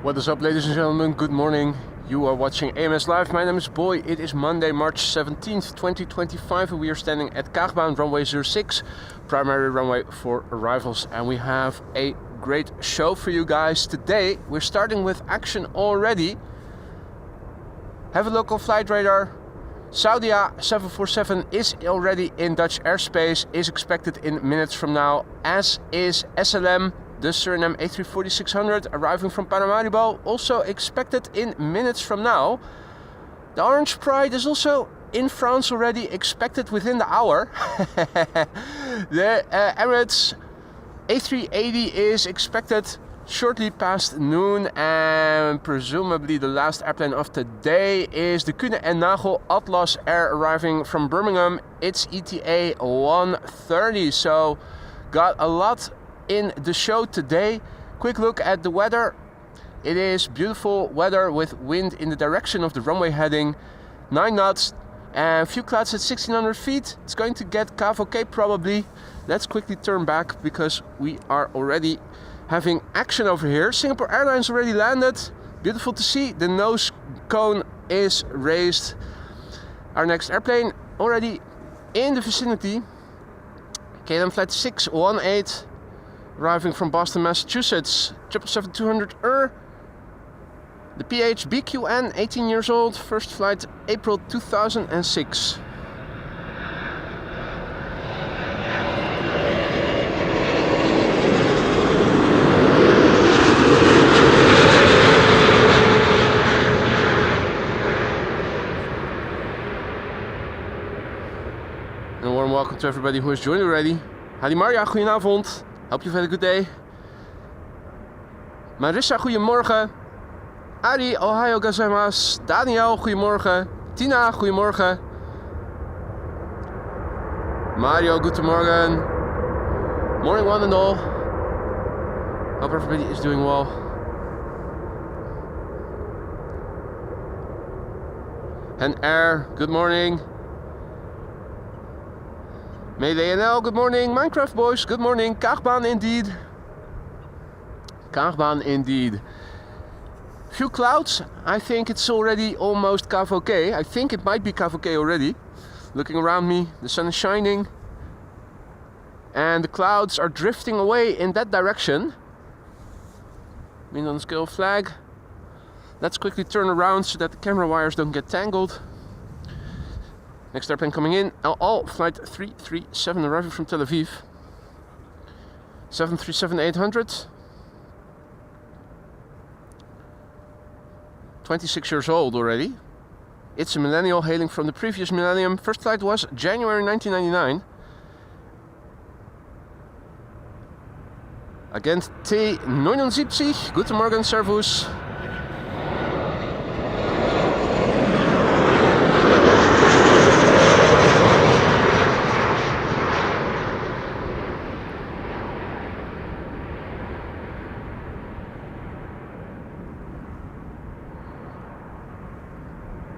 What is up, ladies and gentlemen? Good morning. You are watching AMS Live. My name is Boy. It is Monday, March 17th, 2025, and we are standing at Kaagbaan runway 06, primary runway for arrivals, and we have a great show for you guys today. We're starting with action already. Have a look on flight radar. Saudi A747 is already in Dutch airspace, is expected in minutes from now, as is SLM. The Suriname A340-600 arriving from Paramaribo, also expected in minutes from now. The Orange Pride is also in France already, expected within the hour. The Emirates A380 is expected shortly past noon, and presumably the last airplane of the day is the Kuehne & Nagel Atlas Air arriving from Birmingham. It's ETA 1:30, so got a lot in the show today. Quick look at the weather. It is beautiful weather with wind in the direction of the runway heading, 9 knots, and a few clouds at 1600 feet. It's going to get Cape probably. Let's quickly turn back because we are already having action over here. Singapore Airlines already landed. Beautiful to see. The nose cone is raised. Our next airplane already in the vicinity. KLM flight 618 arriving from Boston, Massachusetts, 777-200 The PH BQN, 18 years old, first flight April 2006. And a warm welcome to everybody who has joined already. Hadi Maria, goedenavond. Hope you've had a good day. Marissa, goedemorgen. Ari, ohayo gozaimasu. Daniel, goedemorgen. Tina, goedemorgen. Mario, goedemorgen. Morning one and all. Hope everybody is doing well. And Air, good morning. Midday NL, good morning. Minecraft boys, good morning. Kaagbaan indeed. Kaagbaan indeed. Few clouds. I think it's already almost Kavoke. I think it might be Kavoke already. Looking around me, the sun is shining. And the clouds are drifting away in that direction. Wind on scale flag. Let's quickly turn around so that the camera wires don't get tangled. Next airplane coming in, El Al, flight 337 arriving from Tel Aviv. 737-800. 26 years old already. It's a millennial hailing from the previous millennium. First flight was January 1999. Agent T79, Guten Morgen, Servus.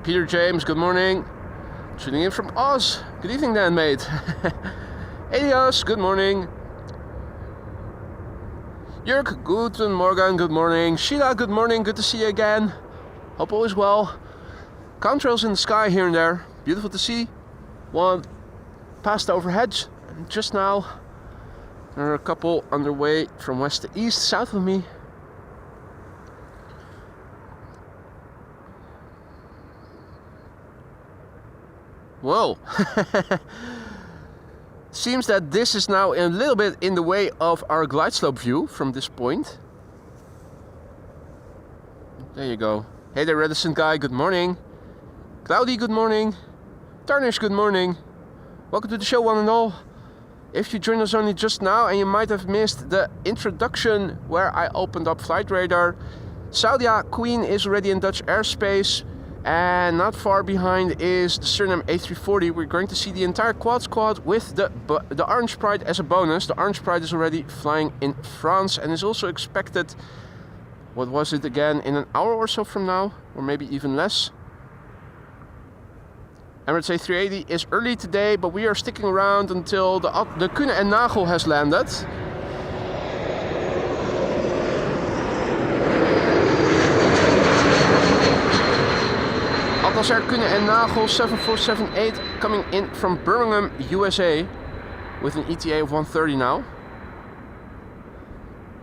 Peter James, good morning. Tuning in from Oz. Good evening then, mate. Elias, good morning. Jörg, guten Morgen, good morning. Sheila, good morning, good to see you again. Hope all is well. Contrails in the sky here and there. Beautiful to see. One passed overhead just now. There are a couple underway from west to east, south of me. Whoa. Seems that this is now a little bit in the way of our glide slope view from this point. There you go. Hey there, reticent guy, good morning. Cloudy, good morning. Tarnish, good morning. Welcome to the show, one and all. If you joined us only just now and you might have missed the introduction where I opened up flight radar, Saudi Queen is already in Dutch airspace. And not far behind is the Suriname A340. We're going to see the entire quad squad with the Orange Pride as a bonus. The Orange Pride is already flying in France and is also expected, what was it again, in an hour or so from now, or maybe even less. Emirates A380 is early today, but we are sticking around until the Kuehne & Nagel has landed. Wizz Air Kühne and Nagel 7478 coming in from Birmingham, USA with an ETA of 1:30 now.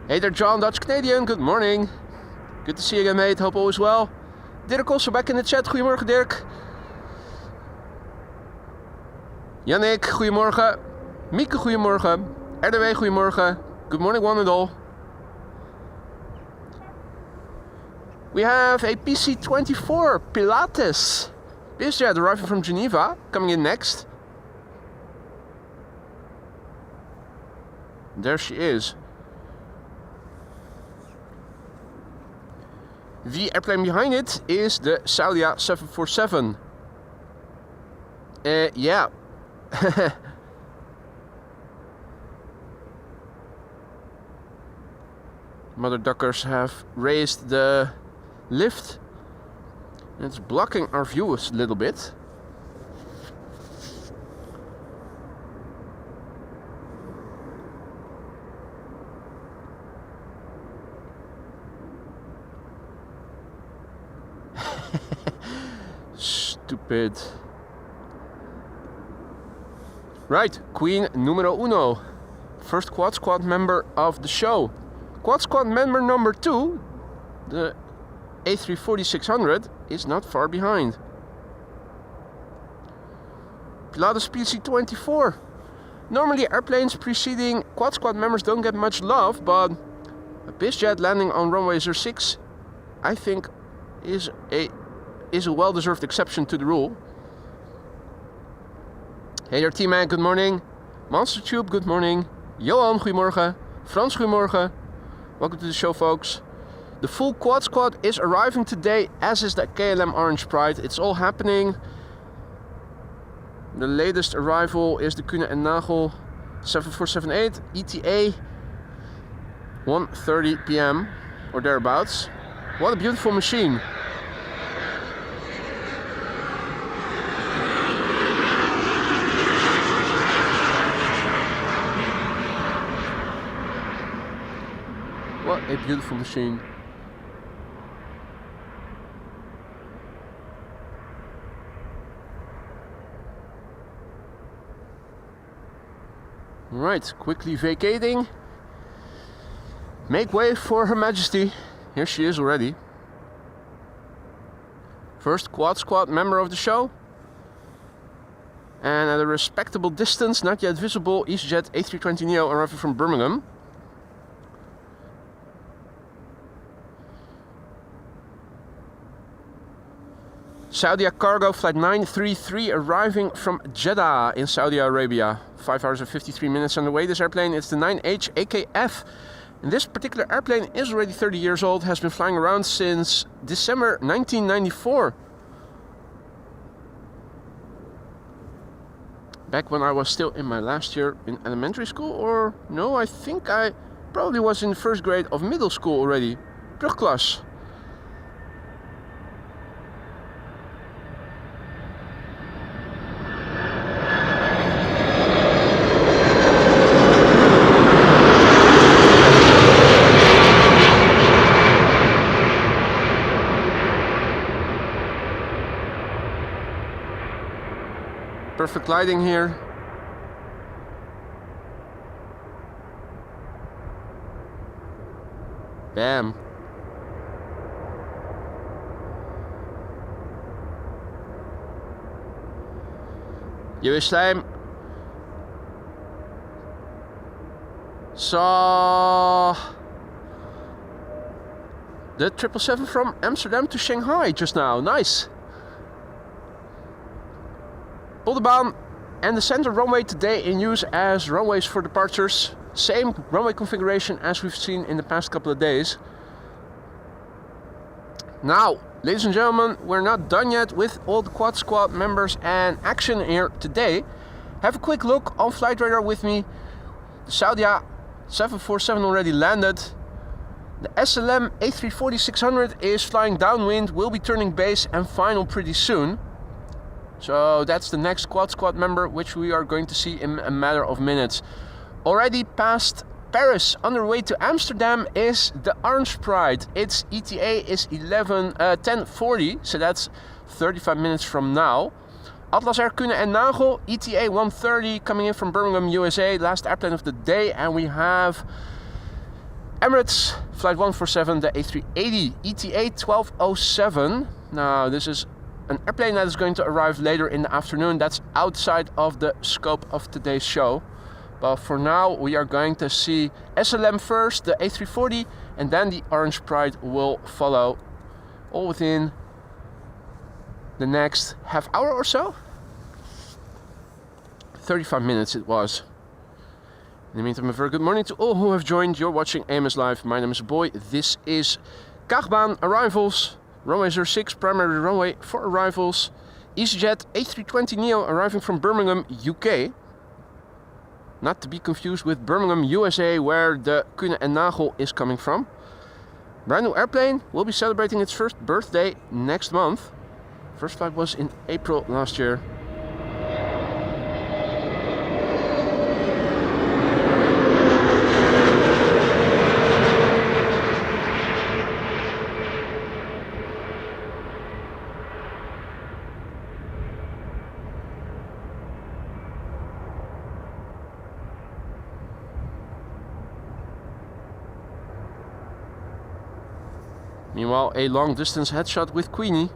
Hey there John, Dutch Canadian, good morning. Good to see you again mate, hope all is well. Dirk also back in the chat, goedemorgen Dirk. Yannick, goedemorgen. Mieke, goedemorgen. RDW, goedemorgen. Good morning one and all. We have a PC-24 Pilates BizJet arriving from Geneva, coming in next. There she is. The airplane behind it is the Saudia 747. Yeah. Mother duckers have raised the lift. It's blocking our view a little bit. Stupid. Right, Queen numero uno. First Quad Squad member of the show. Quad Squad member number 2, the A340-600, is not far behind. Pilatus PC-24. Normally airplanes preceding Quad Squad members don't get much love, but a BizJet landing on runway 06, I think, is a well-deserved exception to the rule. Hey there T-Man, good morning. MonsterTube, good morning. Johan, goedemorgen. Frans, goedemorgen. Welcome to the show, folks. The full Quad Squad is arriving today, as is the KLM Orange Pride. It's all happening. The latest arrival is the Kühne and Nagel 7478 ETA 1:30 p.m. or thereabouts. What a beautiful machine. What a beautiful machine. Right, quickly vacating. Make way for Her Majesty. Here she is already. First Quad Squad member of the show. And at a respectable distance, not yet visible, EasyJet A320neo arriving from Birmingham. Saudia Cargo Flight 933 arriving from Jeddah in Saudi Arabia. 5 hours and 53 minutes on the way. This airplane is the 9H AKF. And this particular airplane is already 30 years old, has been flying around since December 1994. Back when I was still in my last year in elementary school, or no, I think I probably was in the first grade of middle school already. Brugklas. Perfect lighting here. Bam. Jerusalem. Saw the 777 from Amsterdam to Shanghai just now. Nice. Boldebaan and the center runway today in use as runways for departures. Same runway configuration as we've seen in the past couple of days. Now, ladies and gentlemen, we're not done yet with all the Quad Squad members and action here today. Have a quick look on flight radar with me. The Saudia 747 already landed. The SLM A340-600 is flying downwind, will be turning base and final pretty soon. So that's the next Quad Squad member, which we are going to see in a matter of minutes. Already past Paris, on the way to Amsterdam, is the Orange Pride. Its ETA is 10:40, so that's 35 minutes from now. Atlas Air Kühne and Nagel, ETA 130 coming in from Birmingham, USA, last airplane of the day. And we have Emirates Flight 147, the A380, ETA 1207. Now this is an airplane that is going to arrive later in the afternoon. That's outside of the scope of today's show. But for now we are going to see SLM first, the A340, and then the Orange Pride will follow, all within the next half hour or so. 35 minutes it was. In the meantime, a very good morning to all who have joined. You're watching AMS Live. My name is Boy. This is Kaagbaan arrivals. Runway 06, primary runway for arrivals. EasyJet A320neo arriving from Birmingham, UK. Not to be confused with Birmingham, USA, where the Kühne and Nagel is coming from. Brand new airplane will be celebrating its first birthday next month. First flight was in April last year. Meanwhile, a long distance headshot with Queenie.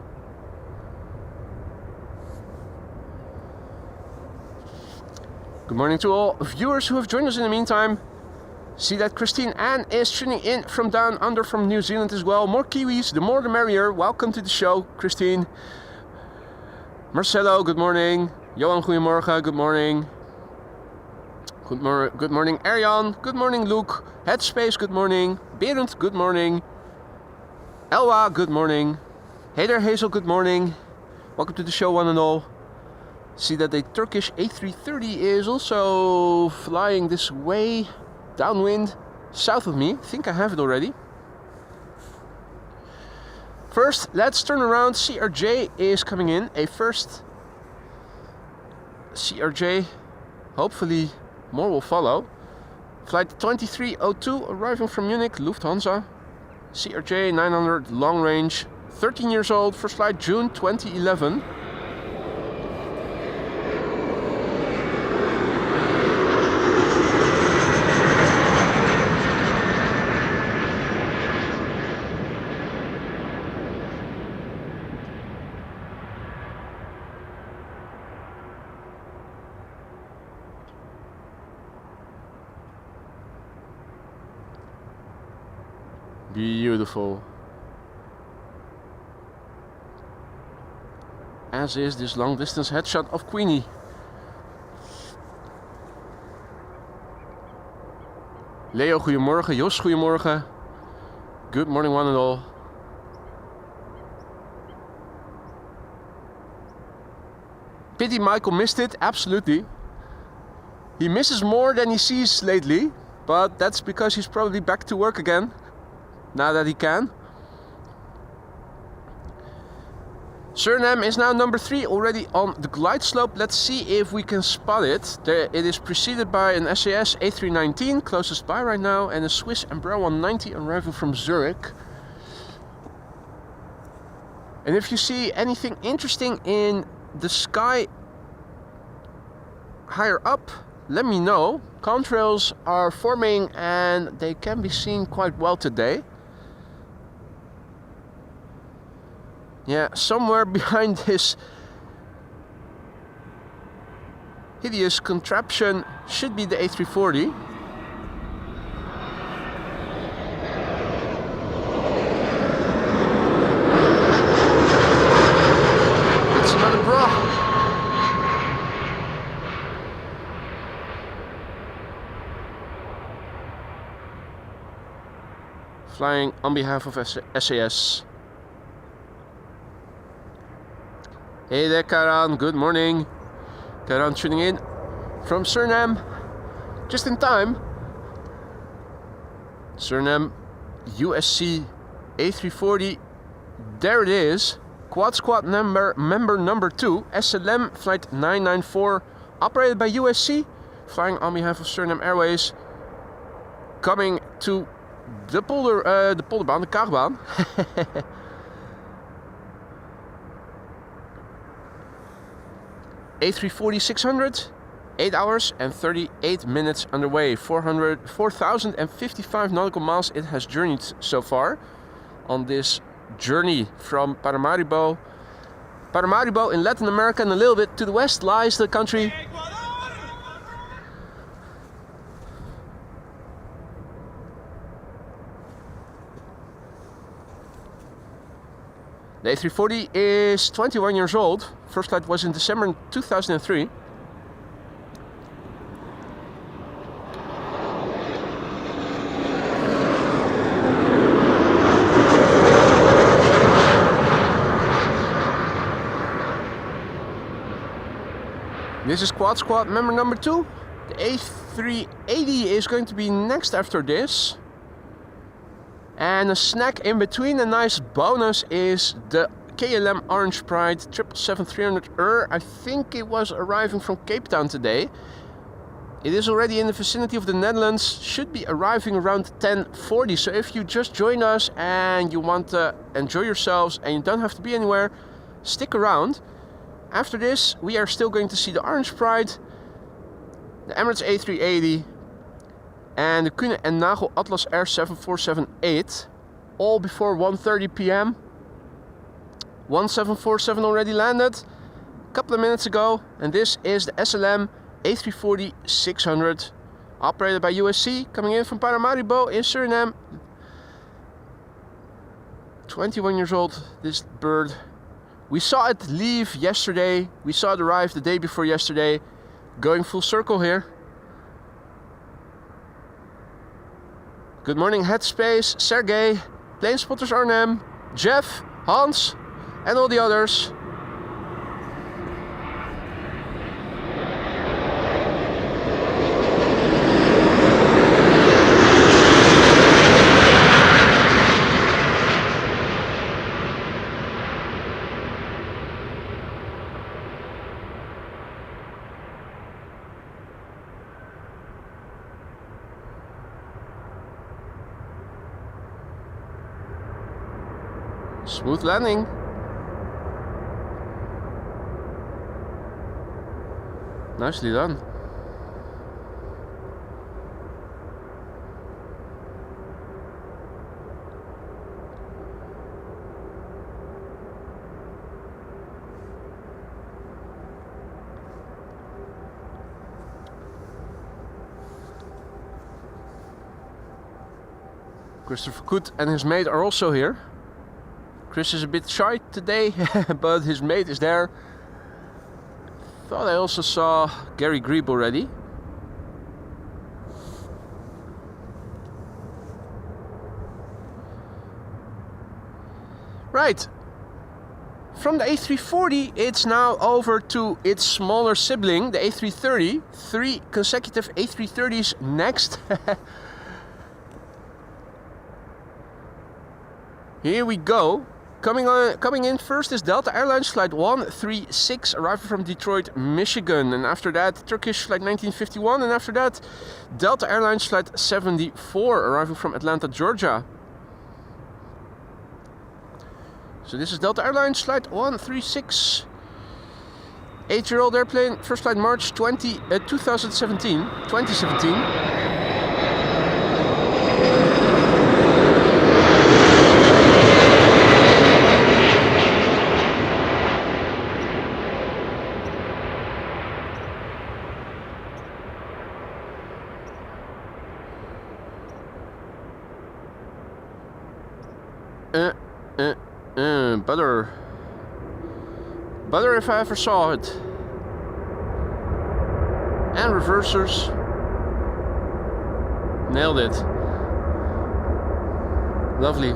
Good morning to all viewers who have joined us in the meantime. See that Christine Ann is tuning in from down under from New Zealand as well. More Kiwis, the more the merrier. Welcome to the show, Christine. Marcelo, good morning. Johan, goedemorgen, good morning. Good morning, Arjan. Good morning, Luke. Headspace, good morning. Berend, good morning. Elwa, good morning. Hey there, Hazel, good morning. Welcome to the show, one and all. See that the Turkish A330 is also flying this way, downwind, south of me. I think I have it already. First, let's turn around. CRJ is coming in. A first CRJ. Hopefully more will follow. Flight 2302 arriving from Munich, Lufthansa. CRJ 900 long range, 13 years old, first flight June 2011. Beautiful. As is this long distance headshot of Queenie. Leo, goedemorgen. Jos, goedemorgen. Good morning, one and all. Pity Michael missed it. Absolutely. He misses more than he sees lately, but that's because he's probably back to work again. Now that he can. Suriname is now number 3 already on the glide slope. Let's see if we can spot it. It is preceded by an SAS A319 closest by right now, and a Swiss Embraer 190 arriving from Zurich. And if you see anything interesting in the sky higher up, let me know. Contrails are forming and they can be seen quite well today. Yeah, somewhere behind this hideous contraption should be the A340. It's another bra. Flying on behalf of SAS. Hey there, Karan, good morning. Karan tuning in from Suriname, just in time. Suriname, USC A340, there it is. Quad Squad member number 2, SLM flight 994, operated by USC, flying on behalf of Suriname Airways, coming to the polderbaan, the Kaagbaan. A340 600, 8 hours and 38 minutes underway. 4,055 nautical miles it has journeyed so far on this journey from Paramaribo. Paramaribo in Latin America, and a little bit to the west lies the country The A340 is 21 years old. First flight was in December 2003. This is Quad Squad member number 2. The A380 is going to be next after this. And a snack in between, a nice bonus, is the KLM Orange Pride 777-300ER. I think it was arriving from Cape Town today. It is already in the vicinity of the Netherlands, should be arriving around 10:40. So if you just joined us and you want to enjoy yourselves and you don't have to be anywhere, stick around. After this, we are still going to see the Orange Pride, the Emirates A380, and the Kühne & Nagel Atlas Air 747-8, all before 1:30 p.m. 1747 already landed a couple of minutes ago, and this is the SLM A340 600, operated by USC, coming in from Paramaribo in Suriname. 21 years old, this bird. We saw it leave yesterday, we saw it arrive the day before yesterday, going full circle here. Good morning Headspace, Sergey, Planespotters Arnhem, Jeff, Hans and all the others. Smooth landing. Nicely done. Christopher Koot and his mate are also here. Chris is a bit shy today, but his mate is there. Thought I also saw Gary Grebe already. Right. From the A340, it's now over to its smaller sibling, the A330. 3 consecutive A330s next. Here we go. Coming in first is Delta Airlines Flight 136, arriving from Detroit, Michigan. And after that, Turkish Flight 1951. And after that, Delta Airlines Flight 74, arriving from Atlanta, Georgia. So this is Delta Airlines Flight 136. 8-year-old airplane, first flight March 2017. Butter if I ever saw it. And reversers. Nailed it. Lovely.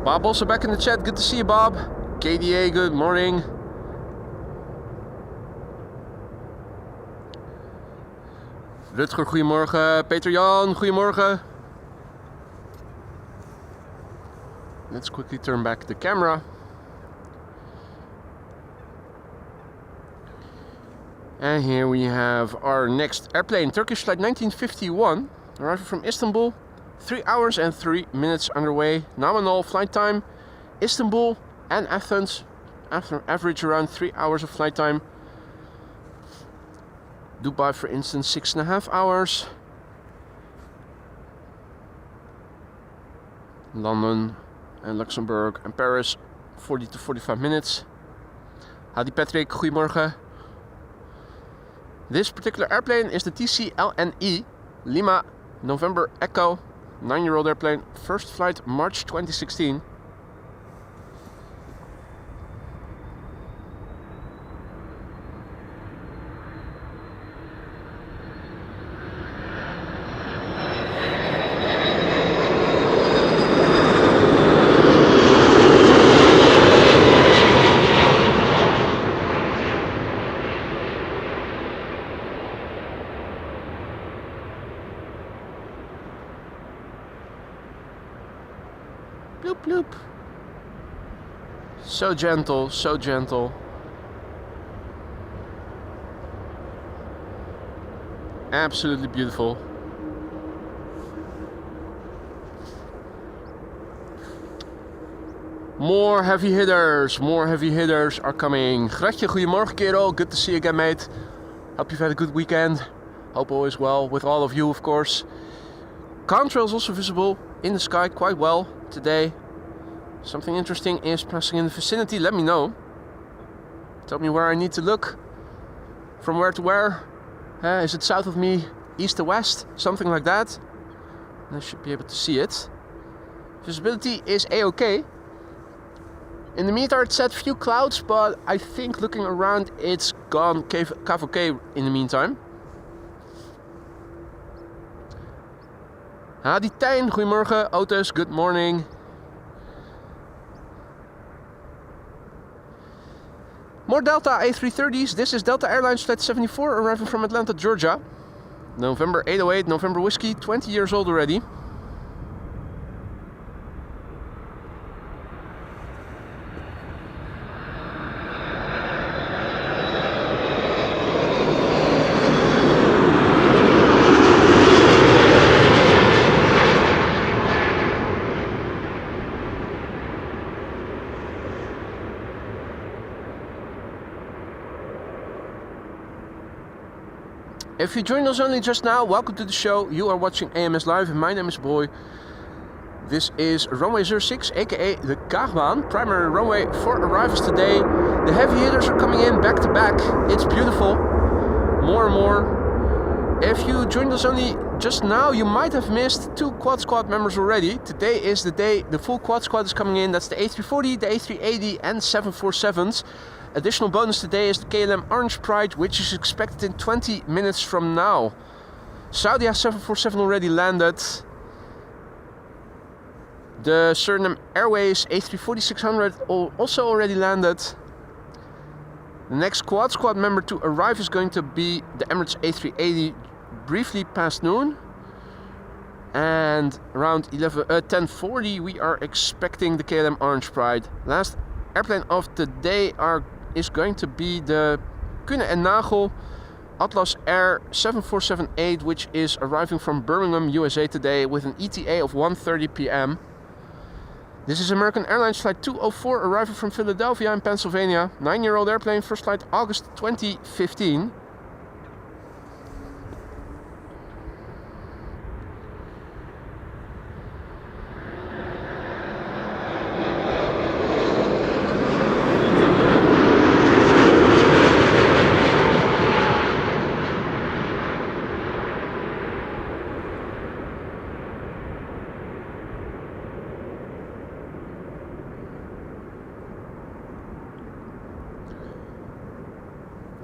Bob also back in the chat. Good to see you, Bob. KDA, good morning. Rutger, goedemorgen. Peter Jan, goedemorgen. Let's quickly turn back the camera. And here we have our next airplane, Turkish Flight 1951, arriving from Istanbul. 3 hours and 3 minutes underway. Nominal flight time Istanbul and Athens, after average around 3 hours of flight time. Dubai, for instance, 6.5 hours. London and Luxembourg and Paris, 40 to 45 minutes. Hadi Patrick, goedemorgen. This particular airplane is the TCLNE Lima November Echo, 9-year-old airplane, first flight March 2016. Bloop, bloop. So gentle, so gentle. Absolutely beautiful. More heavy hitters are coming. Gratje, goedemorgen kerel. Good to see you again, mate. Hope you've had a good weekend. Hope all is well with all of you, of course. Contrails also visible in the sky quite well today. Something interesting is passing in the vicinity. Let me know. Tell me where I need to look. From where to where. Is it south of me, east to west? Something like that. I should be able to see it. Visibility is A-OK. In the meter it said few clouds, but I think looking around it's gone KVK in the meantime. Hadi Tijn, goedemorgen. Otis, good morning. More Delta A330s. This is Delta Airlines Flight 74 arriving from Atlanta, Georgia. November 808, November Whiskey, 20 years old already. If you joined us only just now, welcome to the show. You are watching AMS Live and my name is Boy. This is runway 06, aka the Kaagbaan, primary runway for arrivals today. The heavy hitters are coming in back to back. It's beautiful. More and more. If you joined us only just now, you might have missed 2 quad squad members already. Today is the day the full quad squad is coming in. That's the A340, the A380 and 747s. Additional bonus today is the KLM Orange Pride, which is expected in 20 minutes from now. Saudi has 747 already landed. The Suriname Airways A340-600 also already landed. The next quad squad member to arrive is going to be the Emirates A380 briefly past noon. And around 10:40 we are expecting the KLM Orange Pride. Last airplane of the day is going to be the Kühne & Nagel Atlas Air 747-8, which is arriving from Birmingham, USA today with an ETA of 1:30 p.m. This is American Airlines Flight 204 arriving from Philadelphia in Pennsylvania. 9-year-old airplane, first flight August 2015.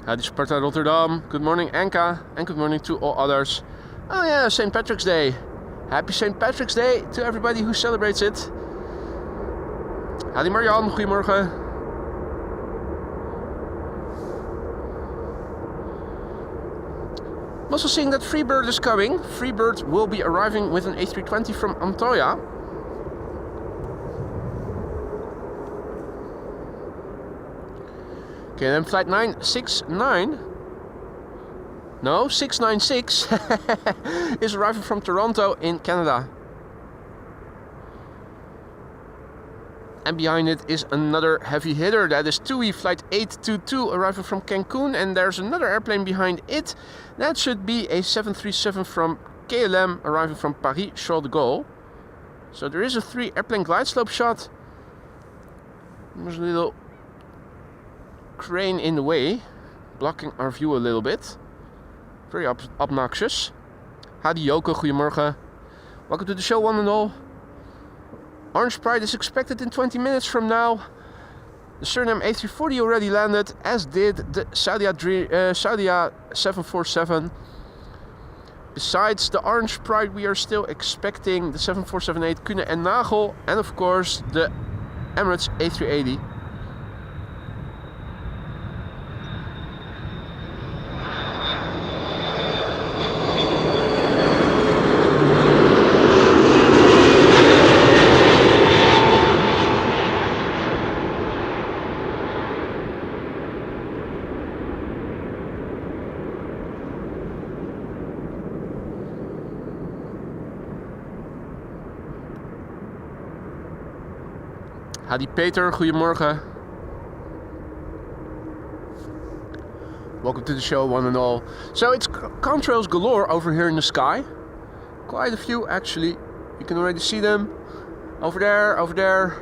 Hadi Sparta Rotterdam, good morning Anka, and good morning to all others. Oh yeah, St. Patrick's Day. Happy St. Patrick's Day to everybody who celebrates it. Hadi Marjan, goedemorgen. I'm also seeing that Freebird is coming. Freebird will be arriving with an A320 from Antoya. KLM Flight 969, no, 696 is arriving from Toronto in Canada. And behind it is another heavy hitter. That is TUI Flight 822 arriving from Cancun. And there's another airplane behind it. That should be a 737 from KLM arriving from Paris Charles de Gaulle. So there is a 3 airplane glide slope shot. There's a little crane in the way, blocking our view a little bit. Very obnoxious. Hadi Joko, goedemorgen. Welcome to the show, one and all. Orange Pride is expected in 20 minutes from now. The Suriname A340 already landed, as did the Saudia 747. Besides the Orange Pride, we are still expecting the 747-8 Kühne and Nagel, and of course the Emirates A380. Hadi Peter, goedemorgen. Welcome to the show, one and all. So it's contrails galore over here in the sky. Quite a few actually. You can already see them. Over there, over there.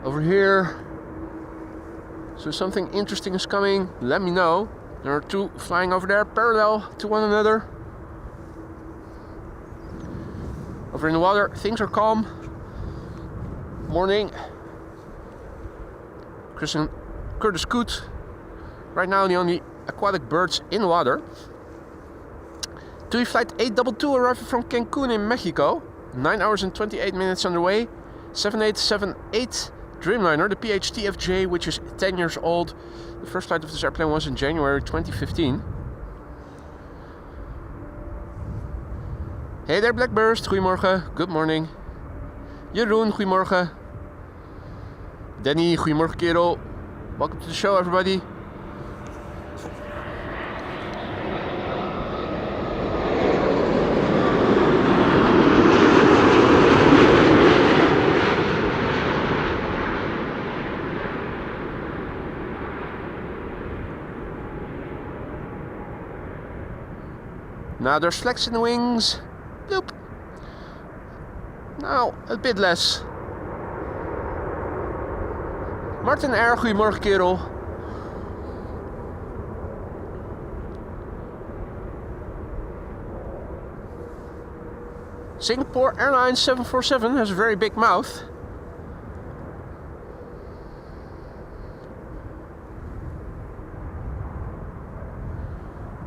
Over here. So something interesting is coming. Let me know. There are 2 flying over there parallel to one another. Over in the water, things are calm. Morning. Curtis Coot. Right now the only aquatic birds in the water. TUI Flight 822 arriving from Cancun in Mexico. 9 hours and 28 minutes underway. 7878 Dreamliner, the PHTFJ, which is 10 years old. The first flight of this airplane was in January 2015. Hey there Blackburst, goedemorgen, good morning. Jeroen, goedemorgen. Danny, goedemorgen kerel. Welcome to the show, everybody. Now there's flex in the wings. Bloop. Now a bit less. Martin R, goedemorgen kerel. Singapore Airlines 747 has a very big mouth.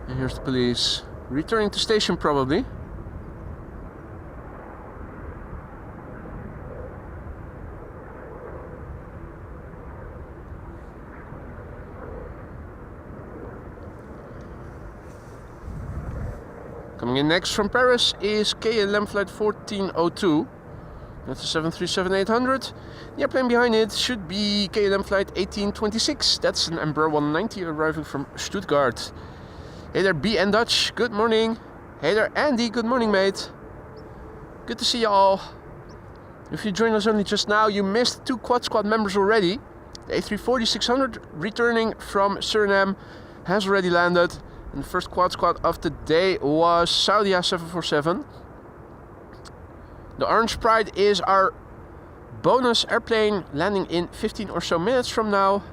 And here's the police. Returning to station probably. Coming in next from Paris is KLM flight 1402. That's a 737-800. The airplane behind it should be KLM flight 1826. That's an Embraer 190 arriving from Stuttgart. Hey there B and Dutch, good morning. Hey there Andy, good morning mate. Good to see you all. If you joined us only just now, you missed 2 Quad Squad members already. The A340-600 returning from Suriname has already landed. And the first Quad Squad of the day was Saudia 747. The Orange Pride is our bonus airplane landing in 15 or so minutes from now.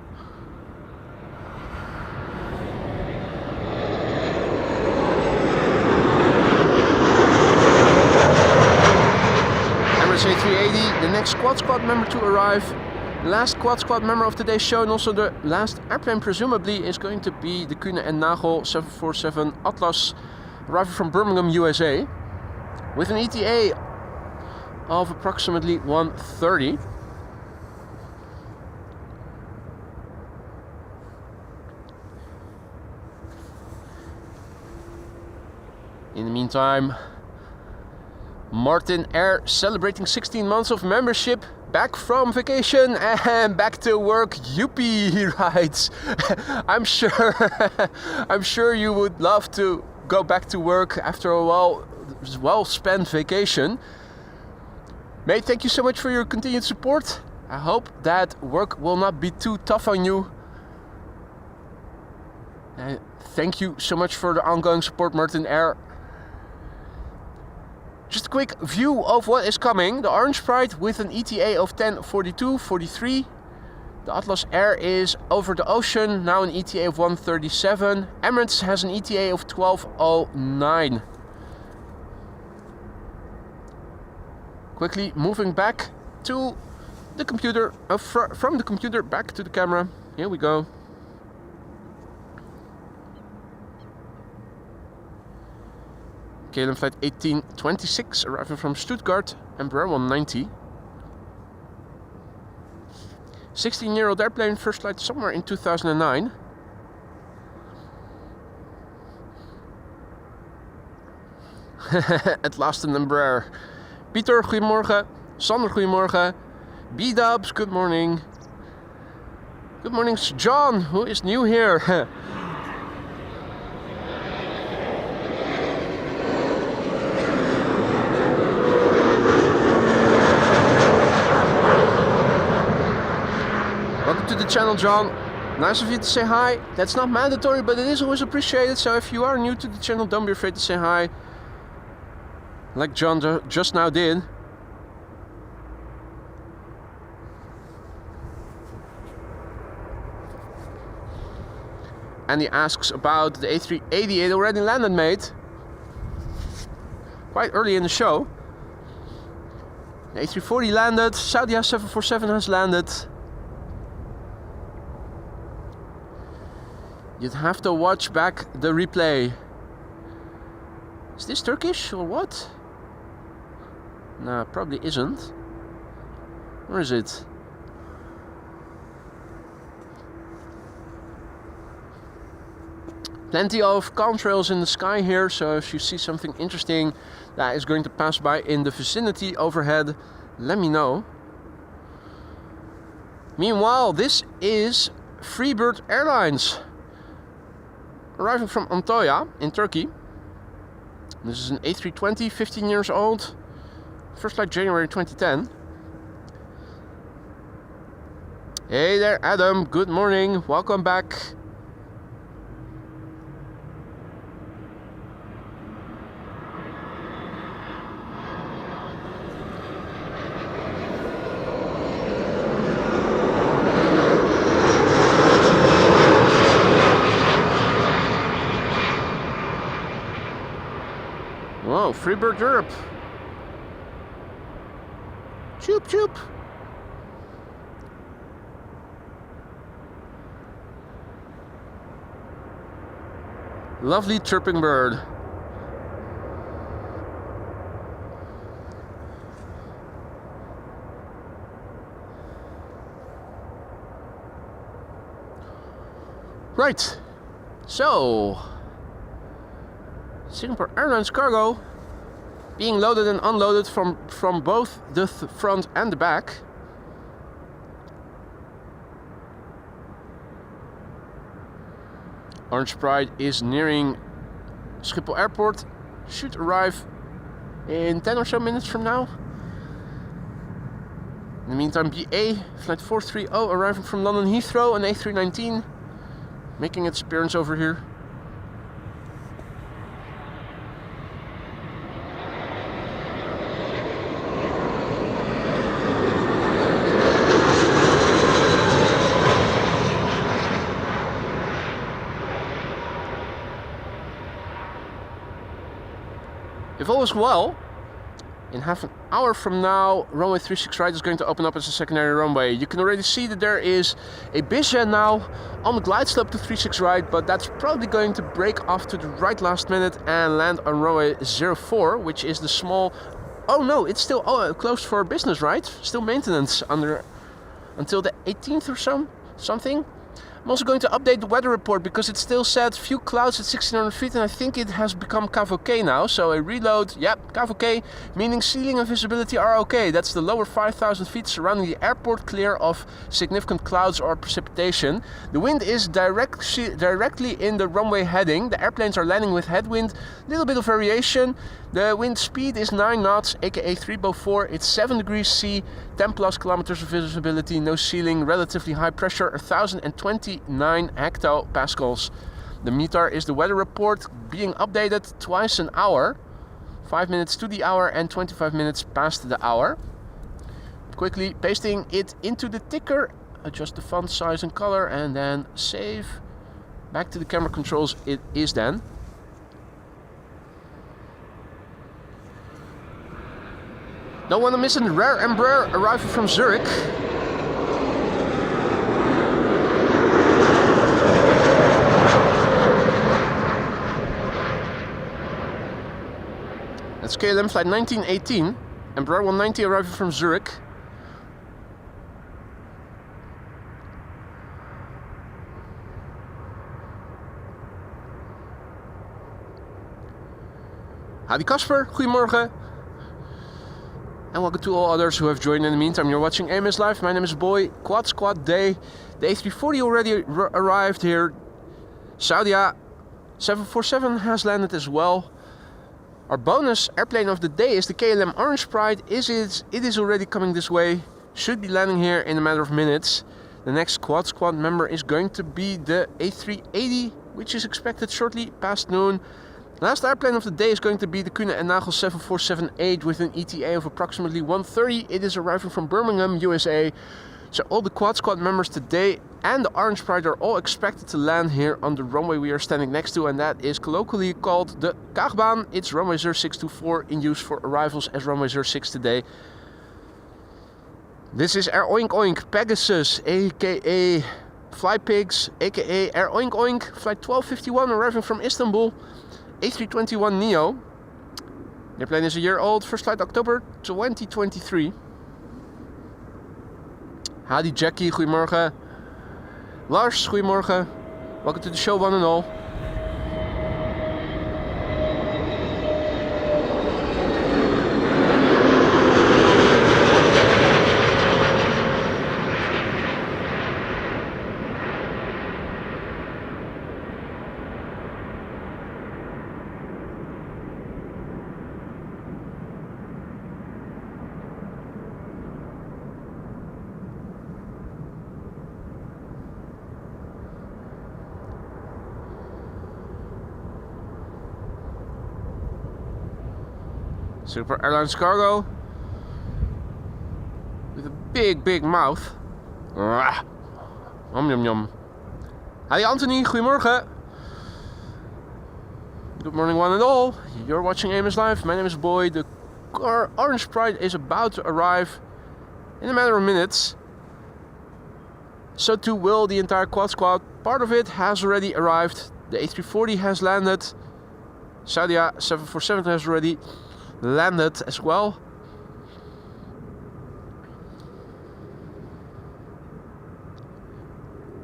Emirates A380, the next Quad Squad member to arrive. Last Quad Squad member of today's show, and also the last airplane presumably, is going to be the Kühne and Nagel 747 Atlas arriving from Birmingham, USA, with an ETA of approximately 1:30. In the meantime, Martin Air celebrating 16 months of membership, back from vacation and back to work. Yippee, he writes. I'm sure you would love to go back to work after a well spent vacation. Mate, thank you so much for your continued support. I hope that work will not be too tough on you. And thank you so much for the ongoing support, Martin Air. Just a quick view of what is coming. The Orange Pride with an ETA of 10:42:43. The Atlas Air is over the ocean, now an ETA of 1:37. Emirates has an ETA of 12:09. Quickly moving back to the computer, from the computer back to the camera. Here we go. KLM flight 1826 arriving from Stuttgart, Embraer 190. 16-year-old airplane, first flight somewhere in 2009. At last an Embraer. Pieter, goedemorgen. Sander, goedemorgen. B-dubs, good morning. Good morning, John, who is new here. Welcome to the channel, John. Nice of you to say hi. That's not mandatory, but it is always appreciated. So if you are new to the channel, don't be afraid to say hi. Like John just now did. And he asks about the A380. It already landed, mate. Quite early in the show. The A340 landed. Saudi 747 has landed. You'd have to watch back the replay. Is this Turkish or what? No, probably isn't. Where is it? Plenty of contrails in the sky here, so if you see something interesting that is going to pass by in the vicinity overhead, let me know. Meanwhile, this is Freebird Airlines, arriving from Antalya in Turkey. This is an A320, 15 years old. First flight January 2010. Hey there, Adam. Good morning. Welcome back. Whoa, Freebird Europe. Choop choop. Lovely chirping bird. Right. So, Singapore Airlines cargo being loaded and unloaded from both the front and the back. Orange Pride is nearing Schiphol Airport. Should arrive in 10 or so minutes from now. In the meantime, BA flight 430 arriving from London Heathrow, an A319, making its appearance over here. If all is well, in half an hour from now, runway 36 right is going to open up as a secondary runway. You can already see that there is a Bizjet now on the glide slope to 36 right, but that's probably going to break off to the right last minute and land on runway 04, which is the small... Oh no, it's still closed for business, right? Still maintenance until the 18th or something. I'm also going to update the weather report because it still said few clouds at 1600 feet, and I think it has become KVK now. So a reload, yep, KVK, meaning ceiling and visibility are okay. That's the lower 5,000 feet surrounding the airport, clear of significant clouds or precipitation. The wind is directly in the runway heading. The airplanes are landing with headwind, a little bit of variation. The wind speed is 9 knots, aka 304. It's 7 degrees C, 10 plus kilometers of visibility, no ceiling, relatively high pressure, 1029 hectopascals. The METAR is the weather report being updated twice an hour, 5 minutes to the hour and 25 minutes past the hour. Quickly pasting it into the ticker, adjust the font size and color, and then save. Back to the camera controls it is then. Don't want to miss a rare Embraer arrival from Zurich. That's KLM flight 1918, Embraer 190 arriving from Zurich. Hadi Kasper, goedemorgen. And welcome to all others who have joined in the meantime. You're watching AMS Live. My name is Boy. Quad Squad Day. The A340 already arrived here. Saudia 747 has landed as well. Our bonus airplane of the day is the KLM Orange Pride. It is already coming this way. Should be landing here in a matter of minutes. The next Quad Squad member is going to be the A380, which is expected shortly past noon. Last airplane of the day is going to be the Kühne & Nagel 747-8 with an ETA of approximately 1:30. It is arriving from Birmingham, USA. So all the Quad Squad members today and the Orange Pride are all expected to land here on the runway we are standing next to, and that is colloquially called the Kaagbaan. It's runway 0624 in use for arrivals as runway 06 today. This is Air Oink Oink Pegasus, aka Fly Pigs, aka Air Oink Oink, flight 1251 arriving from Istanbul. A321neo. The airplane is a year old, first flight October 2023. Hadi Jackie, goedemorgen. Lars, goedemorgen. Welcome to the show, one and all. Super Airlines cargo with a big mouth. Yum yum yum. Hi Anthony, goedemorgen. Good morning one and all. You're watching AMS Live. My name is Boy. The Orange Pride is about to arrive in a matter of minutes. So too will the entire Quad Squad. Part of it has already arrived. The A340 has landed. Saudia 747 has already landed as well.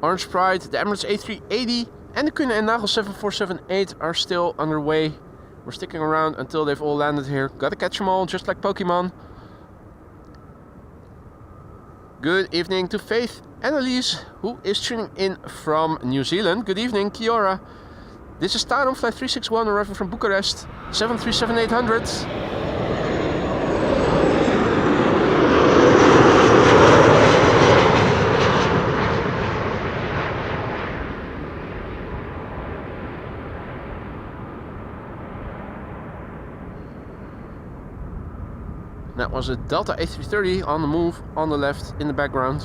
Orange Pride, the Emirates A380 and the Kühne & Nagel 747-8 are still underway. We're sticking around until they've all landed here. Gotta catch them all, just like Pokemon. Good evening to Faith Annalise, who is tuning in from New Zealand. Good evening, Kiora. This is Taron, flight 361, arriving from Bucharest, 737-800. That was a Delta A330 on the move, on the left, in the background.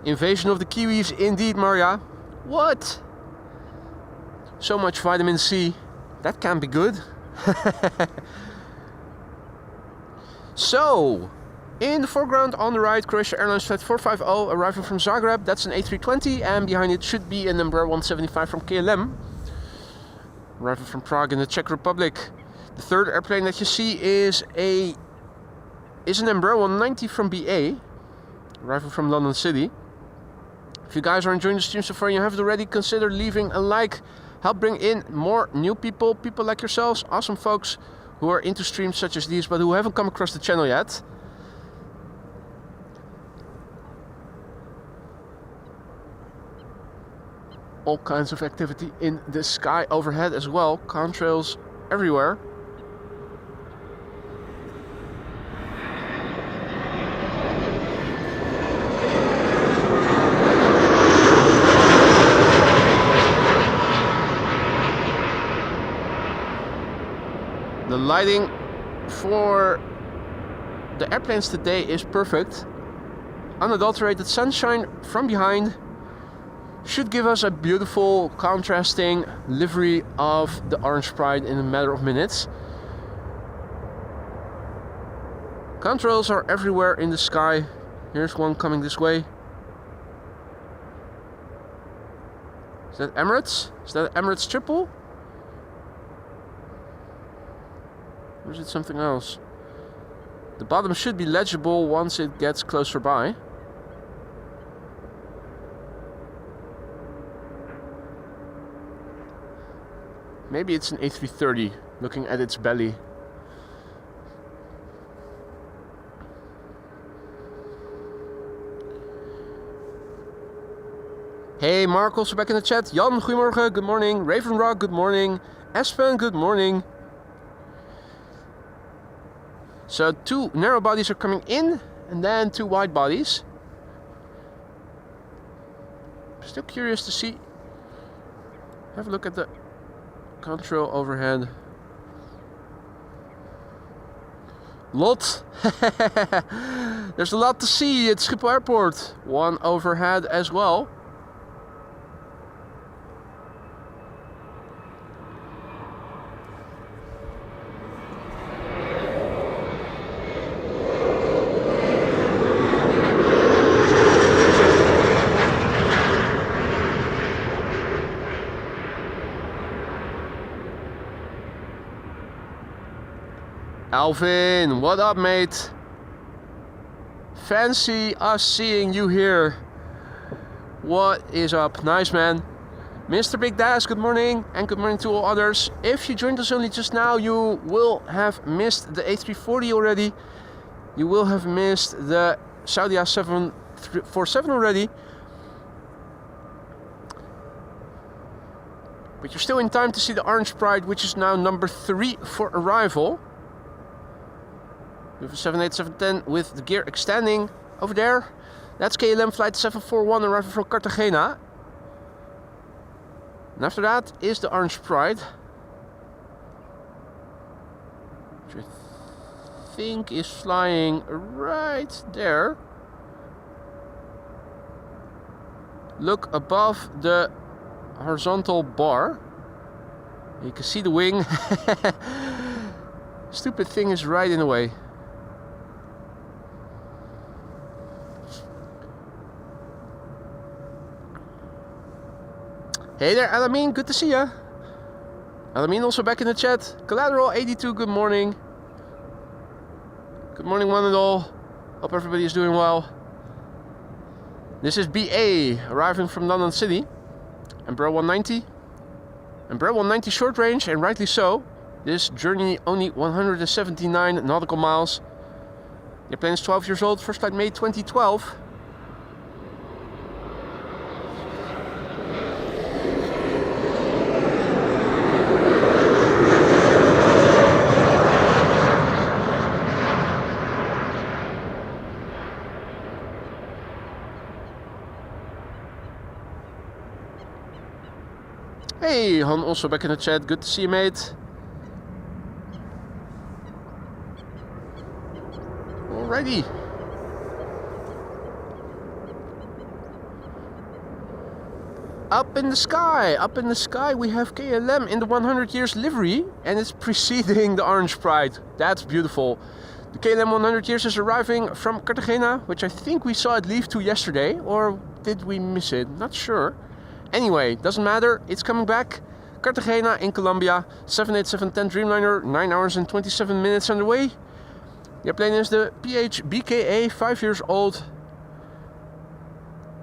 Invasion of the Kiwis, indeed, Maria. What? So much vitamin C. That can't be good. So, in the foreground on the right, Croatia Airlines Flight 450 arriving from Zagreb. That's an A320, and behind it should be an Embraer 175 from KLM. Arriving from Prague in the Czech Republic. The third airplane that you see is an Embraer 190 from BA, arriving from London City. If you guys are enjoying the stream so far, you haven't already, consider leaving a like. Help bring in more new people like yourselves, awesome folks who are into streams such as these, but who haven't come across the channel yet. all kinds of activity in the sky overhead as well. Contrails everywhere. The lighting for the airplanes today is perfect. Unadulterated sunshine from behind should give us a beautiful contrasting livery of the Orange Pride in a matter of minutes. Contrails are everywhere in the sky. Here's one coming this way. Is that Emirates? Is that Emirates Schiphol? Or is it something else? The bottom should be legible once it gets closer by. Maybe it's an A330, looking at its belly. Hey, Mark, also back in the chat. Jan, goedemorgen, good morning. Raven Rock, good morning. Espen, good morning. So 2 narrow bodies are coming in, and then 2 wide bodies. Still curious to see. Have a look at the contrail overhead. Lot. There's a lot to see at Schiphol Airport. One overhead as well. Alvin, what up, mate? Fancy us seeing you here. What is up? Nice, man. Mr. Big Dash, good morning, and good morning to all others. If you joined us only just now, you will have missed the A340 already. You will have missed the Saudi A747 already. But you're still in time to see the Orange Pride, which is now number 3 for arrival. We have a 787-10 with the gear extending over there. That's KLM flight 741 arriving from Cartagena. And after that is the Orange Pride, which I think is flying right there. Look above the horizontal bar. You can see the wing. Stupid thing is right in the way. Hey there, Alameen, good to see ya. Alameen also back in the chat. Collateral 82, good morning. Good morning, one and all. Hope everybody is doing well. This is BA, arriving from London City. Embraer 190. Embraer 190 short range, and rightly so. This journey only 179 nautical miles. The plane is 12 years old, first flight May 2012. Hey, Han also back in the chat. Good to see you, mate. Alrighty. Up in the sky we have KLM in the 100 years livery, and it's preceding the Orange Pride. That's beautiful. The KLM 100 years is arriving from Cartagena, which I think we saw it leave to yesterday, or did we miss it? Not sure. Anyway, doesn't matter, it's coming back. Cartagena in Colombia, 787-10 Dreamliner, 9 hours and 27 minutes underway. The airplane is the PH-BKA, 5 years old.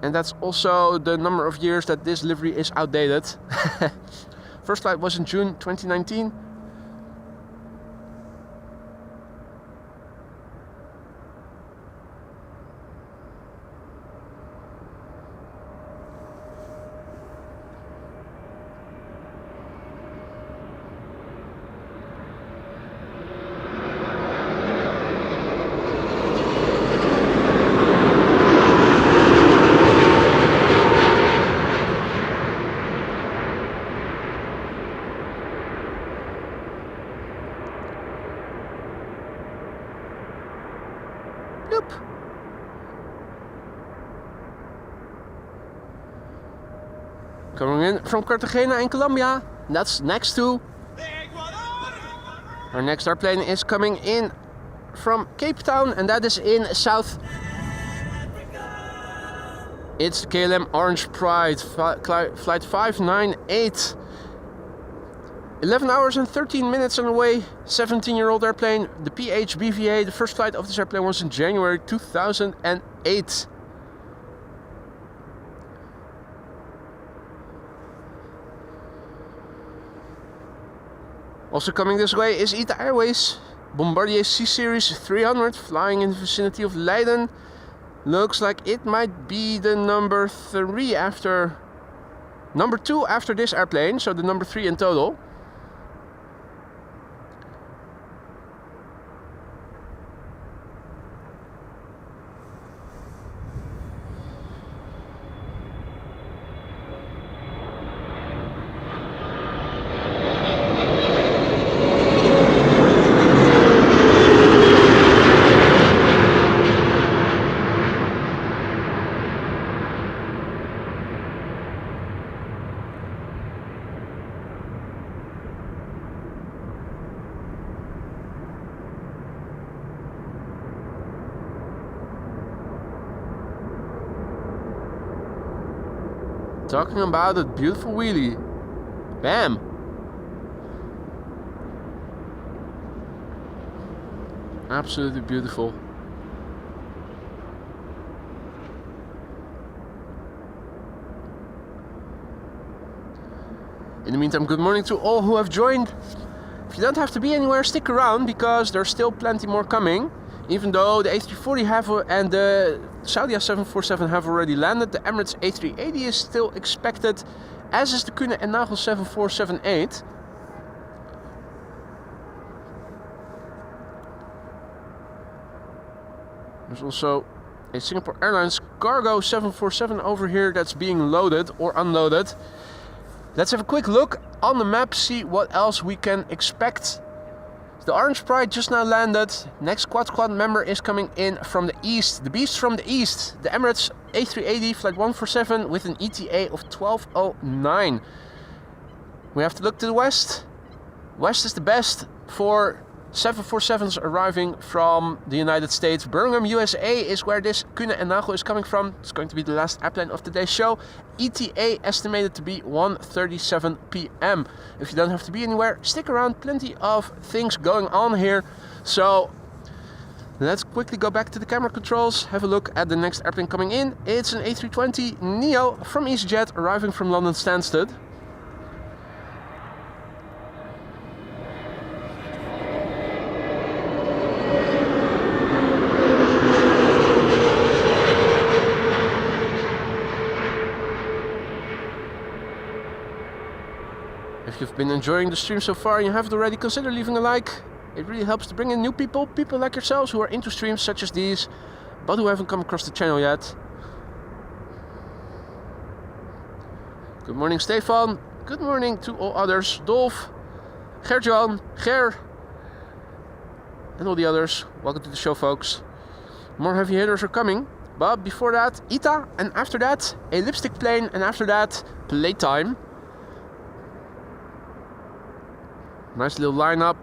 And that's also the number of years that this livery is outdated. First flight was in June 2019. Coming in from Cartagena in Colombia. That's next to. Our next airplane is coming in from Cape Town, and that is in South. It's KLM Orange Pride, flight 598. 11 hours and 13 minutes on the way, 17-year-old airplane. The PHBVA, the first flight of this airplane was in January 2008. Also coming this way is ITA Airways, Bombardier C-Series 300, flying in the vicinity of Leiden. Looks like it might be the number 2 after this airplane, so the number 3 in total. Talking about a beautiful wheelie. Bam! Absolutely beautiful. In the meantime, good morning to all who have joined. If you don't have to be anywhere, stick around because there's still plenty more coming. Even though the A340 and the Saudi 747 have already landed, the Emirates A380 is still expected, as is the Kühne & Nagel 7478. There's also a Singapore Airlines cargo 747 over here that's being loaded or unloaded. Let's have a quick look on the map, see what else we can expect. The Orange Pride just now landed. Next quad member is coming in from the east. The beast from the east. The Emirates A380 flight 147 with an ETA of 1209. We have to look to the west. West is the best for 747s arriving from the United States. Birmingham, USA is where this Kühne & Nagel is coming from. It's going to be the last airplane of today's show. ETA estimated to be 1:37 p.m. If you don't have to be anywhere, stick around. Plenty of things going on here. So let's quickly go back to the camera controls. Have a look at the next airplane coming in. It's an A320 Neo from EasyJet arriving from London Stansted. If you've been enjoying the stream so far and you haven't already, consider leaving a like. It really helps to bring in new people like yourselves who are into streams such as these, but who haven't come across the channel yet. Good morning, Stefan. Good morning to all others. Dolf, Gerjan, Ger, and all the others. Welcome to the show, folks. More heavy hitters are coming, but before that, ITA, and after that, a lipstick plane, and after that, playtime. Nice little lineup.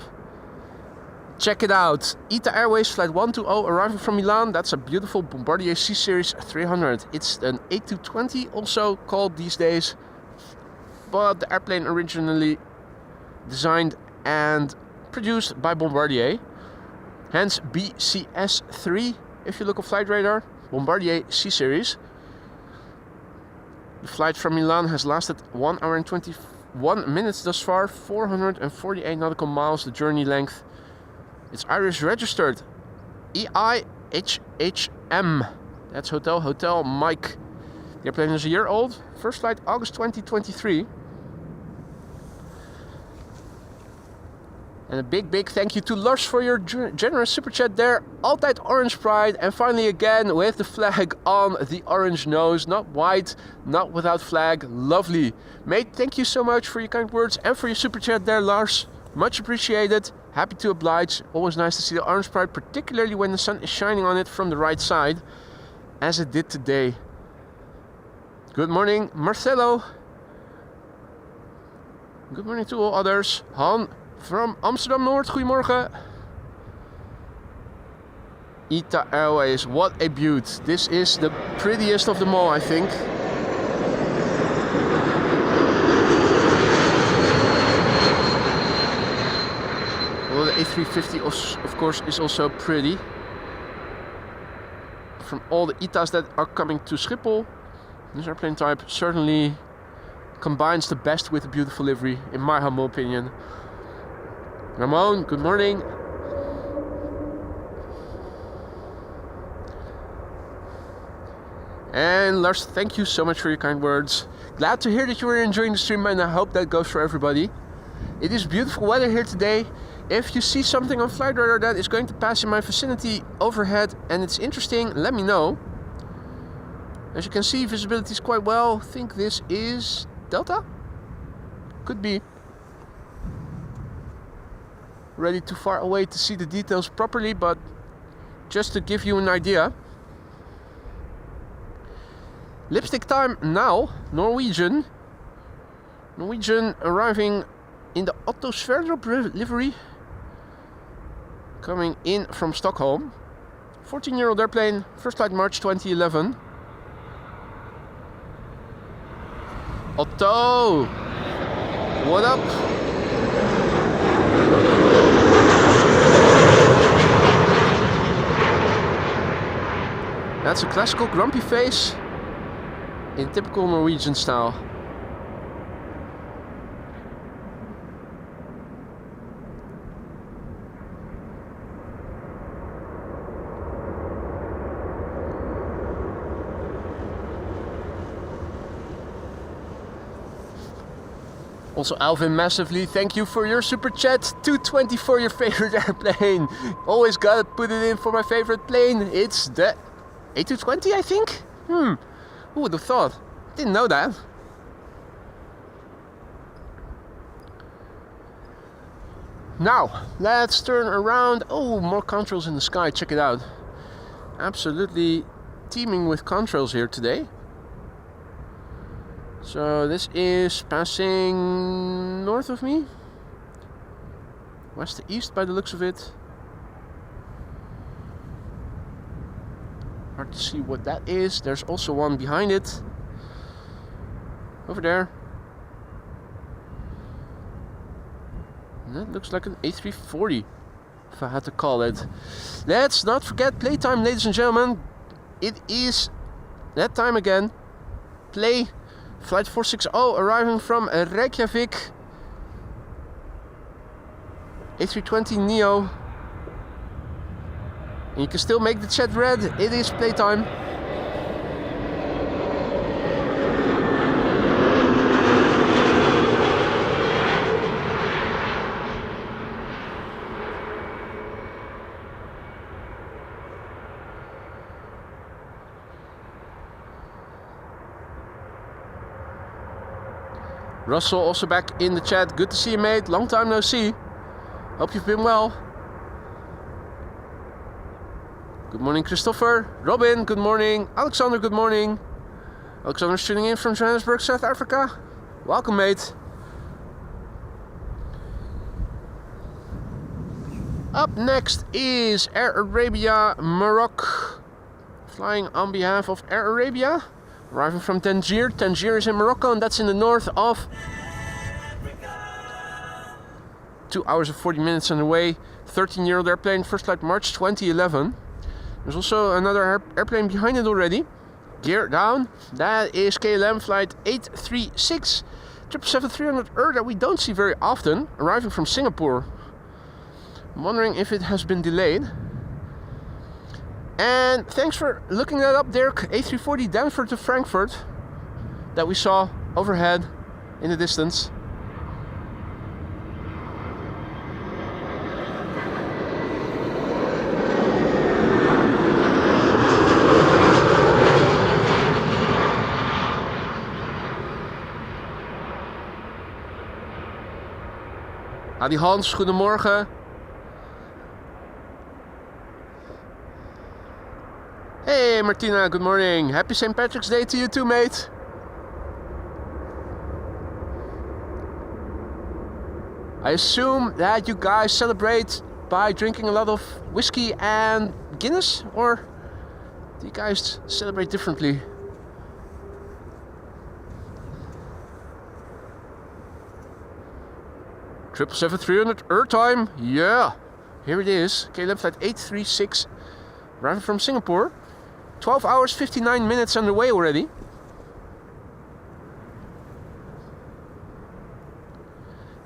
Check it out. ITA Airways flight 120 arriving from Milan. That's a beautiful Bombardier C-Series 300. It's an A220 also called these days. But the airplane originally designed and produced by Bombardier. Hence BCS3 if you look at flight radar. Bombardier C-Series. The flight from Milan has lasted 1 hour and 21 minutes thus far, 448 nautical miles the journey length. It's Irish registered, EIHHM. That's Hotel Mike. The airplane is a year old. First flight August 2023. And a big thank you to Lars for your generous super chat there. Altijd Orange Pride. And finally again with the flag on the orange nose. Not white, not without flag. Lovely. Mate, thank you so much for your kind words and for your super chat there, Lars. Much appreciated. Happy to oblige. Always nice to see the Orange Pride, particularly when the sun is shining on it from the right side, as it did today. Good morning, Marcelo. Good morning to all others. Han from Amsterdam North, goedemorgen. ITA Airways, what a beaut. This is the prettiest of them all, I think. Well, the A350 of course is also pretty. From all the ITAs that are coming to Schiphol, this airplane type certainly combines the best with a beautiful livery, in my humble opinion. Ramon, good morning. And Lars, thank you so much for your kind words. Glad to hear that you were enjoying the stream, and I hope that goes for everybody. It is beautiful weather here today. If you see something on flight radar that is going to pass in my vicinity overhead and it's interesting, let me know. As you can see, visibility is quite well. I think this is Delta? Could be. Already too far away to see the details properly, but just to give you an idea. Lipstick time now, Norwegian. Norwegian arriving in the Otto Sverdrup livery. Coming in from Stockholm. 14-year-old airplane, first flight March 2011. Otto! What up? That's a classical grumpy face in typical Norwegian style. Also, Alvin, massively thank you for your super chat. 220 for your favorite airplane. Always gotta put it in for my favorite plane. It's the A320, I think. Who would have thought? Didn't know that. Now, let's turn around. Oh, more contrails in the sky. Check it out. Absolutely teeming with contrails here today. So this is passing north of me. West to east by the looks of it. Hard to see what that is. There's also one behind it. Over there. And that looks like an A340, if I had to call it. Let's not forget playtime, ladies and gentlemen. It is that time again. Play. Flight 460 arriving from Reykjavik. A320 Neo. And you can still make the chat red. It is playtime. Russell also back in the chat. Good to see you, mate. Long time no see. Hope you've been well. Good morning, Christopher. Robin, good morning. Alexander, good morning. Alexander's tuning in from Johannesburg, South Africa. Welcome, mate. Up next is Air Arabia Morocco. Flying on behalf of Air Arabia. Arriving from Tangier. Tangier is in Morocco, and that's in the north of 2 hours and 40 minutes on the way. 13-year-old airplane, first flight March 2011. There's also another airplane behind it already. Gear down. That is KLM flight 836. 777-300 that we don't see very often. Arriving from Singapore. I'm wondering if it has been delayed. And thanks for looking that up, Dirk. A340 Denver to Frankfurt that we saw overhead in the distance. Adi Hans, goedemorgen. Hey Martina, good morning. Happy St. Patrick's Day to you too, mate. I assume that you guys celebrate by drinking a lot of whiskey and Guinness, or do you guys celebrate differently? Triple 7-300 airtime, yeah, here it is. KLM flight 836, arriving from Singapore. 12 hours 59 minutes underway already.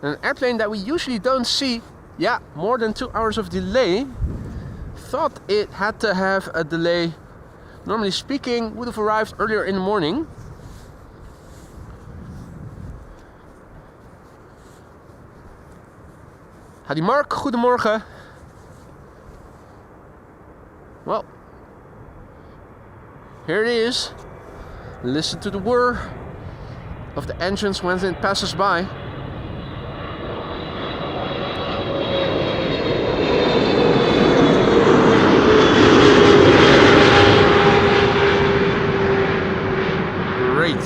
An airplane that we usually don't see, yeah, more than 2 hours of delay. Thought it had to have a delay. Normally speaking, would have arrived earlier in the morning. Hadi Mark, goedemorgen. Well, here it is. Listen to the whir of the engines when it passes by. Great.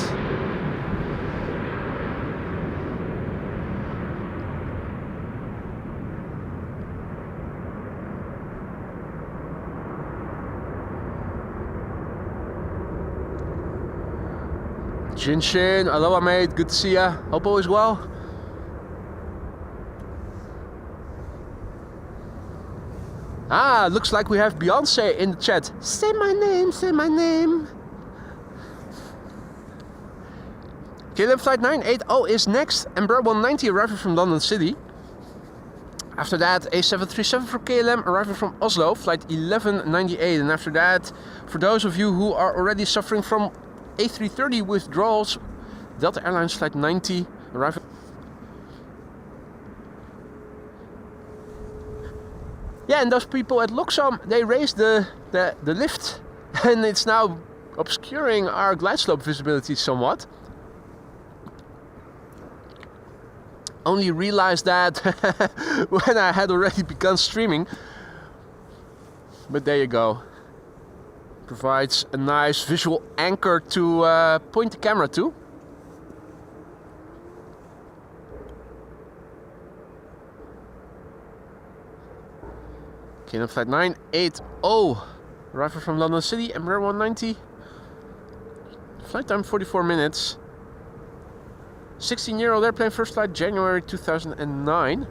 Jinshin, aloha mate, good to see ya. Hope all is well. Ah, looks like we have Beyonce in the chat. Say my name, say my name. KLM flight 980 is next. Embraer 190 arriving from London City. After that, A737 for KLM arriving from Oslo, flight 1198. And after that, for those of you who are already suffering from A330 withdrawals, Delta Airlines flight 90 arriving. Yeah, and those people at Luxom, they raised the lift and it's now obscuring our glide slope visibility somewhat. Only realized that when I had already begun streaming. But there you go. Provides a nice visual anchor to point the camera to. KLM flight 980 arriving from London City, Embraer 190. Flight time 44 minutes. 16-year-old airplane, first flight January 2009.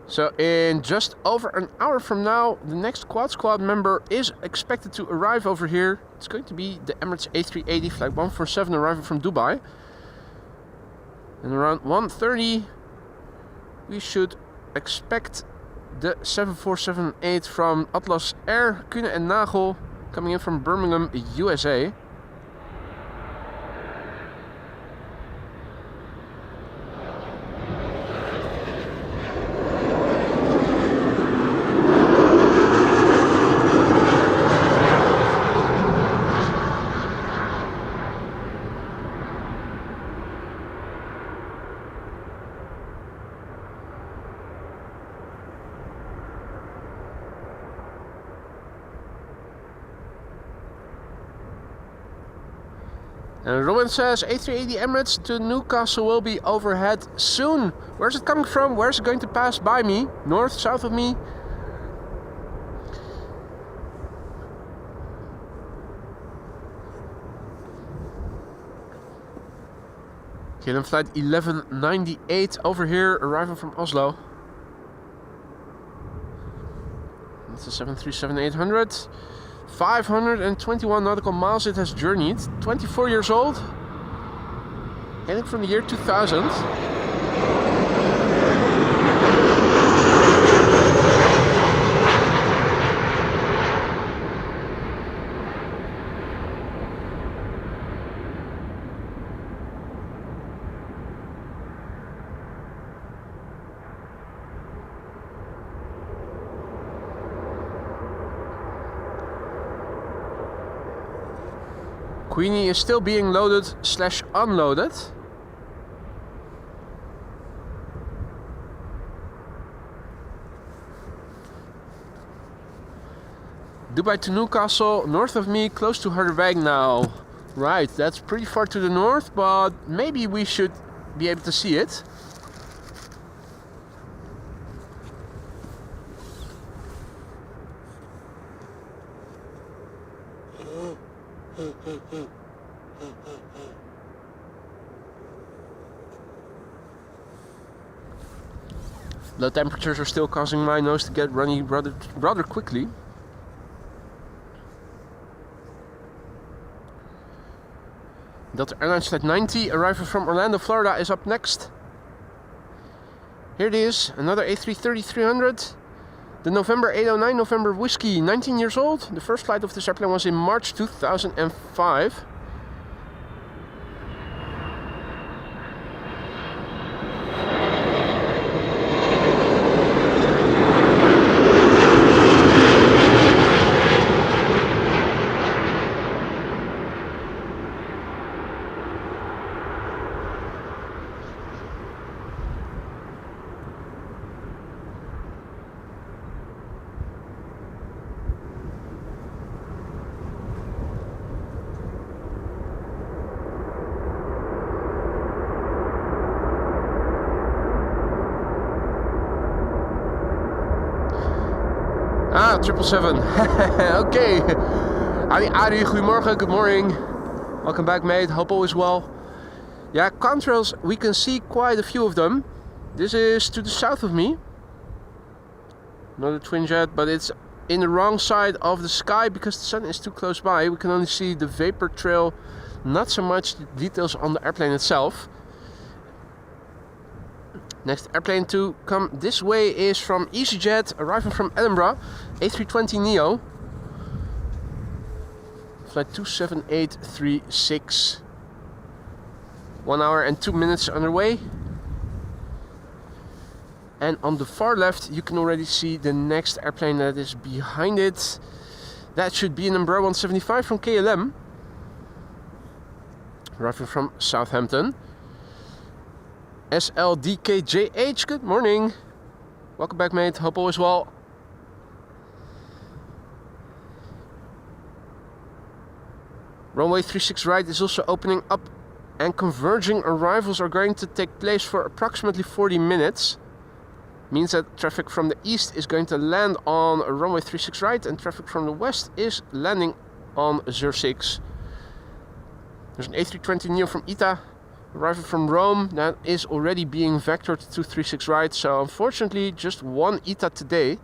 So in just over an hour from now, the next Quad Squad member is expected to arrive over here. It's going to be the Emirates A380 flight 147 arriving from Dubai. And around 1:30 we should expect the 747-8 from Atlas Air, Kühne and Nagel, coming in from Birmingham, USA. And Robin says A380 Emirates to Newcastle will be overhead soon. Where's it coming from? Where's it going to pass by me? North, south of me? KLM flight 1198 over here, arriving from Oslo. That's a 737-800. 521 nautical miles it has journeyed. 24 years old. Hailing from the year 2000. Queenie is still being loaded / unloaded. Dubai to Newcastle, north of me, close to Harderwijk now. Right, that's pretty far to the north, but maybe we should be able to see it. Low temperatures are still causing my nose to get runny rather quickly. Delta Airlines Flight 90 arrival from Orlando, Florida is up next. Here it is, another A330-300. The November 809 November Whiskey, 19 years old. The first flight of this airplane was in March 2005. Ah, 777. Okay. Ari, goedemorgen, good morning. Welcome back, mate. Hope all is well. Yeah, contrails, we can see quite a few of them. This is to the south of me. Not a twin jet, but it's in the wrong side of the sky because the sun is too close by. We can only see the vapor trail, not so much the details on the airplane itself. Next airplane to come this way is from EasyJet, arriving from Edinburgh, A320neo. Flight 27836. 1 hour and 2 minutes underway. And on the far left you can already see the next airplane that is behind it. That should be an Embraer 175 from KLM. Arriving from Southampton. SLDKJH, good morning. Welcome back, mate. Hope all is well. Runway 36 right is also opening up, and converging arrivals are going to take place for approximately 40 minutes. Means that traffic from the east is going to land on runway 36 right, and traffic from the west is landing on 06. There's an A320neo from ITA. Arriving from Rome, that is already being vectored to 36 right, so unfortunately just one ITA today.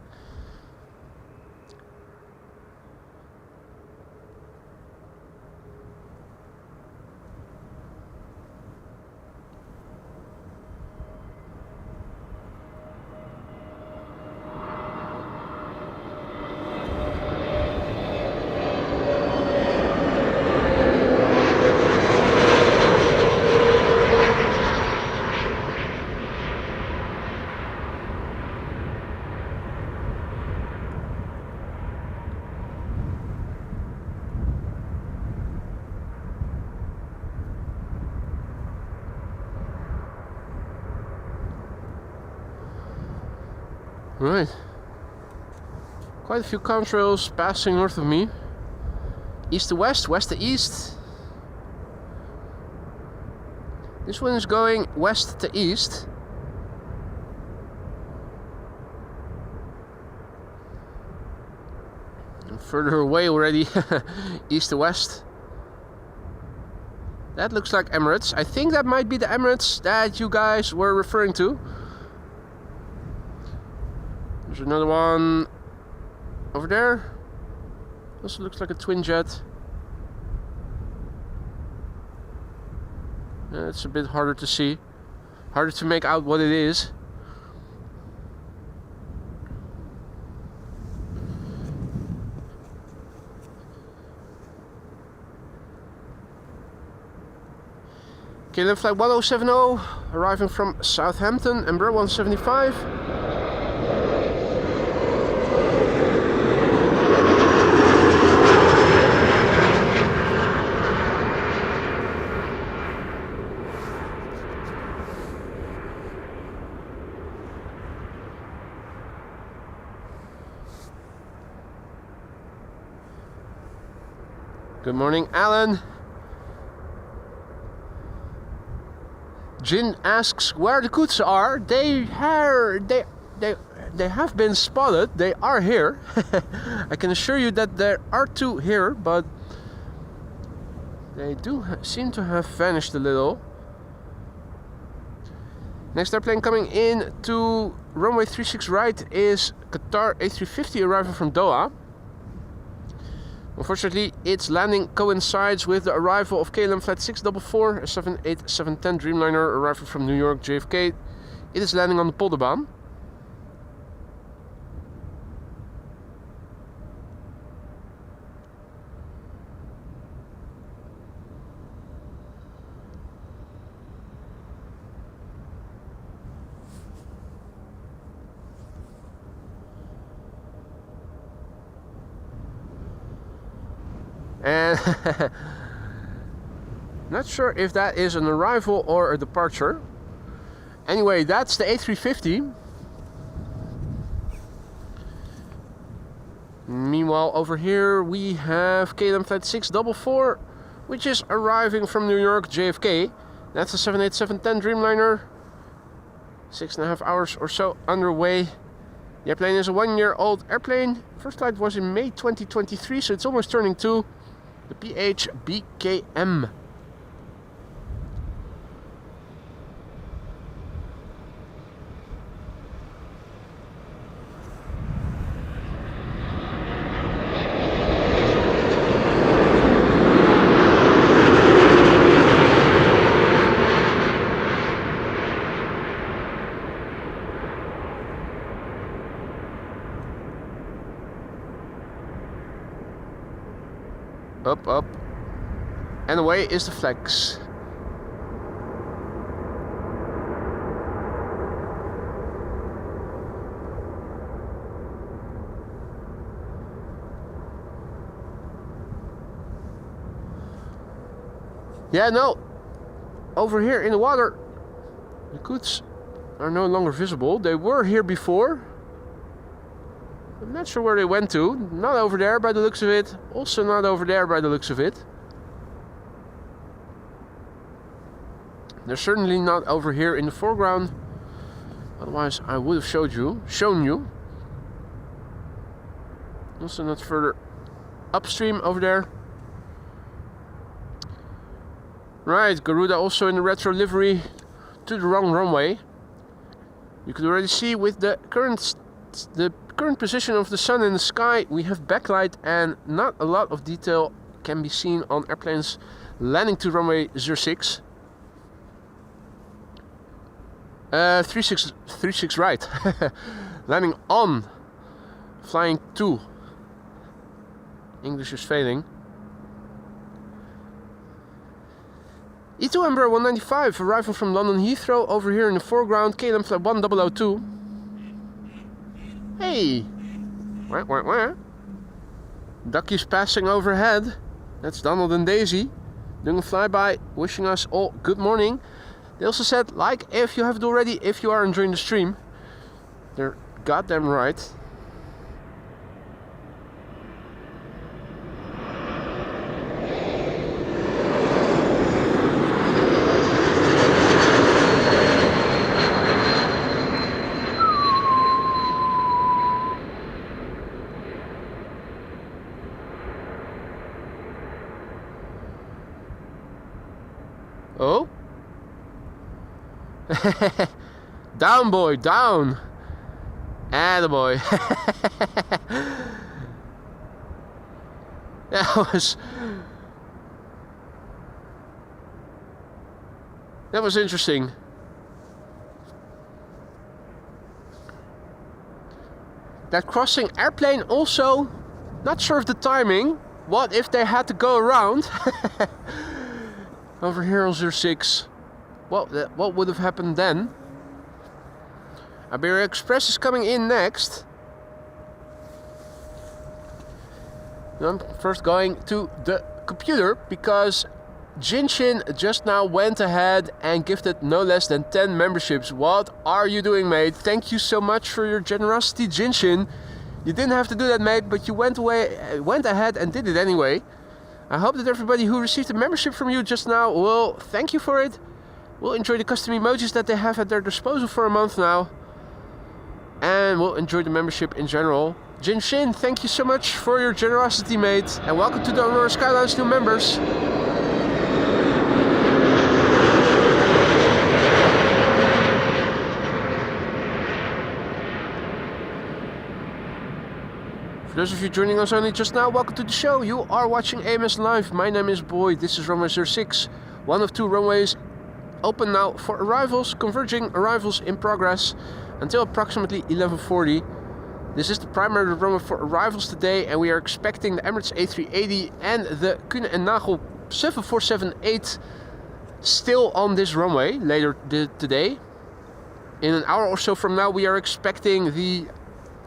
Right. Quite a few contrails passing north of me. East to west, west to east. This one is going west to east. And further away already, east to west. That looks like Emirates. I think that might be the Emirates that you guys were referring to. There's another one over there. Also looks like a twin jet. It's a bit harder to see. Harder to make out what it is. KLM flight 1070 arriving from Southampton, Embraer 175. Good morning, Alan. Jin asks where the goods are. They have been spotted. They are here. I can assure you that there are two here, but they do seem to have vanished a little. Next airplane coming in to runway 36 right is Qatar A350 arriving from Doha. Unfortunately, its landing coincides with the arrival of KLM Flight 644, a 787-10 Dreamliner arriving from New York JFK. It is landing on the Polderbaan. And not sure if that is an arrival or a departure. Anyway, that's the A350. Meanwhile, over here we have KLM Flight 644, which is arriving from New York JFK. That's a 787-10 Dreamliner. 6.5 hours or so underway. The airplane is a 1-year-old airplane. First flight was in May 2023, so it's almost turning 2. The PHBKM. Up, up, and away is the flags. Yeah, no, over here in the water, the goods are no longer visible. They were here before. I'm not sure where they went to. Not over there by the looks of it. Also not over there by the looks of it. They're certainly not over here in the foreground. Otherwise I would have shown you. Also not further upstream over there. Right, Garuda also in the retro livery to the wrong runway. You could already see with the current position of the sun in the sky, we have backlight and not a lot of detail can be seen on airplanes landing to runway 06. 36 right. Landing on, flying to. English is failing. E2 Embraer 195 arriving from London Heathrow. Over here in the foreground, KLM Flight 1002. Hey! Wah, wah, wah. Duckies passing overhead. That's Donald and Daisy doing a flyby, wishing us all good morning. They also said, like, if you haven't already, if you are enjoying the stream. They're goddamn right. Oh? Down, boy, down. Attaboy. That was interesting. That crossing airplane also, not sure of the timing. What if they had to go around? Over here on 06. What would have happened then? Iberia Express is coming in next. I'm first going to the computer because Jinshin just now went ahead and gifted no less than 10 memberships. What are you doing, mate? Thank you so much for your generosity, Jinshin. You didn't have to do that, mate, but you went ahead and did it anyway. I hope that everybody who received a membership from you just now will thank you for it. Will enjoy the custom emojis that they have at their disposal for a month now. And will enjoy the membership in general. Jin Shin, thank you so much for your generosity, mate. And welcome to the Aurora Skylines new members. For those of you joining us only just now, welcome to the show. You are watching AMS Live. My name is Boy. This is runway 06. One of two runways open now for arrivals, converging arrivals in progress until approximately 11:40. This is the primary runway for arrivals today, and we are expecting the Emirates A380 and the Kühne & Nagel 747-8 still on this runway later today. In an hour or so from now, we are expecting the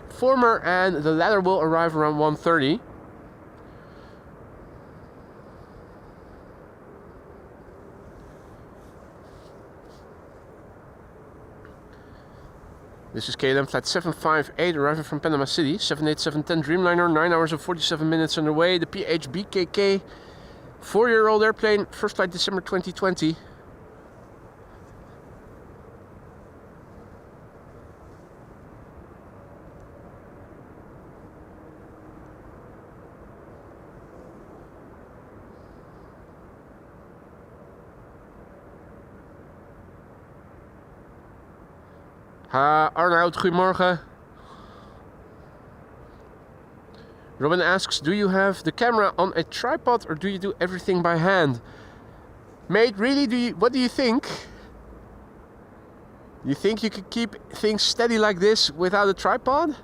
former, and the latter will arrive around 1:30. This is KLM flight 758 arriving from Panama City, 787-10 Dreamliner, 9 hours and 47 minutes underway. The PHBKK 4-year-old airplane, first flight December 2020. Arnoud, goedemorgen. Robin asks, do you have the camera on a tripod or do you do everything by hand? Mate, really, what do you think? You think you could keep things steady like this without a tripod?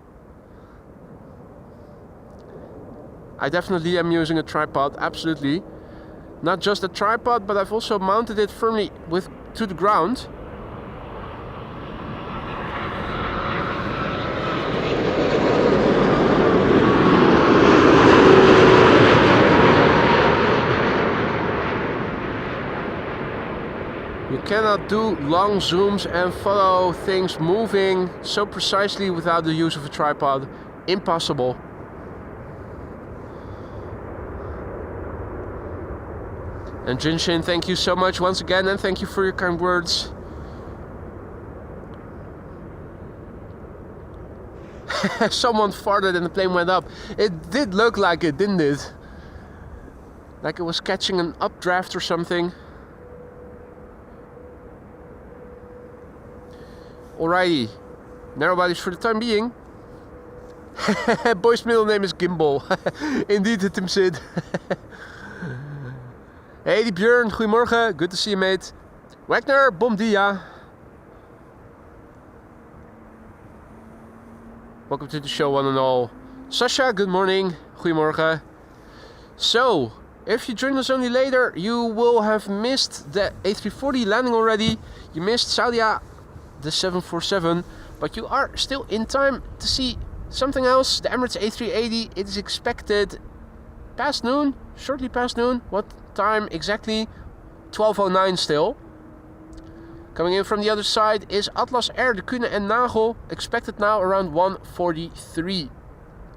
I definitely am using a tripod, absolutely. Not just a tripod, but I've also mounted it firmly to the ground. You cannot do long zooms and follow things moving so precisely without the use of a tripod. Impossible. And Jinshin, thank you so much once again, and thank you for your kind words. Someone farted and the plane went up. It did look like it, didn't it? Like it was catching an updraft or something. Alrighty, narrow bodies for the time being. Boy's middle name is Gimbal. Indeed, hit him Sid. Hey, Björn, goedemorgen. Good to see you, mate. Wagner, bom dia. Welcome to the show, one and all. Sasha, good morning. Goedemorgen. So, if you join us only later, you will have missed the A340 landing already. You missed Saudia, the 747, but you are still in time to see something else. The Emirates A380, it is expected past noon, shortly past noon. What time exactly? 12:09 still. Coming in from the other side is Atlas Air, the Kühne & Nagel, expected now around 1:43.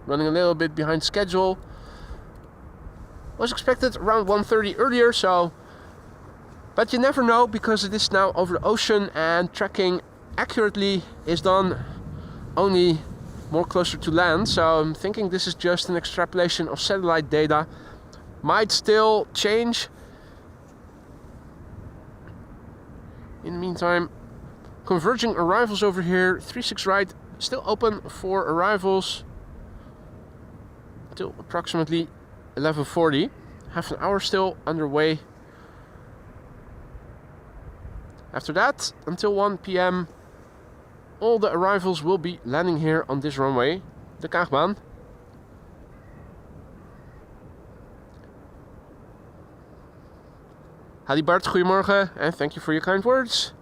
Running a little bit behind schedule. Was expected around 1:30 earlier, so, but you never know, because it is now over the ocean and tracking accurately is done only more closer to land. So I'm thinking this is just an extrapolation of satellite data. Might still change. In the meantime, converging arrivals over here. 36 right, still open for arrivals till approximately 11:40. Half an hour still underway. After that, until 1 p.m, all the arrivals will be landing here on this runway, the Kaagbaan. Hadi Bart, goedemorgen, and thank you for your kind words.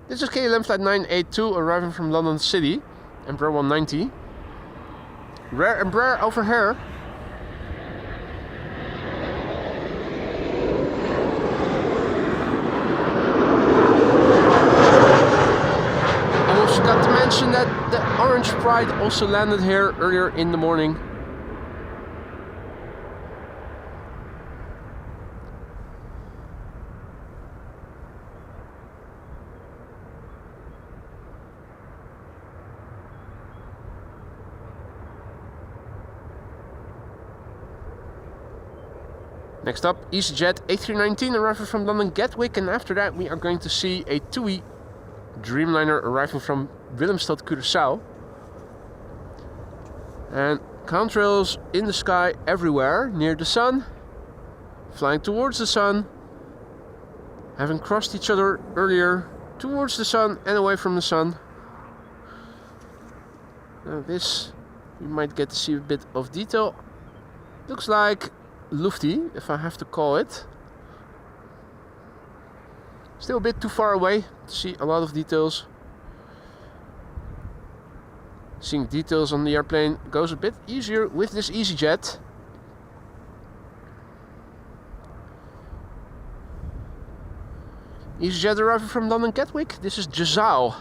This is KLM flight 982 arriving from London City, Embraer 190. Rare Embraer over here. Almost forgot to mention that the French Pride also landed here earlier in the morning. Next up, EasyJet A319 arriving from London Gatwick, and after that we are going to see a TUI Dreamliner arriving from Willemstad, Curaçao. And contrails in the sky everywhere, near the sun, flying towards the sun, having crossed each other earlier, towards the sun and away from the sun. Now this, you might get to see a bit of detail. Looks like Lufty, if I have to call it. Still a bit too far away to see a lot of details. Seeing details on the airplane goes a bit easier with this EasyJet. EasyJet arriving from London Gatwick. This is Gezau.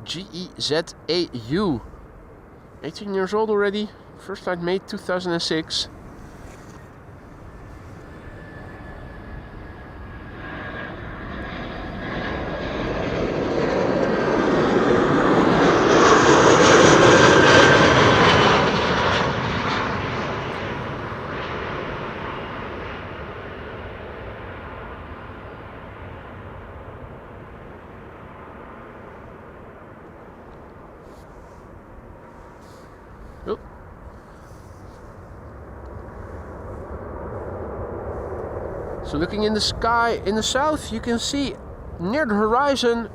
Gezau. 18 years old already. First flight made 2006. Oh. So looking in the sky in the south, you can see near the horizon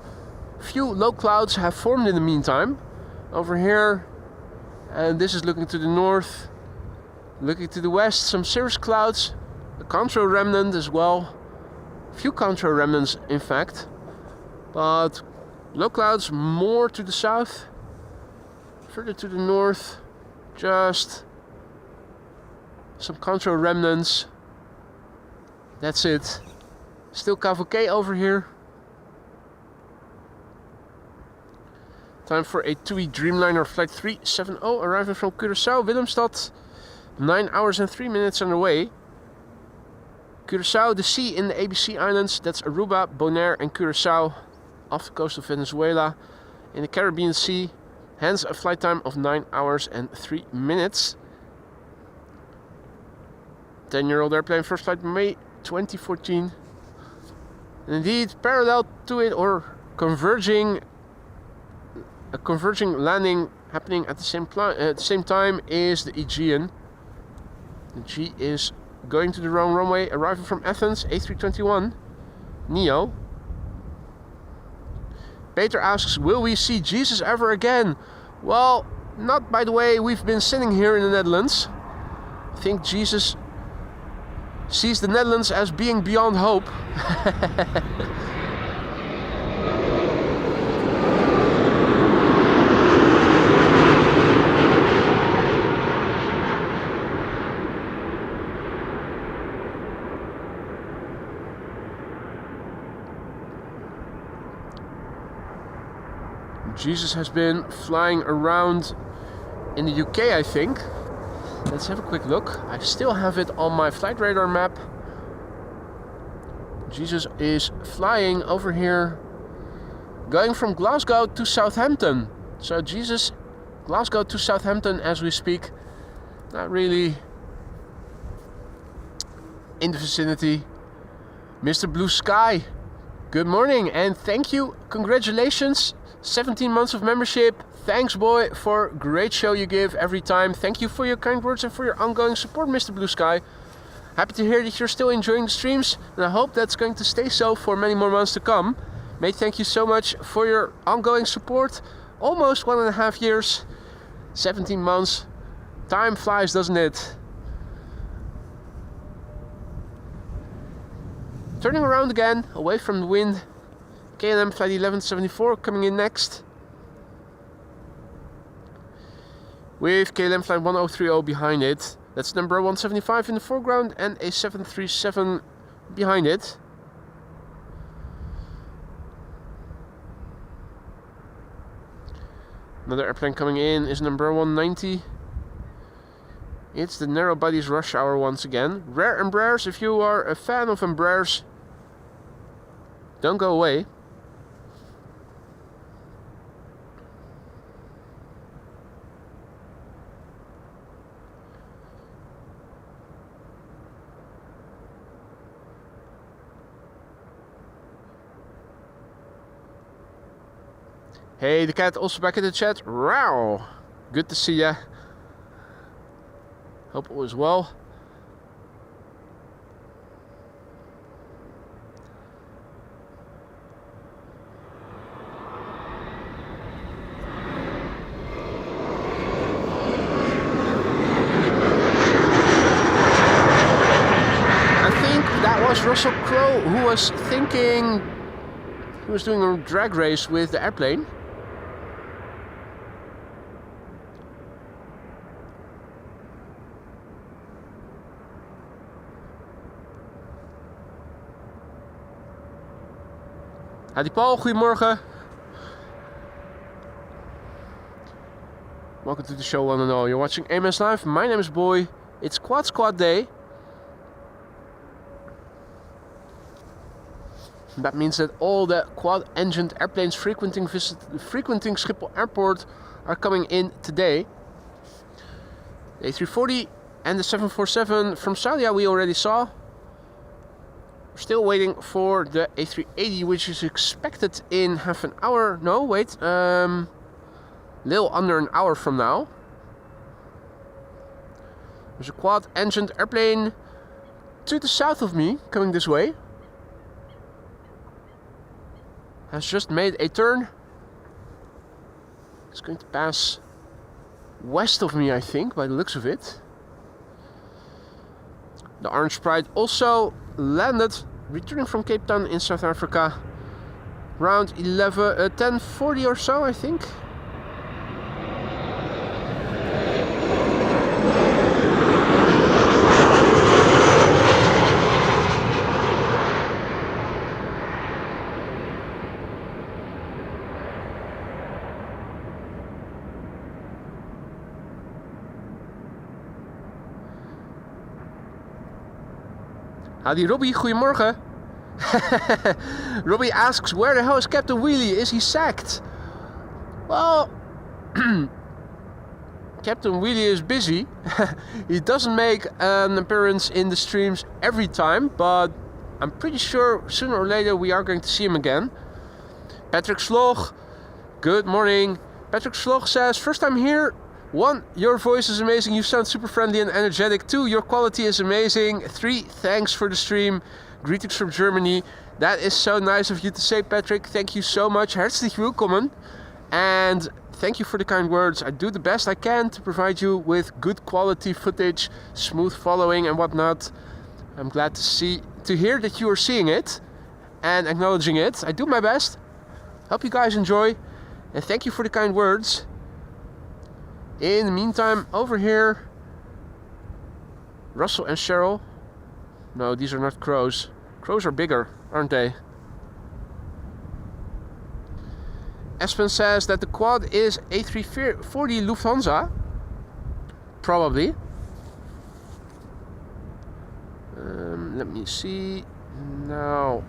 few low clouds have formed in the meantime. Over here, and this is looking to the north. Looking to the west, some cirrus clouds, a contrail remnant as well. A few contrail remnants in fact, but low clouds more to the south. Further to the north, just some contrail remnants. That's it. Still cavalcade over here. Time for a TUI Dreamliner flight 370 arriving from Curaçao, Willemstad. 9 hours and 3 minutes underway. Curaçao, the sea in the ABC Islands. That's Aruba, Bonaire and Curaçao off the coast of Venezuela. In the Caribbean Sea. Hence a flight time of 9 hours and 3 minutes. 10-year-old airplane, first flight May 2014. And indeed, parallel to it or converging, a converging landing happening at the same time is the Aegean. The G is going to the wrong runway, arriving from Athens, A321 Neo. Peter asks, will we see Jesus ever again? Well, not by the way we've been sitting here in the Netherlands. I think Jesus sees the Netherlands as being beyond hope. Jesus has been flying around in the UK, I think. Let's have a quick look. I still have it on my flight radar map. Jesus is flying over here, going from Glasgow to Southampton. So Jesus, Glasgow to Southampton as we speak. Not really in the vicinity. Mr. Blue Sky, good morning and thank you. Congratulations. 17 months of membership. Thanks, boy, for a great show you give every time. Thank you for your kind words and for your ongoing support, Mr. Blue Sky. Happy to hear that you're still enjoying the streams, and I hope that's going to stay so for many more months to come. Mate, thank you so much for your ongoing support. Almost 1.5 years, 17 months. Time flies, doesn't it? Turning around again, away from the wind. KLM flight 1174 coming in next. With KLM flight 1030 behind it. That's number 175 in the foreground and a 737 behind it. Another airplane coming in is number 190. It's the narrow bodies rush hour once again. Rare Embraers, if you are a fan of Embraers, don't go away. Hey, the cat also back in the chat. Wow, good to see ya. Hope all is well. I think that was Russell Crowe who was thinking he was doing a drag race with the airplane. Hadi Paul, goedemorgen. Welcome to the show, one and all. You're watching AMS Live. My name is Boy. It's Quad Squad Day. That means that all the quad-engined airplanes frequenting Schiphol Airport are coming in today. The A340 and the 747 from Saudi we already saw. We're still waiting for the A380, which is expected in half an hour. No, wait, little under an hour from now. There's a quad-engined airplane to the south of me, coming this way. Has just made a turn. It's going to pass west of me, I think, by the looks of it. The Orange Pride also landed, returning from Cape Town in South Africa, around 10:40 or so, I think. Howdy Robbie, goedemorgen. Robbie asks, where the hell is Captain Wheelie? Is he sacked? Well, Captain Wheelie is busy. He doesn't make an appearance in the streams every time, but I'm pretty sure sooner or later we are going to see him again. Patrick Slog, good morning. Patrick Slog says, first time here. 1, your voice is amazing, you sound super friendly and energetic. 2, your quality is amazing. 3, thanks for the stream. Greetings from Germany. That is so nice of you to say, Patrick. Thank you so much. Herzlich willkommen. And thank you for the kind words. I do the best I can to provide you with good quality footage, smooth following and whatnot. I'm glad to hear that you are seeing it and acknowledging it. I do my best. Hope you guys enjoy. And thank you for the kind words. In the meantime, over here, Russell and Cheryl. No, these are not crows. Crows are bigger, aren't they? Espen says that the quad is A340 Lufthansa. Probably. Let me see. Now.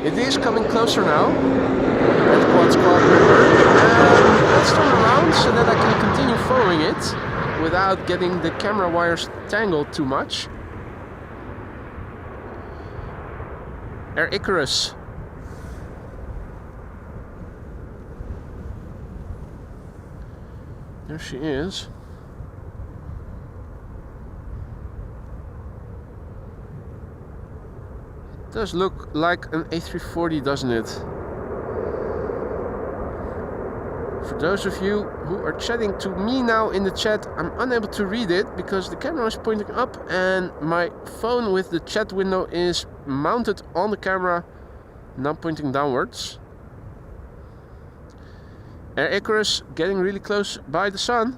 It is coming closer now. That quad squad member. Let's turn around so that I can continue following it without getting the camera wires tangled too much. Air Icarus. There she is. Does look like an A340, doesn't it? For those of you who are chatting to me now in the chat, I'm unable to read it because the camera is pointing up and my phone with the chat window is mounted on the camera, now pointing downwards. Air Icarus getting really close by the sun.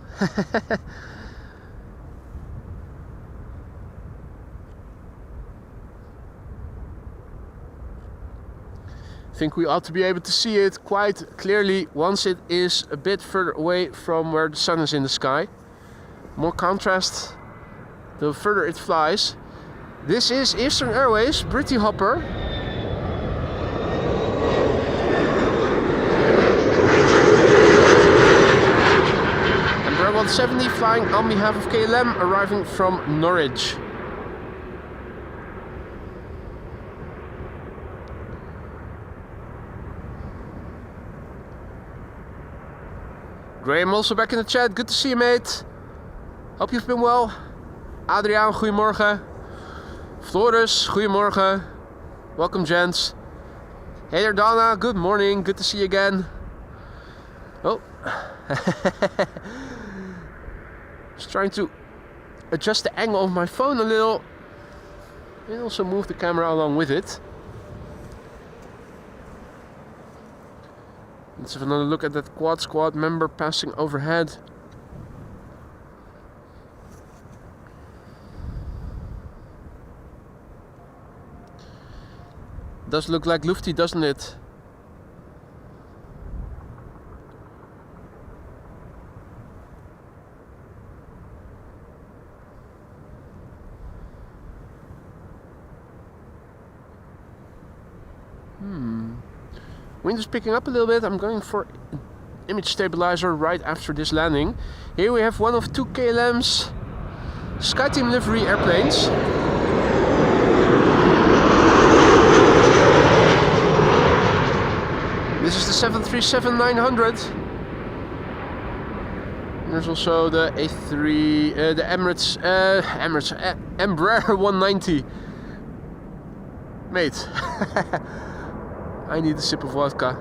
think we ought to be able to see it quite clearly once it is a bit further away from where the sun is in the sky. More contrast, the further it flies. This is Eastern Airways, Britty Hopper. Embraer 170 flying on behalf of KLM, arriving from Norwich. Graham also back in the chat. Good to see you, mate. Hope you've been well. Adriaan, goedemorgen. Floris, goedemorgen. Welcome, gents. Hey there, Donna. Good morning. Good to see you again. Oh. Just trying to adjust the angle of my phone a little. And also move the camera along with it. Let's have another look at that quad squad member passing overhead. Does look like Lufty, doesn't it? Wind is picking up a little bit. I'm going for image stabilizer right after this landing. Here we have one of two KLM's SkyTeam livery airplanes. This is the 737-900. And there's also the the Embraer 190. Mate. I need a sip of vodka.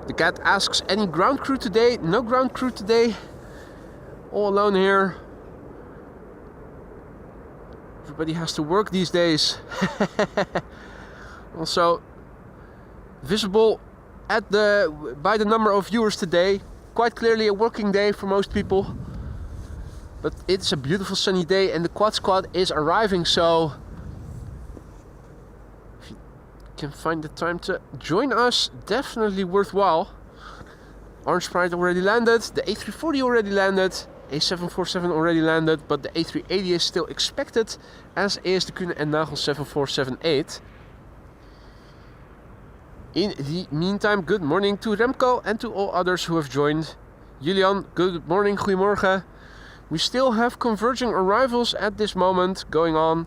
The cat asks, any ground crew today? No ground crew today. All alone here. Everybody has to work these days. Also visible at by the number of viewers today. Quite clearly a working day for most people. But it's a beautiful sunny day and the quad squad is arriving, so if you can find the time to join us, definitely worthwhile. Orange Pride already landed, the A340 already landed, A747 already landed, but the A380 is still expected, as is the Kühne & Nagel 747-8. In the meantime, good morning to Remco and to all others who have joined. Julian, good morning, goedemorgen. We still have converging arrivals at this moment going on.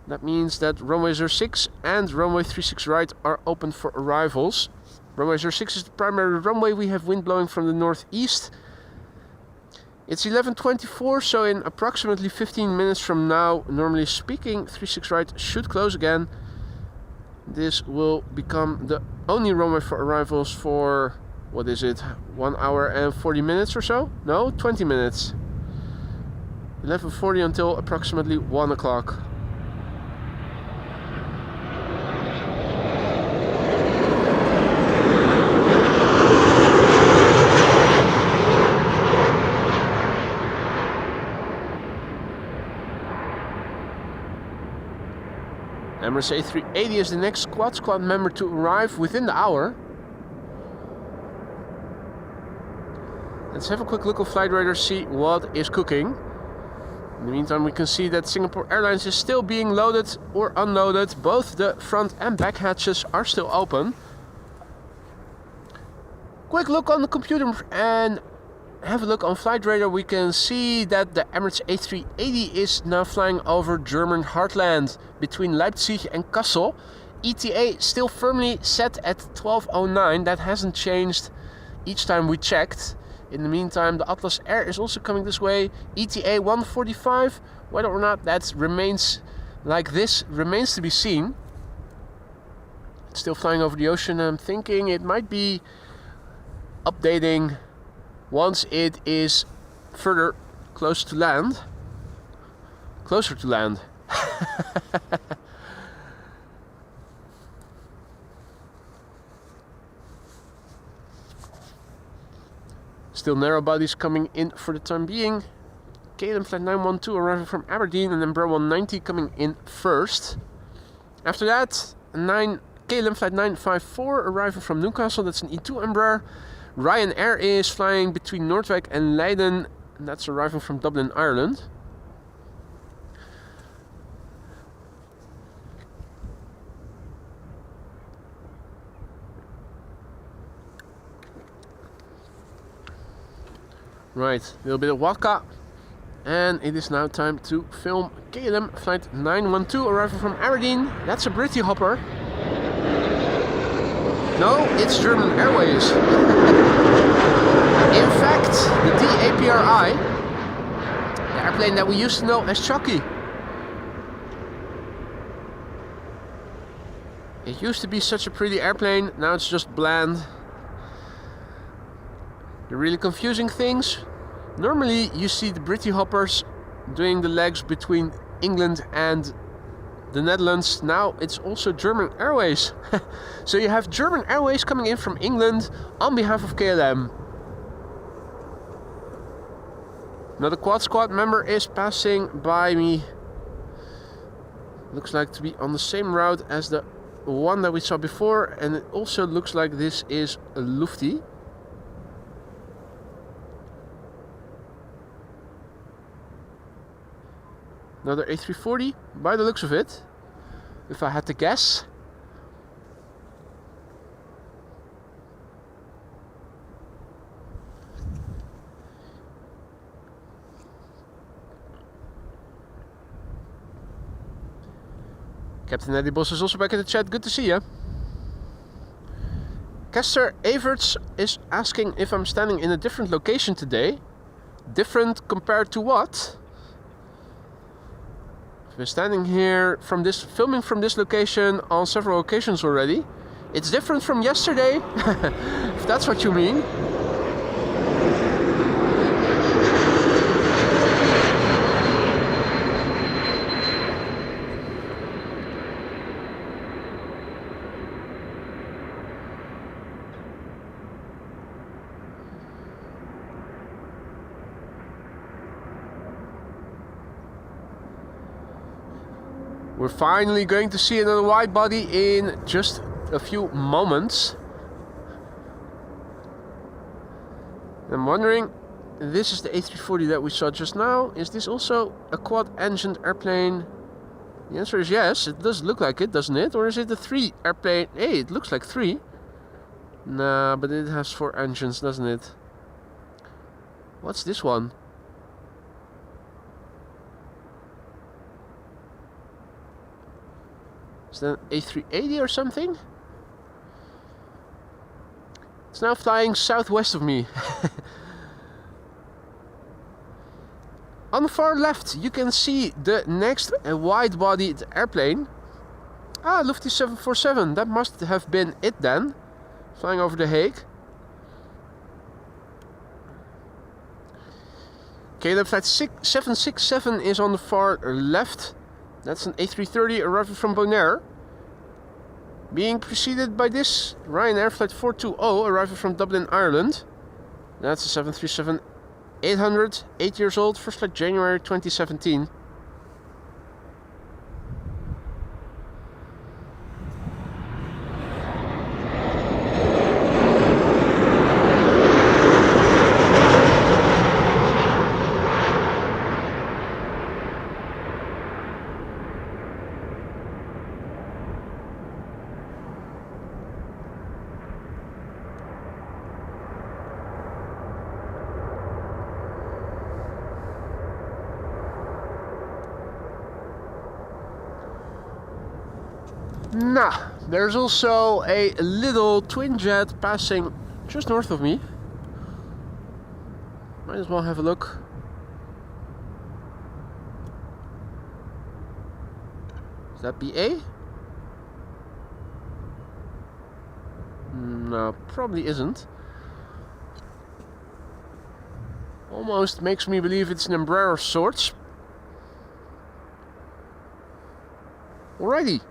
That means that runway 06 and runway 36 right are open for arrivals. Runway 06 is the primary runway. We have wind blowing from the northeast. It's 11:24, so in approximately 15 minutes from now, normally speaking, 36 right should close again. This will become the only runway for arrivals for, what is it, 1 hour and 40 minutes or so? No, 20 minutes. 11:40 until approximately 1 o'clock. Emirates A380 is the next quad squad member to arrive within the hour. Let's have a quick look on Flight Radar, see what is cooking. In the meantime, we can see that Singapore Airlines is still being loaded or unloaded. Both the front and back hatches are still open. Quick look on the computer and have a look on Flight Radar. We can see that the Emirates A380 is now flying over German heartland between Leipzig and Kassel. ETA still firmly set at 12:09. That hasn't changed each time we checked. In the meantime, the Atlas Air is also coming this way. ETA 1:45. Whether or not that remains like this remains to be seen. It's still flying over the ocean. I'm thinking it might be updating once it is further closer to land. Still narrow bodies coming in for the time being. KLM flight 912 arriving from Aberdeen, and Embraer 190 coming in first. After that, KLM flight 954 arriving from Newcastle, that's an E2 Embraer. Ryanair is flying between Noordwijk and Leiden, and that's arriving from Dublin, Ireland. Right, a little bit of vodka, and it is now time to film KLM flight 912 arriving from Aberdeen. That's a Britty hopper. No, it's German Airways. In fact, the DAPRI, the airplane that we used to know as Chucky. It used to be such a pretty airplane, now it's just bland. The really confusing things, normally you see the Britty hoppers doing the legs between England and the Netherlands. Now it's also German Airways. So you have German Airways coming in from England on behalf of KLM. Another quad squad member is passing by me. Looks like to be on the same route as the one that we saw before, and it also looks like this is a Lufti. Another A340, by the looks of it, if I had to guess. Captain Eddie Bos is also back in the chat, good to see you. Kester Everts is asking if I'm standing in a different location today. Different compared to what? We're standing here from this, filming from this location on several occasions already. It's different from yesterday, if that's what you mean. We're finally going to see another wide body in just a few moments. I'm wondering, this is the A340 that we saw just now. Is this also a quad-engined airplane? The answer is yes, it does look like it, doesn't it? Or is it a 3 airplane? Hey, it looks like 3. Nah, but it has 4 engines, doesn't it? What's this one? Is that an A380 or something? It's now flying southwest of me. On the far left you can see the next wide-bodied airplane. Ah, Lufti 747, that must have been it then. Flying over The Hague. KLM flight 767 is on the far left. That's an A330 arriving from Bonaire. Being preceded by this Ryanair flight 420 arriving from Dublin, Ireland. That's a 737-800, 8 years old, first flight January 2017. Nah, there's also a little twin jet passing just north of me. Might as well have a look. Is that BA? No, probably isn't. Almost makes me believe it's an Embraer of sorts. Alrighty.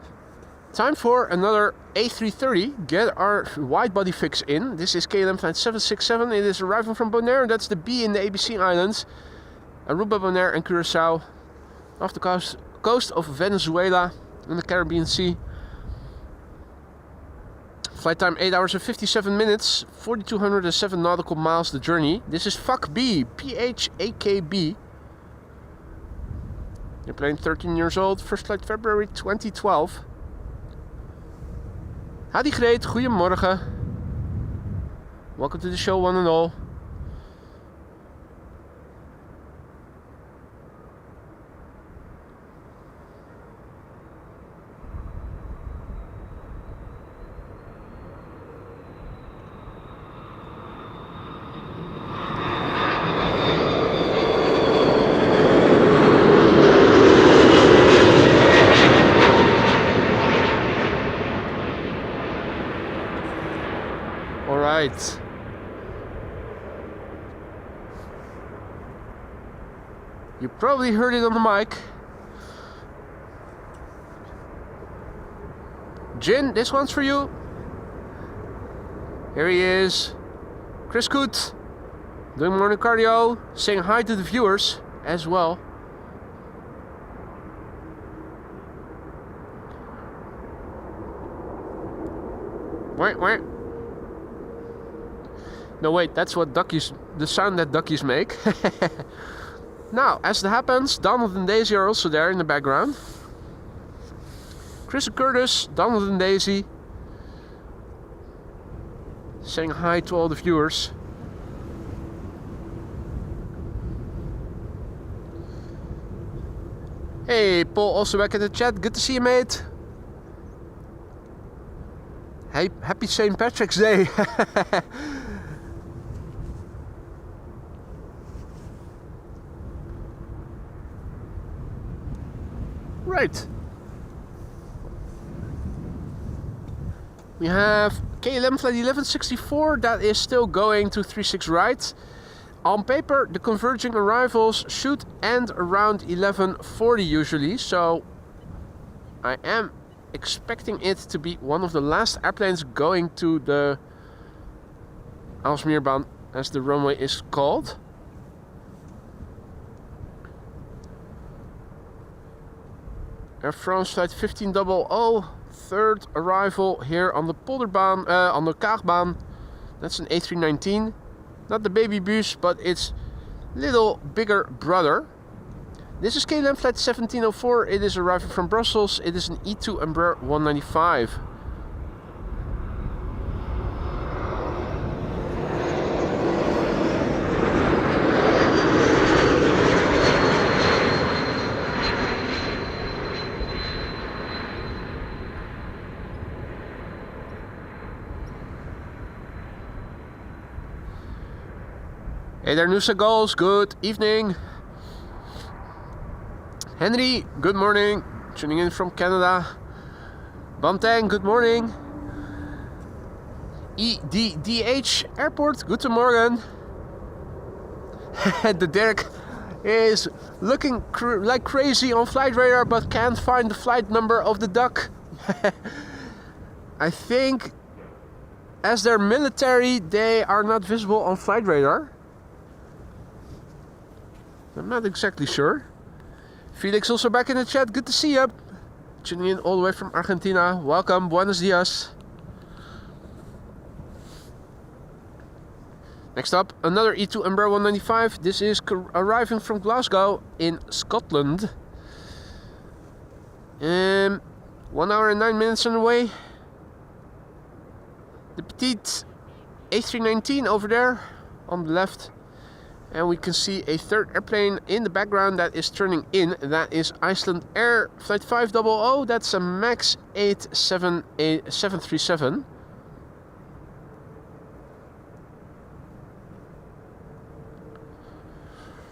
Time for another A330. Get our wide body fix in. This is KLM flight 767. It is arriving from Bonaire. That's the B in the ABC Islands. Aruba, Bonaire and Curacao, off the coast of Venezuela in the Caribbean Sea. Flight time 8 hours and 57 minutes, 4,207 nautical miles the journey. This is FAKB, PHAKB. Airplane 13 years old, first flight February 2012. Hadi Greet, goedemorgen. Welcome to the show, one and all. Alright. You probably heard it on the mic. Jin, this one's for you. Here he is. Chris Coot, doing morning cardio, saying hi to the viewers as well. Wait, wait. No, wait, that's what duckies, the sound that duckies make. Now, as it happens, Donald and Daisy are also there in the background. Chris and Curtis, Donald and Daisy, saying hi to all the viewers. Hey, Paul, also back in the chat. Good to see you, mate. Hey, happy St. Patrick's Day. Right. We have KLM flight 1164 that is still going to 36 right. On paper, the converging arrivals should end around 11:40 usually, so I am expecting it to be one of the last airplanes going to the Aalsmeerbaan, as the runway is called. Air France flight 1500, third arrival here on the Polderbaan, on the Kaagbaan. That's an A319, not the baby bus, but its little bigger brother. This is KLM flight 1704. It is arriving from Brussels. It is an E2 Embraer 195. Hey there, Nusa Goals, good evening. Henry, good morning. Tuning in from Canada. Bantang, good morning. EDDH Airport, guten Morgen. The Derek is looking like crazy on flight radar, but can't find the flight number of the duck. I think as they're military, they are not visible on flight radar. I'm not exactly sure. Felix also back in the chat. Good to see you. Tuning in all the way from Argentina. Welcome. Buenos dias. Next up, another E2 Embraer 195. This is arriving from Glasgow in Scotland. 1 hour and 9 minutes on the way. The petite A319 over there on the left. And we can see a third airplane in the background that is turning in. That is Iceland Air flight 500. That's a MAX 737.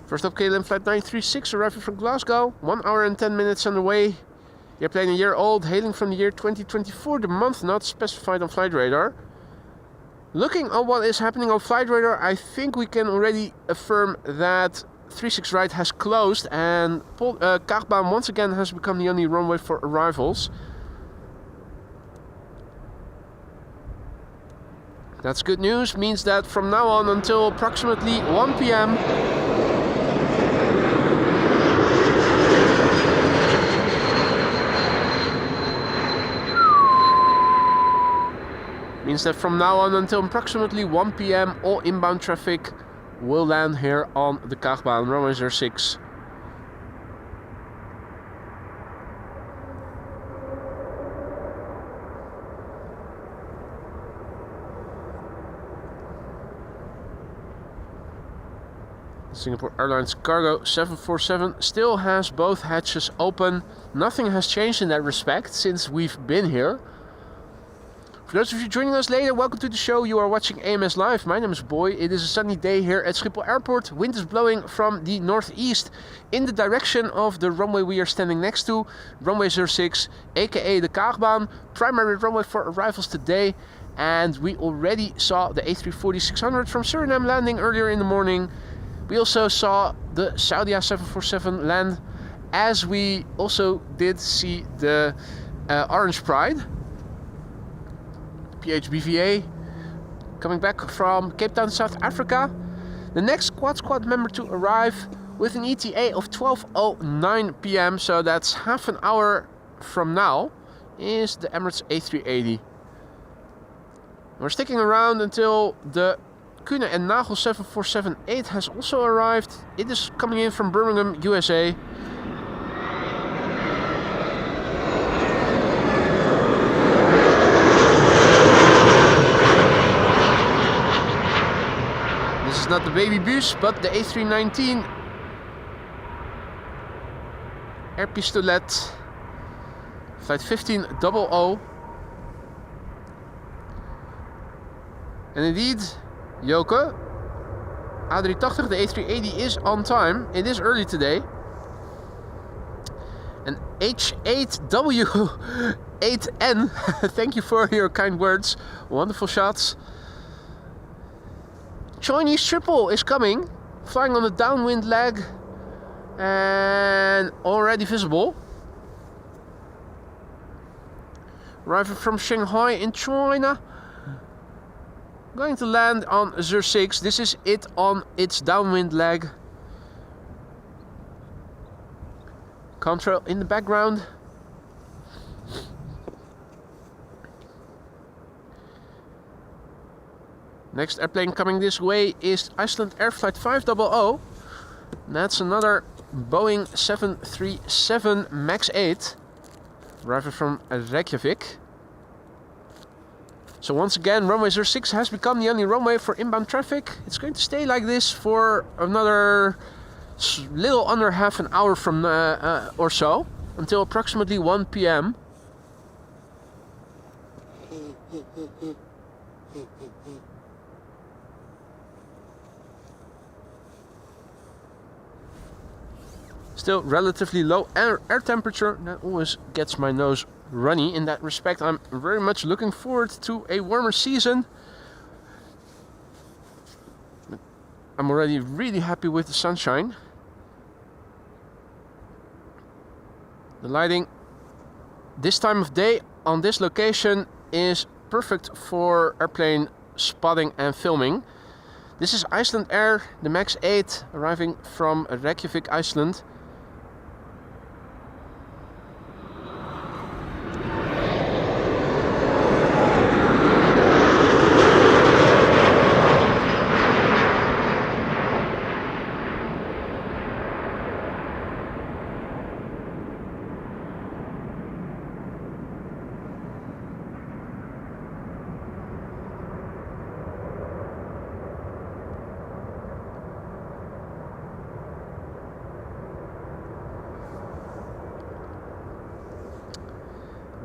First up, KLM flight 936 arriving from Glasgow. 1 hour and 10 minutes on the way. The airplane a year old, hailing from the year 2024. The month not specified on flight radar. Looking at what is happening on flight radar, I think we can already affirm that 36 right has closed and Kaagbaan once again has become the only runway for arrivals. That's good news, means that from now on until approximately 1 p.m. Means that from now on until approximately 1 p.m. all inbound traffic will land here on the Kaagbaan runway 06. Singapore Airlines Cargo 747 still has both hatches open. Nothing has changed in that respect since we've been here. For those of you joining us later, welcome to the show. You are watching AMS Live. My name is Boy. It is a sunny day here at Schiphol Airport. Wind is blowing from the northeast in the direction of the runway we are standing next to, runway 06, aka the Kaagbaan, primary runway for arrivals today. And we already saw the A340-600 from Suriname landing earlier in the morning. We also saw the Saudi 747 land, as we also did see the Orange Pride, PHBVA, coming back from Cape Town, South Africa. The next Squad member to arrive with an ETA of 12:09 p.m, so that's half an hour from now, is the Emirates A380. We're sticking around until the Kuehne & Nagel 747-8 has also arrived. It is coming in from Birmingham, USA. This is not the baby bus, but the A319 Air Pistolet Flight 1500. And indeed, Joke, A380, the A380 is on time. It is early today. And H8W8N, thank you for your kind words. Wonderful shots. Chinese triple is coming, flying on the downwind leg and already visible. Arriving from Shanghai in China. Going to land on 06. This is it on its downwind leg. Contrail in the background. Next airplane coming this way is Iceland Air Flight 500. That's another Boeing 737 MAX 8, arriving from Reykjavik. So once again, runway 06 has become the only runway for inbound traffic. It's going to stay like this for another little under half an hour from or so, until approximately 1 p.m. Still relatively low air temperature. That always gets my nose runny. In that respect, I'm very much looking forward to a warmer season. I'm already really happy with the sunshine. The lighting this time of day on this location is perfect for airplane spotting and filming. This is Iceland Air, the MAX 8, arriving from Reykjavik, Iceland.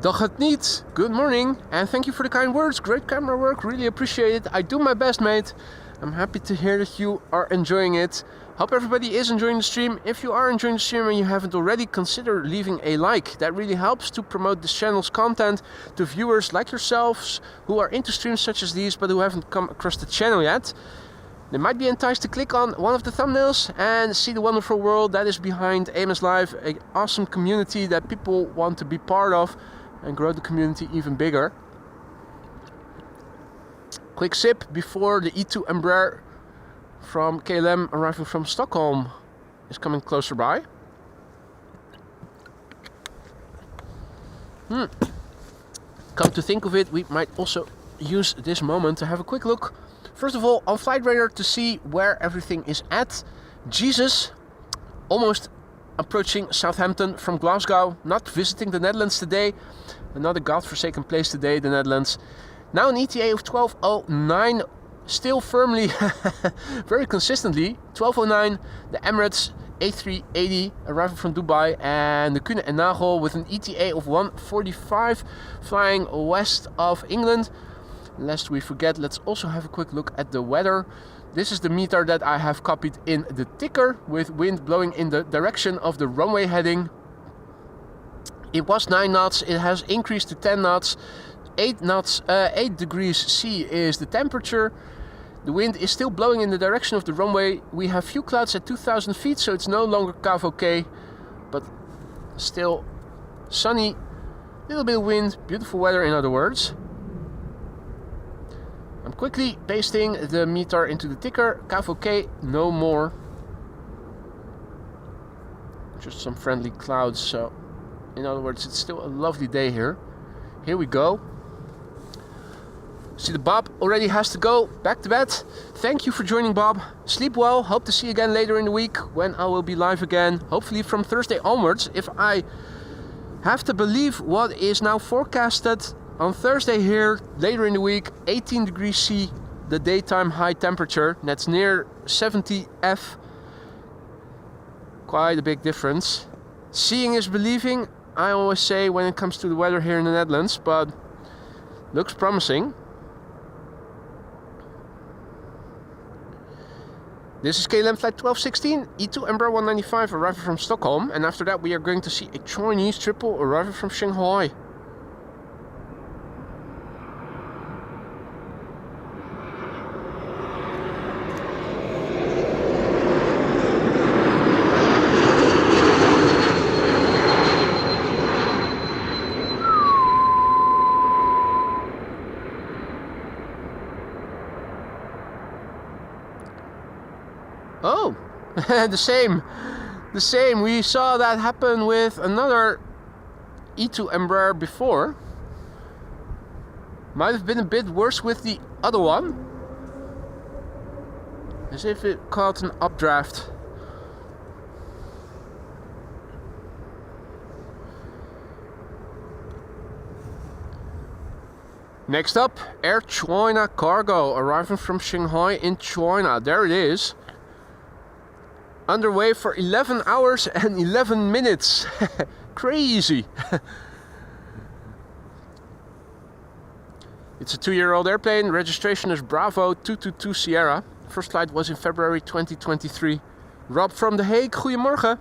Dag het niet. Good morning and thank you for the kind words. Great camera work, really appreciate it. I do my best, mate. I'm happy to hear that you are enjoying it. Hope everybody is enjoying the stream. If you are enjoying the stream and you haven't already, consider leaving a like. That really helps to promote this channel's content to viewers like yourselves who are into streams such as these but who haven't come across the channel yet. They might be enticed to click on one of the thumbnails and see the wonderful world that is behind AMS Live, an awesome community that people want to be part of and grow the community even bigger. Quick sip before the E2 Embraer from KLM arriving from Stockholm is coming closer by. Come to think of it, we might also use this moment to have a quick look, first of all, on Flight Radar to see where everything is at. Jesus, almost approaching Southampton from Glasgow, not visiting the Netherlands today. Another godforsaken place today, the Netherlands. Now an ETA of 12:09, still firmly, very consistently, 12:09, the Emirates A380 arriving from Dubai, and the Kuehne & Nagel with an ETA of 1:45, flying west of England. Lest we forget, let's also have a quick look at the weather. This is the meter that I have copied in the ticker, with wind blowing in the direction of the runway heading. It was 9 knots, it has increased to 10 knots. 8 knots, 8 degrees C is the temperature. The wind is still blowing in the direction of the runway. We have few clouds at 2,000 feet, so it's no longer KVK, but still sunny, little bit of wind, beautiful weather in other words. I'm quickly pasting the meter into the ticker. KVK, no more. Just some friendly clouds, so in other words, it's still a lovely day here. Here we go. See, the Bob already has to go back to bed. Thank you for joining, Bob. Sleep well. Hope to see you again later in the week when I will be live again. Hopefully from Thursday onwards, if I have to believe what is now forecasted on Thursday here later in the week. 18 degrees C, the daytime high temperature. That's near 70 F. Quite a big difference. Seeing is believing, I always say when it comes to the weather here in the Netherlands, but looks promising. This is KLM flight 1216, E2 Embraer 195 arriving from Stockholm, and after that we are going to see a Chinese triple arriving from Shanghai. Oh, the same. We saw that happen with another E2 Embraer before. Might have been a bit worse with the other one. As if it caught an updraft. Next up, Air China cargo arriving from Shanghai in China. There it is. Underway for 11 hours and 11 minutes. Crazy. It's a 2-year-old airplane. Registration is Bravo 222 Sierra. First flight was in February 2023. Rob from The Hague, goedemorgen.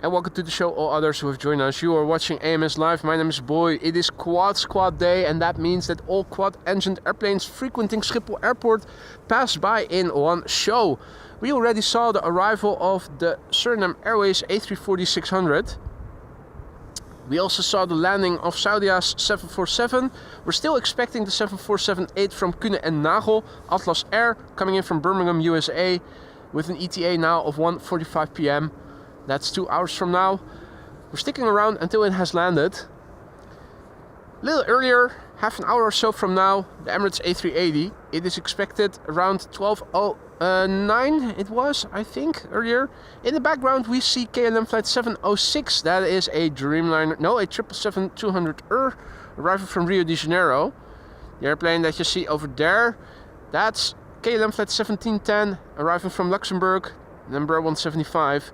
And welcome to the show, all others who have joined us. You are watching AMS Live. My name is Boy. It is Quad Squad Day, and that means that all quad-engined airplanes frequenting Schiphol Airport pass by in one show. We already saw the arrival of the Suriname Airways A340-600. We also saw the landing of Saudia's 747. We're still expecting the 747-8 from Kuehne & Nagel, Atlas Air, coming in from Birmingham, USA, with an ETA now of 1:45 p.m. That's 2 hours from now. We're sticking around until it has landed. A little earlier, half an hour or so from now, the Emirates A380. It is expected around 12:09 it was, I think, earlier. In the background we see KLM flight 706. That is a Dreamliner, no, a 777-200 arriving from Rio de Janeiro. The airplane that you see over there, that's KLM flight 1710 arriving from Luxembourg, number 175.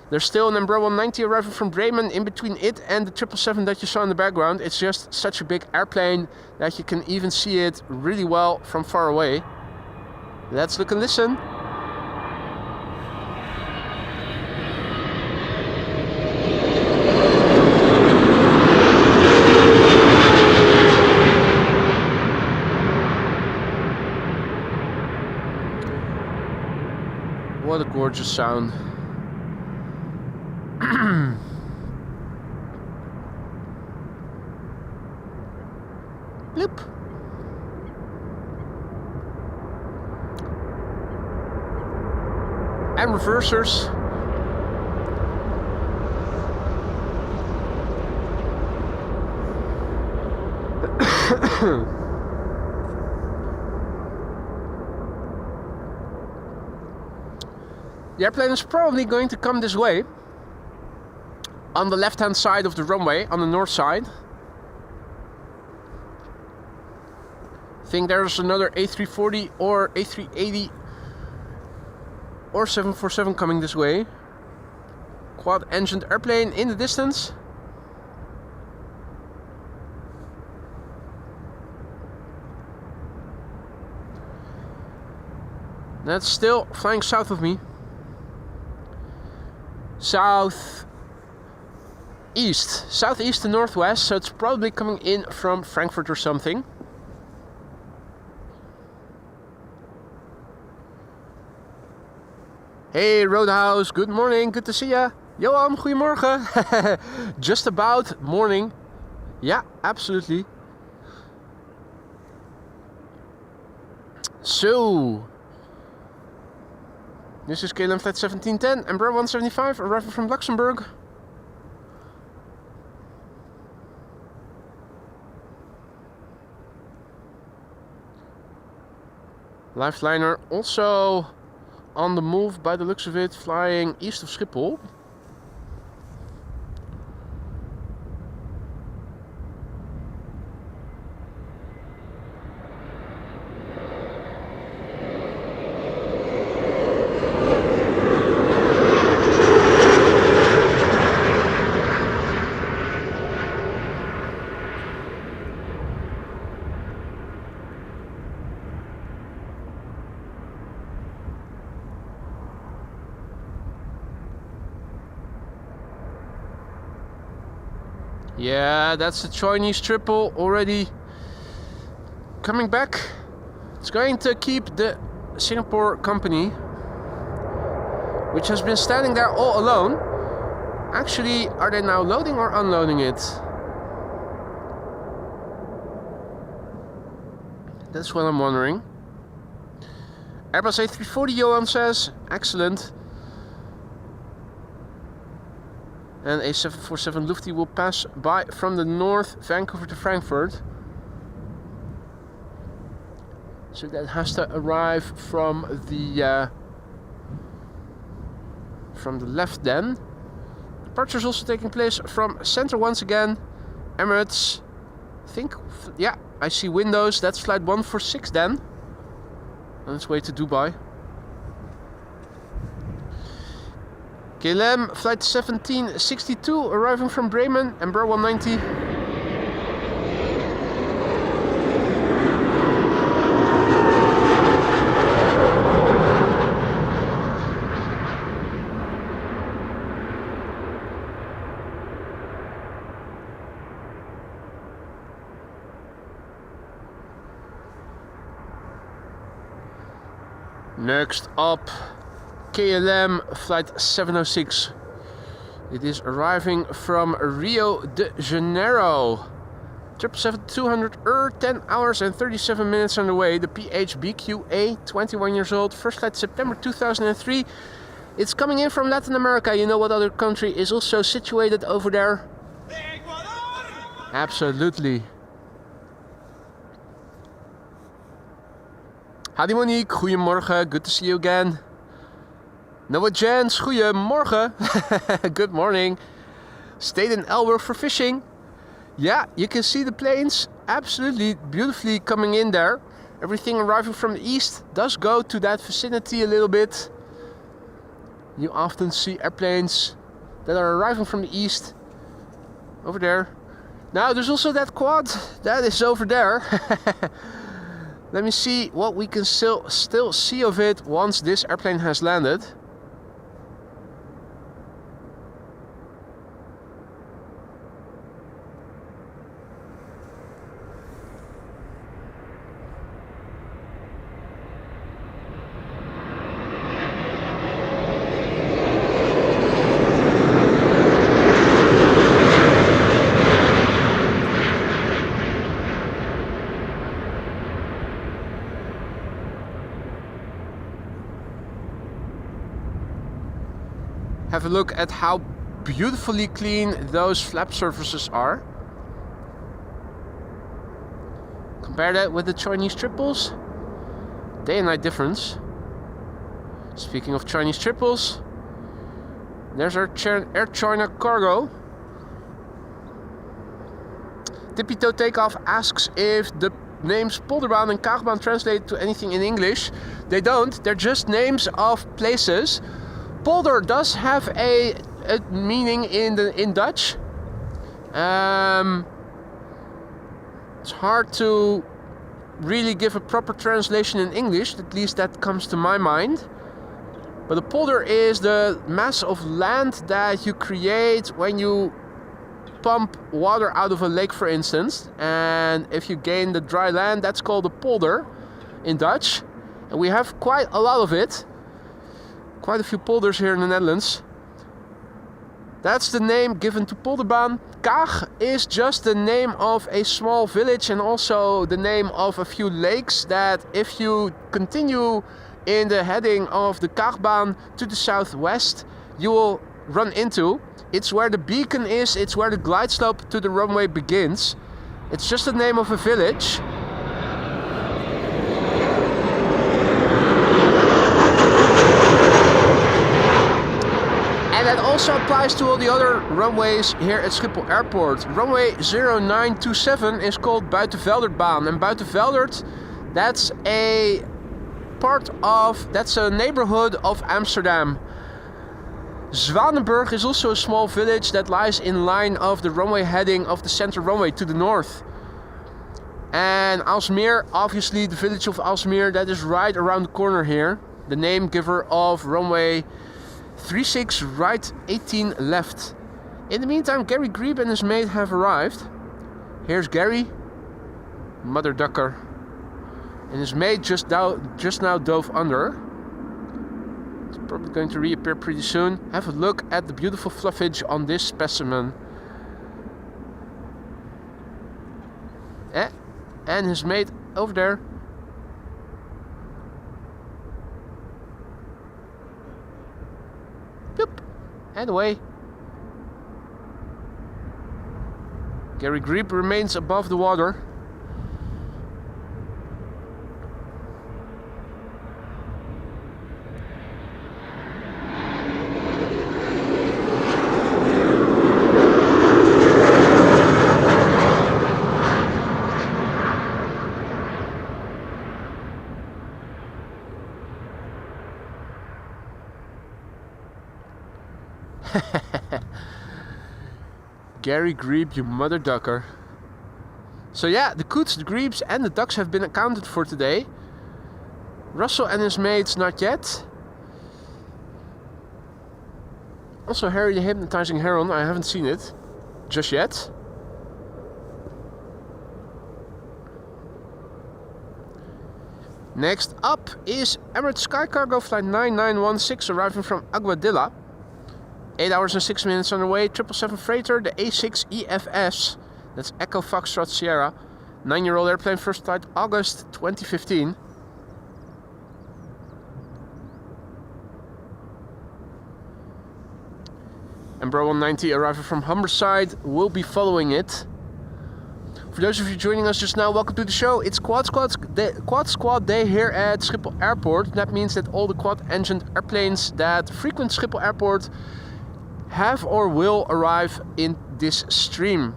There's still an Embraer 190 arriving from Bremen in between it and the 777 that you saw in the background. It's just such a big airplane that you can even see it really well from far away. Let's look and listen. What a gorgeous sound. Bloop. And reversers. The airplane is probably going to come this way. On the left hand side of the runway, on the north side. I think there's another A340 or A380 or 747 coming this way. Quad engined airplane in the distance. That's still flying south of me. Southeast to northwest, so it's probably coming in from Frankfurt or something. Hey Roadhouse, good morning, good to see ya. Johan, goedemorgen. Just about morning. Yeah, absolutely. So, this is KLM flight 1710, Embraer 175, arriving from Luxembourg. Lifeliner also on the move by the looks of it, flying east of Schiphol. Yeah, that's the Chinese triple already coming back. It's going to keep the Singapore company, which has been standing there all alone. Actually, are they now loading or unloading it? That's what I'm wondering. Airbus A340, Johan says. Excellent. And a 747 Lufty will pass by from the north, Vancouver to Frankfurt. So that has to arrive from the left then. Departure is also taking place from center once again. Emirates, I think, yeah, I see windows. That's flight 146 then. On its way to Dubai. KLM flight 1762 arriving from Bremen, Embraer 190. Next up, KLM flight 706. It is arriving from Rio de Janeiro. 777-200 10 hours and 37 minutes on the way. The PHBQA, 21 years old, first flight September 2003. It's coming in from Latin America. You know what other country is also situated over there? Absolutely. Hadi Monique, goedemorgen, good to see you again. Noah Jens, goedemorgen. Good morning. Stayed in Elburg for fishing. Yeah, you can see the planes absolutely beautifully coming in there. Everything arriving from the east does go to that vicinity a little bit. You often see airplanes that are arriving from the east over there. Now there's also that quad that is over there. Let me see what we can still see of it once this airplane has landed. Have a look at how beautifully clean those flap surfaces are. Compare that with the Chinese triples. Day and night difference. Speaking of Chinese triples, there's our Air China cargo. Tippy Toe Takeoff asks if the names Polderbaan and Kaagbaan translate to anything in English. They don't, they're just names of places. Polder does have a meaning in Dutch. It's hard to really give a proper translation in English, at least that comes to my mind. But a polder is the mass of land that you create when you pump water out of a lake, for instance. And if you gain the dry land, that's called a polder in Dutch. And we have quite a lot of it. Quite a few polders here in the Netherlands. That's the name given to Polderbaan. Kaag is just the name of a small village and also the name of a few lakes that if you continue in the heading of the Kaagbaan to the southwest, you will run into. It's where the beacon is, it's where the glide slope to the runway begins. It's just the name of a village. And that also applies to all the other runways here at Schiphol Airport. Runway 0927 is called Buitenveldertbaan. And Buitenveldert, that's a neighborhood of Amsterdam. Zwanenburg is also a small village that lies in line of the runway heading of the center runway to the north. And Aalsmeer, obviously the village of Aalsmeer, that is right around the corner here. The name giver of runway 36 right, 18 left. In the meantime, Gary Grebe and his mate have arrived. Here's Gary, mother ducker. And his mate just now dove under. It's probably going to reappear pretty soon. Have a look at the beautiful fluffage on this specimen. And his mate over there. Boop. And away. Gary Grebe remains above the water. Gary Grebe, you mother ducker. So yeah, the coots, the grebes and the ducks have been accounted for today. Russell and his mates not yet. Also Harry the hypnotizing heron, I haven't seen it just yet. Next up is Emirates Sky Cargo flight 9916 arriving from Aguadilla. 8 hours and 6 minutes on the way, 777 freighter, the A6EFS. That's Echo Foxtrot Sierra. 9-year-old airplane, first flight August 2015. Embraer 190 arriving from Humberside will be following it. For those of you joining us just now, welcome to the show. It's Quad Squad Day here at Schiphol Airport. That means that all the quad-engined airplanes that frequent Schiphol Airport have or will arrive in this stream.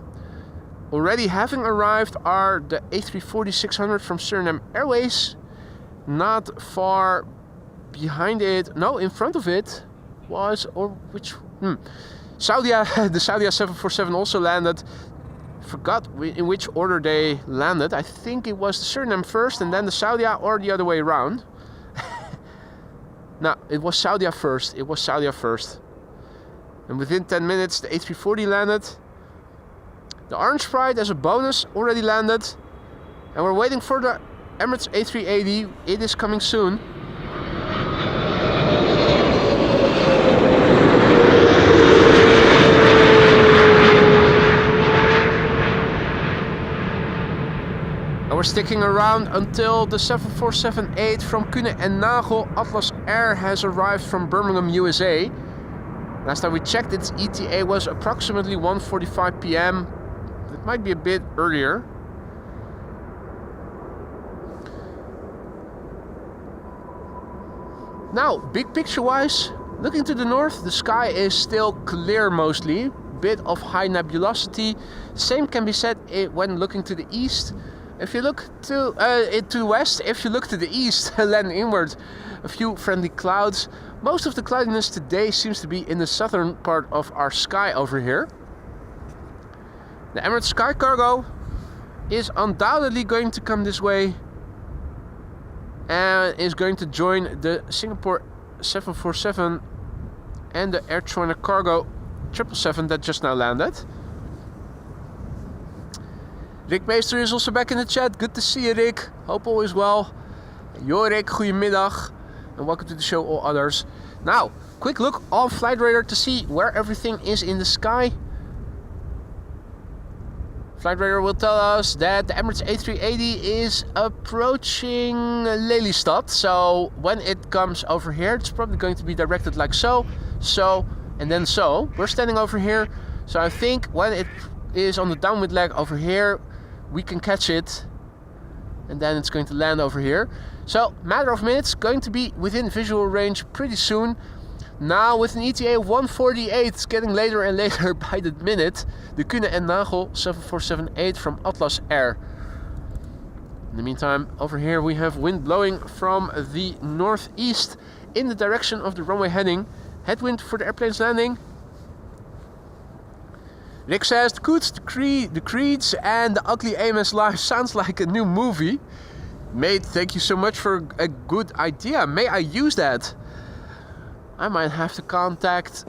Already having arrived are the A340-600 from Suriname Airways. Not far behind it, no, in front of it was, or which, Saudia, the Saudia 747 also landed. Forgot in which order they landed. I think it was the Suriname first and then the Saudia, or the other way around. No, it was Saudia first. It was Saudia first. And within 10 minutes, the A340 landed. The Orange Pride, as a bonus, already landed. And we're waiting for the Emirates A380. It is coming soon. And we're sticking around until the 747-8 from Kuehne and Nagel Atlas Air has arrived from Birmingham, USA. Last time we checked, its ETA was approximately 1:45 p.m. It might be a bit earlier. Now, big picture wise, looking to the north, the sky is still clear mostly. Bit of high nebulosity. Same can be said when looking to the east. If you look to the west, if you look to the east, land inward, a few friendly clouds. Most of the cloudiness today seems to be in the southern part of our sky over here. The Emirates Sky Cargo is undoubtedly going to come this way and is going to join the Singapore 747 and the Air China Cargo 777 that just now landed. Rick Meester is also back in the chat. Good to see you, Rick. Hope all is well. Yo, Rick, goedemiddag. And welcome to the show, all others. Now, quick look on Flight Radar to see where everything is in the sky. Flight Radar will tell us that the Emirates A380 is approaching Lelystad. So when it comes over here, it's probably going to be directed like so, so, and then so. We're standing over here, so I think when it is on the downwind leg over here, we can catch it, and then it's going to land over here. So, matter of minutes, going to be within visual range pretty soon. Now, with an ETA of 148, it's getting later and later by the minute. The Kühne & Nagel 747-8 from Atlas Air. In the meantime, over here we have wind blowing from the northeast in the direction of the runway heading. Headwind for the airplane's landing. Rick says, the Coots, the Creeds and the Ugly AMS Live sounds like a new movie. Mate, thank you so much for a good idea. May I use that? I might have to contact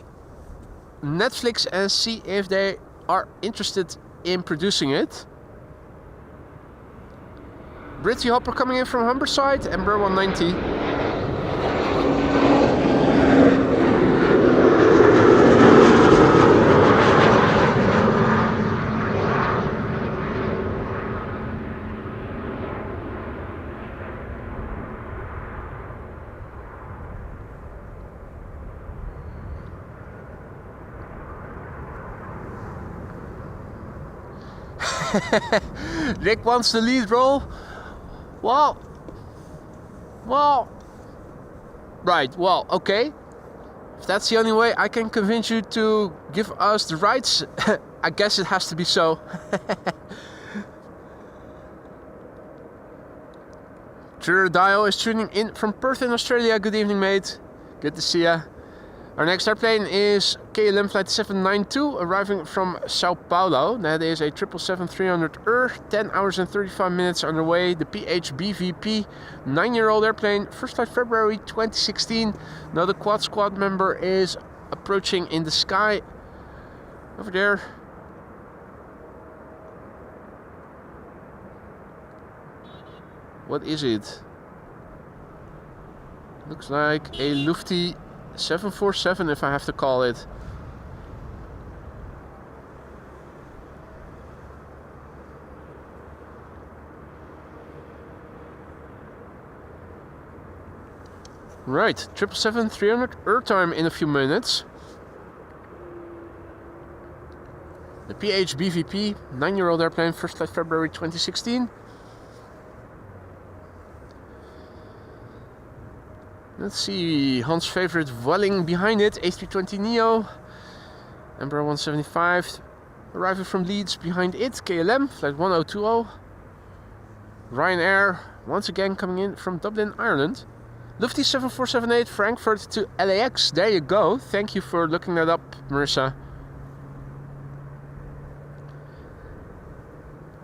Netflix and see if they are interested in producing it. Britty Hopper coming in from Humberside, Embraer 190. Rick wants the lead role. Well, right, well, okay. If that's the only way I can convince you to give us the rights, I guess it has to be so. True Dial is tuning in from Perth in Australia. Good evening, mate. Good to see ya. Our next airplane is KLM Flight 792, arriving from Sao Paulo. That is a 777-300 10 hours and 35 minutes underway. The PHBVP, 9-year-old airplane, first flight February 2016. Another quad squad member is approaching in the sky. Over there. What is it? Looks like a Lufty 747, if I have to call it. Right, 777-300 Earth time in a few minutes. The PHBVP, 9-year-old airplane, first flight February 2016. Let's see, Hans' favorite Welling behind it, A320neo, Embraer 175, arriving from Leeds behind it, KLM, flight 1020, Ryanair, once again coming in from Dublin, Ireland, Lufty 7478, Frankfurt to LAX, there you go, thank you for looking that up, Marissa.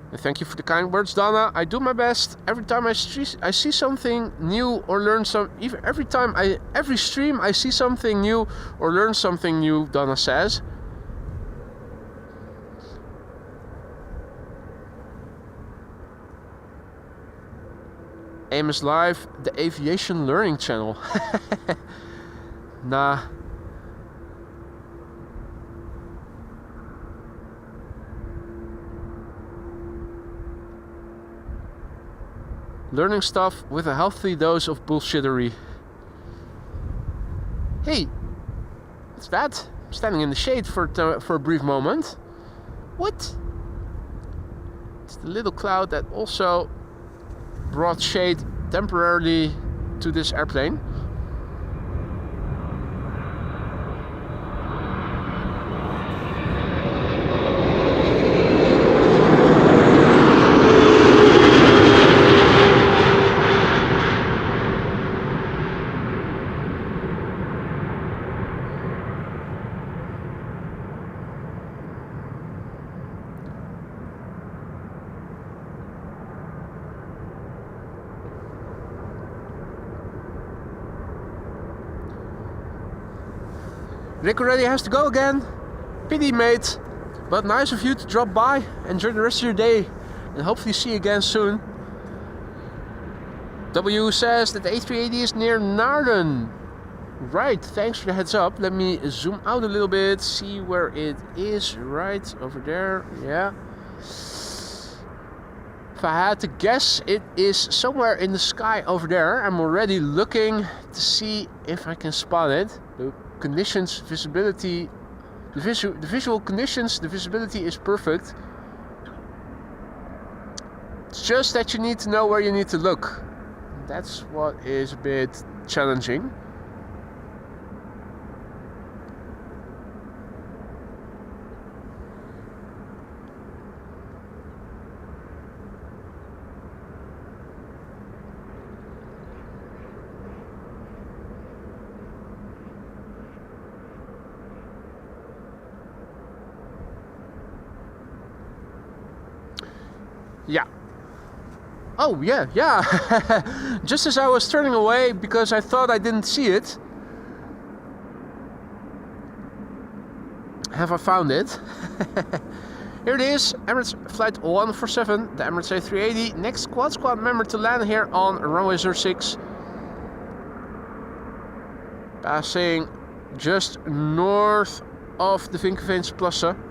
And thank you for the kind words, Donna. I do my best. Every time I see something new or learn every stream I see something new or learn something new, Donna says. AMS Live, the aviation learning channel. Nah. Learning stuff with a healthy dose of bullshittery. Hey, what's that? I'm standing in the shade for a brief moment. What? It's the little cloud that also brought shade temporarily to this airplane. Rick already has to go again. Pity, mate. But nice of you to drop by. Enjoy the rest of your day. And hopefully see you again soon. W says that the A380 is near Naarden. Right, thanks for the heads up. Let me zoom out a little bit. See where it is. Right over there. Yeah. If I had to guess, it is somewhere in the sky over there. I'm already looking to see if I can spot it. The conditions, visibility, the visual conditions, the visibility is perfect. It's just that you need to know where you need to look. That's what is a bit challenging. Yeah. Oh, yeah. Just as I was turning away because I thought I didn't see it. Have I found it? Here it is. Emirates Flight 147, the Emirates A380. Next squad member to land here on runway 06. Passing just north of the Vinkenveensplassen.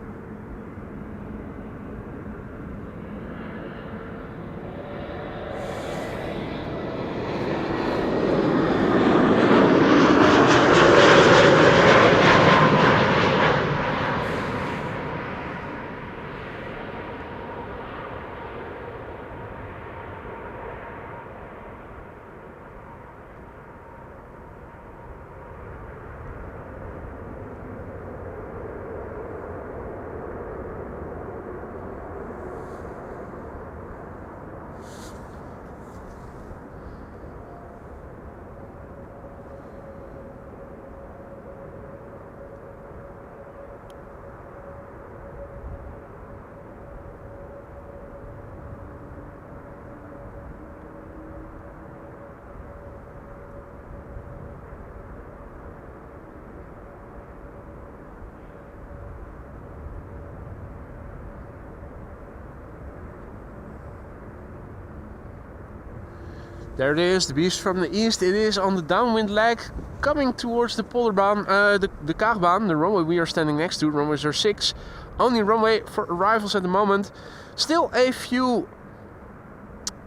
There it is, the beast from the east. It is on the downwind leg, coming towards the Polderbaan, the Kaagbaan, the runway we are standing next to, runway 06. Only runway for arrivals at the moment. Still a few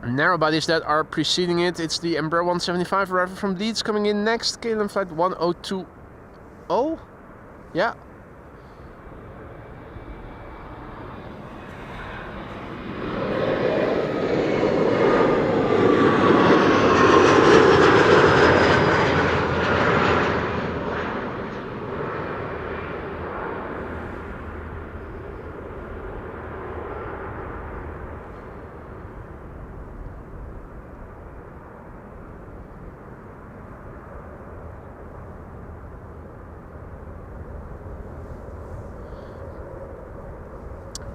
narrow bodies that are preceding it. It's the Embraer 175 arrival from Leeds coming in next. KLM flight 1020. Yeah.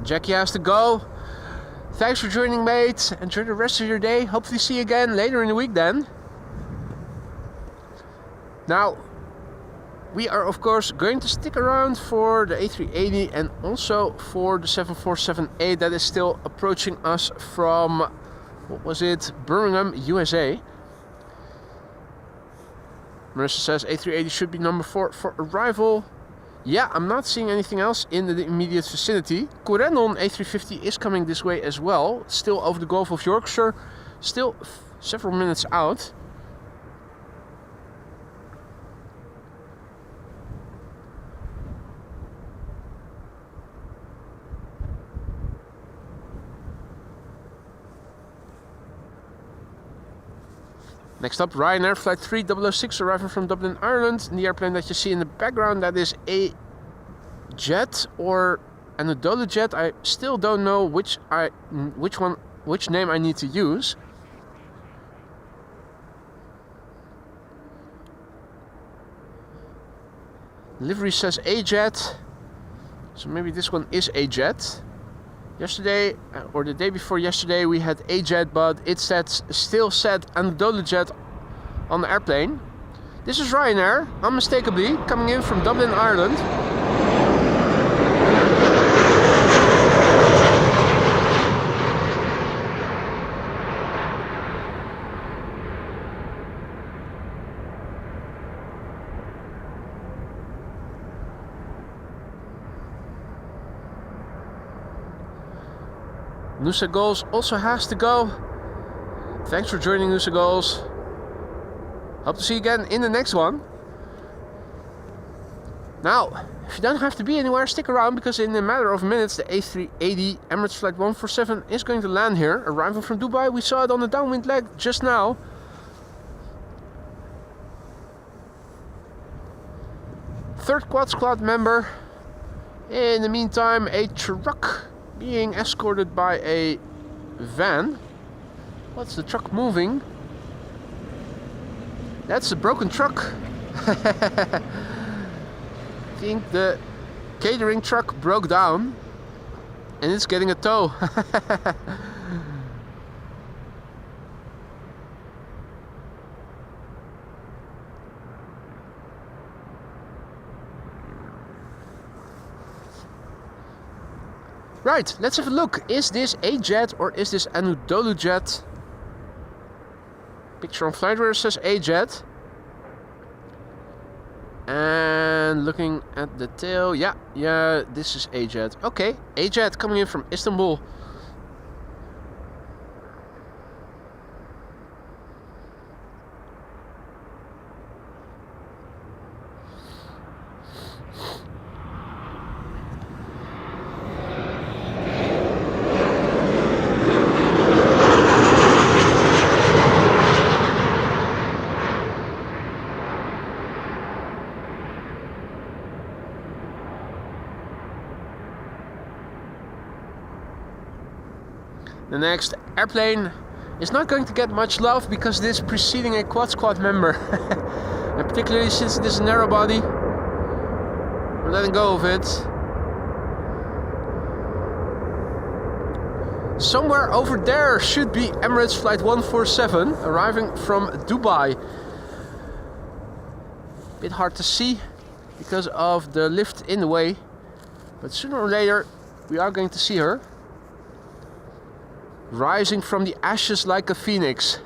Jackie has to go. Thanks for joining, mate. Enjoy the rest of your day. Hopefully see you again later in the week then. Now, we are of course going to stick around for the A380 and also for the 747-8 that is still approaching us from, what was it, Birmingham, USA. Marissa says A380 should be number 4 for arrival. Yeah, I'm not seeing anything else in the immediate vicinity. Corendon A350 is coming this way as well. Still over the Gulf of Yorkshire. Still several minutes out. Next up, Ryanair Flight 3006 arriving from Dublin, Ireland. And the airplane that you see in the background, that is a jet or an Anadolu jet. I still don't know which name I need to use. Livery says A-jet, so maybe this one is A-jet. Yesterday, or the day before yesterday, we had A-jet, but it still said Anadolu jet on the airplane. This is Ryanair, unmistakably, coming in from Dublin, Ireland. Nusa Goals also has to go. Thanks for joining, Nusa Goals. Hope to see you again in the next one. Now, if you don't have to be anywhere, stick around, because in a matter of minutes the A380 Emirates Flight 147 is going to land here, arriving from Dubai. We saw it on the downwind leg just now. Third quad squad member. In the meantime, a truck being escorted by a van. What's the truck moving? That's a broken truck. I think the catering truck broke down and it's getting a tow. Right, let's have a look. Is this a jet or is this Anadolu jet? Picture on flight radar says a jet. And looking at the tail, yeah, this is a jet. Okay, a jet coming in from Istanbul. The next airplane is not going to get much love because it is preceding a quad squad member. And particularly since it is a narrow body, we're letting go of it. Somewhere over there should be Emirates Flight 147 arriving from Dubai. Bit hard to see because of the lift in the way, but sooner or later we are going to see her. Rising from the ashes like a phoenix.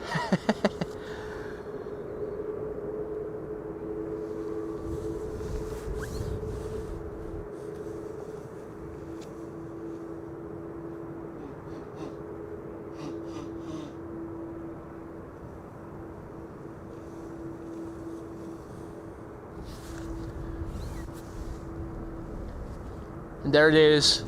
And there it is.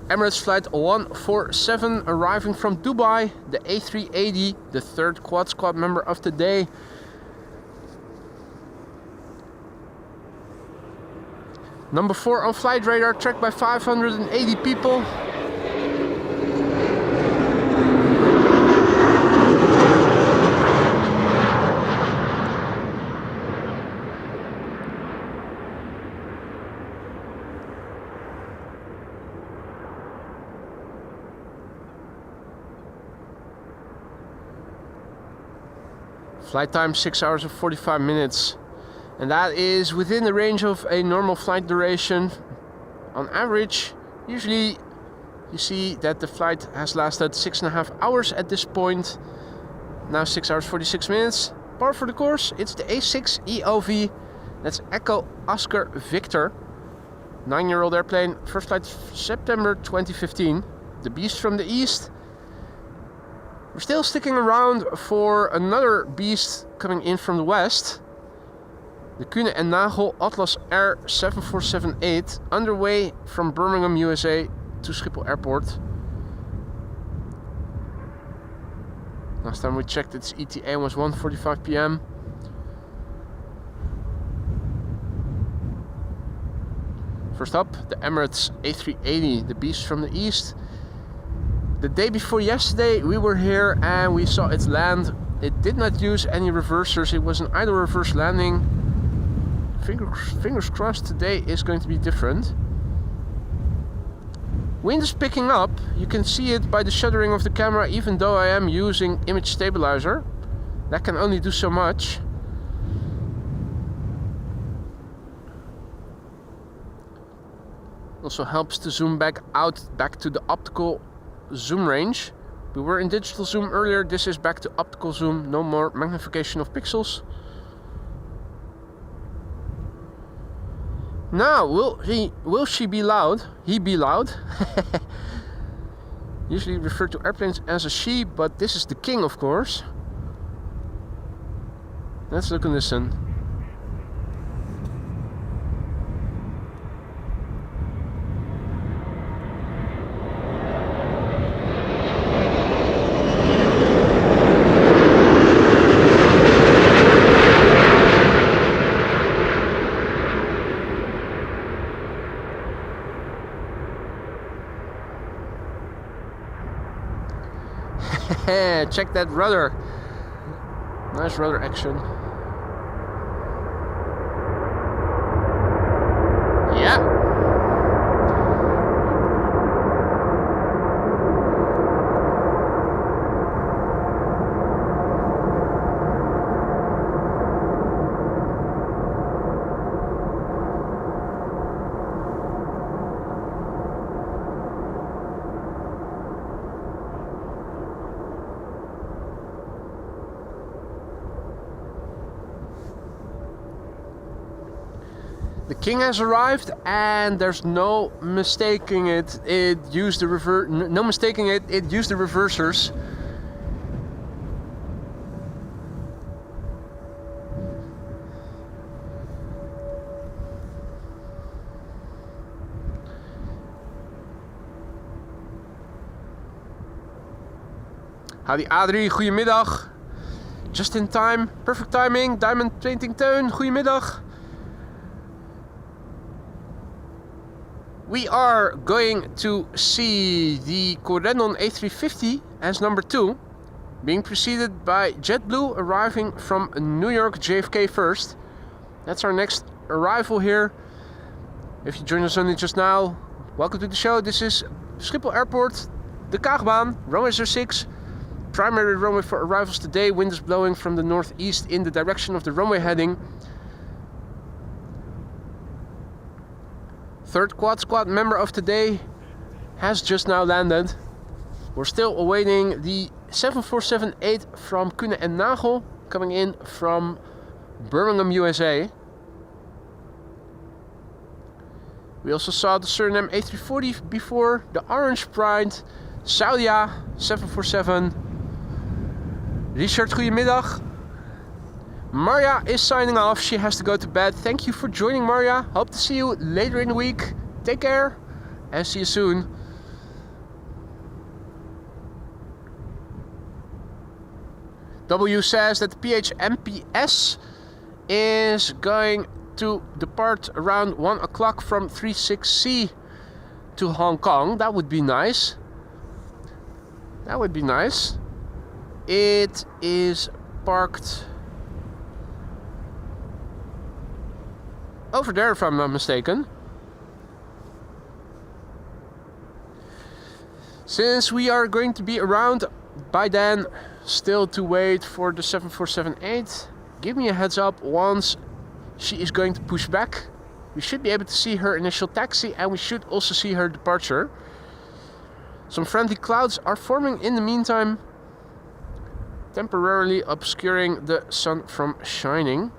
Emirates Flight 147 arriving from Dubai, the A380, the third quad squad member of the day. Number 4 on flight radar, tracked by 580 people. Flight time 6 hours and 45 minutes, and that is within the range of a normal flight duration. On average, usually you see that the flight has lasted 6.5 hours at this point. Now 6 hours 46 minutes. Par for the course, it's the A6 EOV. That's Echo Oscar Victor. 9-year-old airplane, first flight September 2015. The beast from the east. We're still sticking around for another beast coming in from the west. The Kuehne & Nagel Atlas Air 7478, underway from Birmingham, USA to Schiphol Airport. Last time we checked its ETA was 1:45 p.m. First up, the Emirates A380, the beast from the east. The day before yesterday we were here and we saw it land. It did not use any reversers, it was an idle reverse landing. Fingers crossed today is going to be different. Wind is picking up, you can see it by the shuttering of the camera, even though I am using image stabilizer. That can only do so much. Also helps to zoom back to the optical zoom range. We were in digital zoom earlier, this is back to optical zoom, no more magnification of pixels. Now, will she be loud? He be loud? Usually refer to airplanes as a she, but this is the king, of course. Let's look and listen. Check that rudder. Nice rudder action. Yeah. The king has arrived, and there's no mistaking it. It used the no mistaking it. It used the reversers. Howdy Adrie, goedemiddag. Just in time, perfect timing. Diamond Painting Teun, goedemiddag. We are going to see the Corendon A350 as number 2, being preceded by JetBlue arriving from New York JFK first. That's our next arrival here. If you join us only just now, welcome to the show. This is Schiphol Airport, the Kaagbaan, runway 06. Primary runway for arrivals today. Wind is blowing from the northeast in the direction of the runway heading. Third quad squad member of today has just now landed. We're still awaiting the 747-8 from Kuehne & Nagel, coming in from Birmingham, USA. We also saw the Suriname A340 before, the Orange Pride, Saudia 747. Richard, goedemiddag. Marja is signing off. She has to go to bed. Thank you for joining, Marja. Hope to see you later in the week. Take care and see you soon. W says that the PHMPS is going to depart around 1 o'clock from 36C to Hong Kong. That would be nice. That would be nice. It is parked over there, if I'm not mistaken. Since we are going to be around by then, still to wait for the 747-8, give me a heads up once she is going to push back. We should be able to see her initial taxi, and we should also see her departure. Some friendly clouds are forming in the meantime, temporarily obscuring the sun from shining.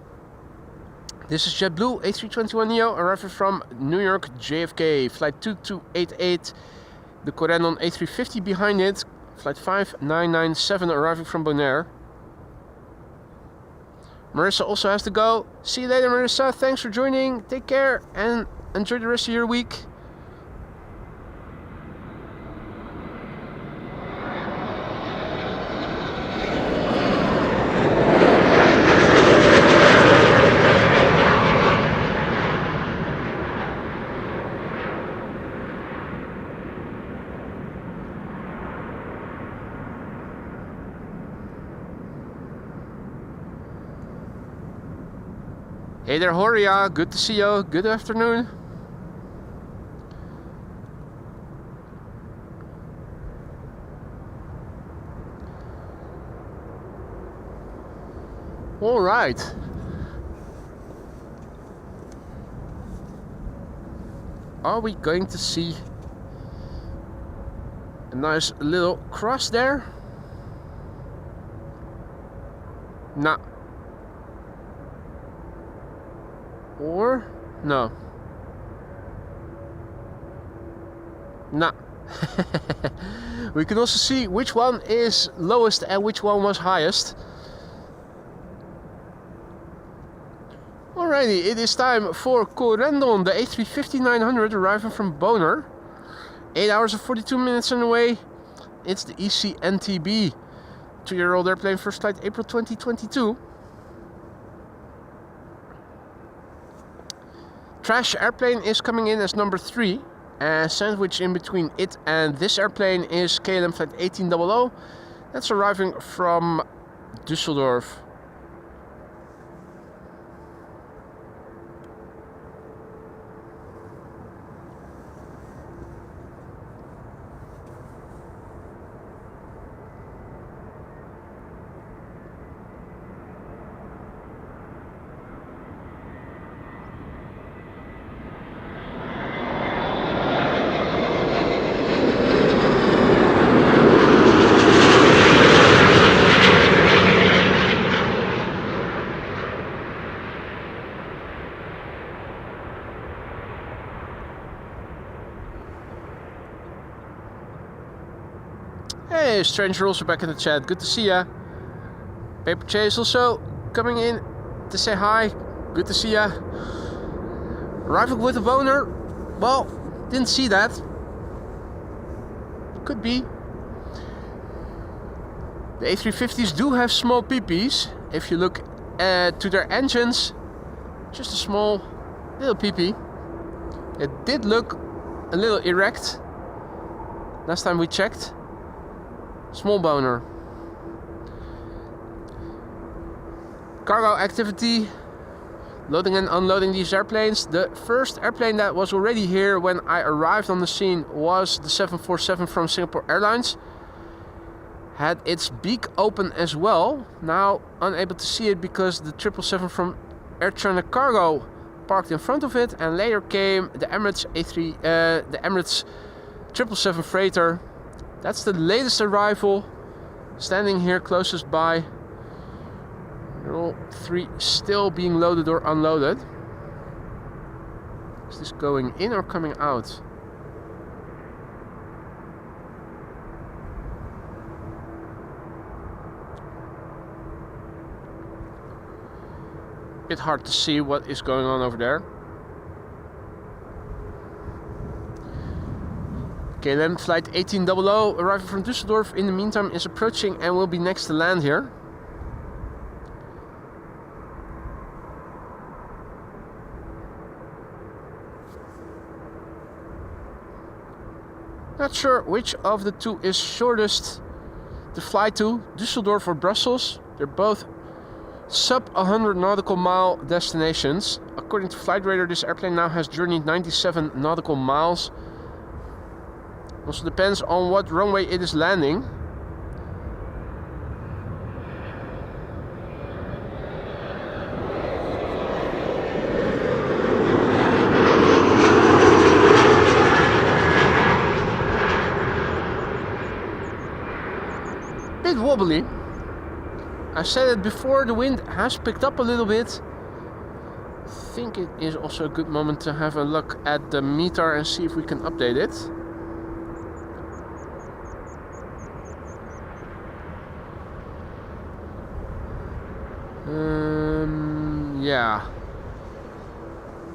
This is JetBlue A321neo arriving from New York JFK, flight 2288. The Corendon A350 behind it, flight 5997 arriving from Bonaire. Marissa also has to go. See you later, Marissa. Thanks for joining. Take care and enjoy the rest of your week. Hey there, Horia. Good to see you. Good afternoon. All right. Are we going to see a nice little cross there? Nah. Or no. Nah. We can also see which one is lowest and which one was highest. Alrighty, it is time for Corendon, the A350-900 arriving from Bonaire. 8 hours and 42 minutes on the way. It's the ECNTB. 2-year-old airplane, first flight April 2022. Trash airplane is coming in as number 3. And sandwiched in between it and this airplane is KLM flight 1800. That's arriving from Düsseldorf. Hey, Stranger also back in the chat. Good to see ya. Paper Chase also coming in to say hi. Good to see ya. Arriving with a Bonaire. Well, didn't see that. Could be. The A350s do have small peepees. If you look to their engines, just a small little peepee. It did look a little erect last time we checked. Small Bonaire. Cargo activity, loading and unloading these airplanes. The first airplane that was already here when I arrived on the scene was the 747 from Singapore Airlines. Had its beak open as well. Now unable to see it because the 777 from Air China Cargo parked in front of it, and later came the Emirates the Emirates 777 freighter. That's the latest arrival, standing here closest by. They're all 3 still being loaded or unloaded. Is this going in or coming out? Bit hard to see what is going on over there. KLM flight 1800 arriving from Düsseldorf in the meantime is approaching and will be next to land here. Not sure which of the two is shortest to fly to, Düsseldorf or Brussels. They're both sub 100 nautical mile destinations. According to Flight Radar, this airplane now has journeyed 97 nautical miles. Also depends on what runway it is landing. Bit wobbly. I said it before, the wind has picked up a little bit. I think it is also a good moment to have a look at the METAR and see if we can update it. Yeah,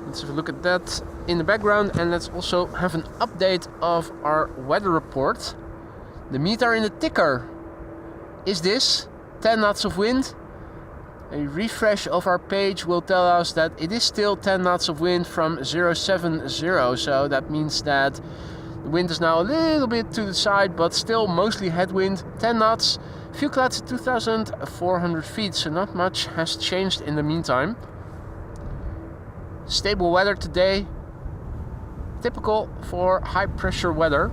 let's have a look at that in the background, and let's also have an update of our weather report. The METAR in the ticker is this 10 knots of wind. A refresh of our page will tell us that it is still 10 knots of wind from 070, so that means that the wind is now a little bit to the side, but still mostly headwind. 10 knots. Fuel clouds at 2,400 feet, so not much has changed in the meantime. Stable weather today, typical for high pressure weather.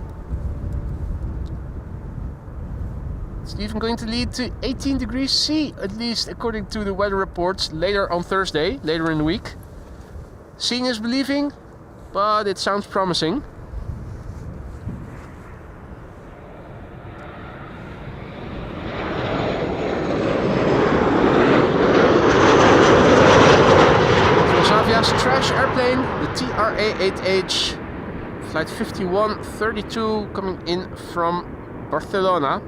It's even going to lead to 18 degrees C, at least according to the weather reports later on Thursday, later in the week. Seeing is believing. but it sounds promising. Transavia trash airplane, the TRA-8H, flight 5132, coming in from Barcelona.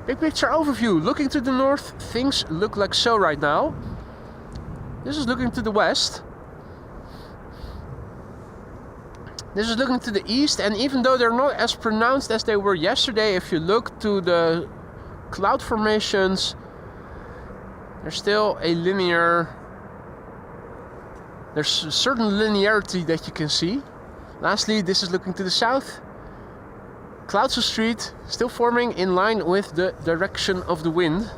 Big picture overview. Looking to the north, things look like so right now. This is looking to the west. This is looking to the east, and even though they're not as pronounced as they were yesterday, if you look to the cloud formations, there's still a there's a certain linearity that you can see. Lastly, this is looking to the south. Clouds of street still forming in line with the direction of the wind.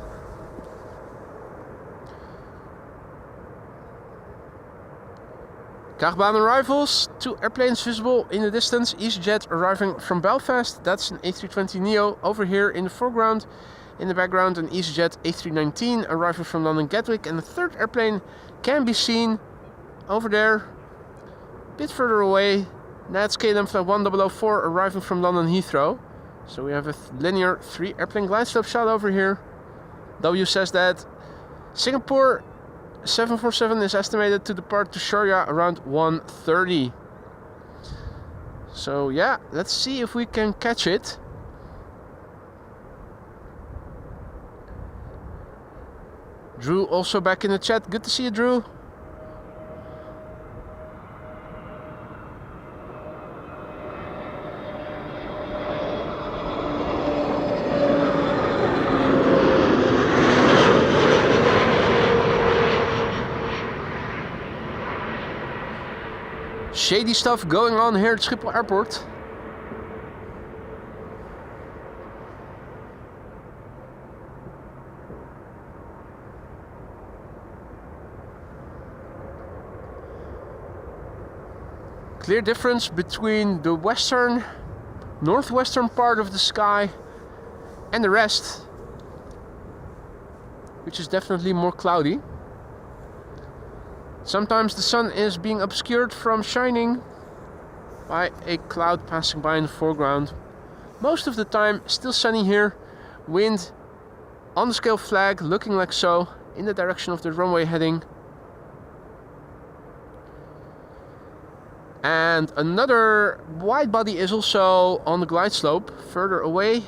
Kagbaan arrivals, 2 airplanes visible in the distance. EasyJet arriving from Belfast, that's an A320neo over here in the foreground. In the background, an EasyJet A319 arriving from London Gatwick, and the third airplane can be seen over there, a bit further away. That's KLM flight 1004 arriving from London Heathrow. So we have a linear 3 airplane glide slope shot over here. W says that Singapore 747 is estimated to depart to Sharjah around 1:30. So yeah, let's see if we can catch it. Drew also back in the chat. Good to see you, Drew. Shady stuff going on here at Schiphol Airport. Clear difference between the northwestern part of the sky and the rest, which is definitely more cloudy. Sometimes the sun is being obscured from shining by a cloud passing by in the foreground. Most of the time still sunny here. Wind on the scale flag looking like so in the direction of the runway heading. And another wide body is also on the glide slope further away.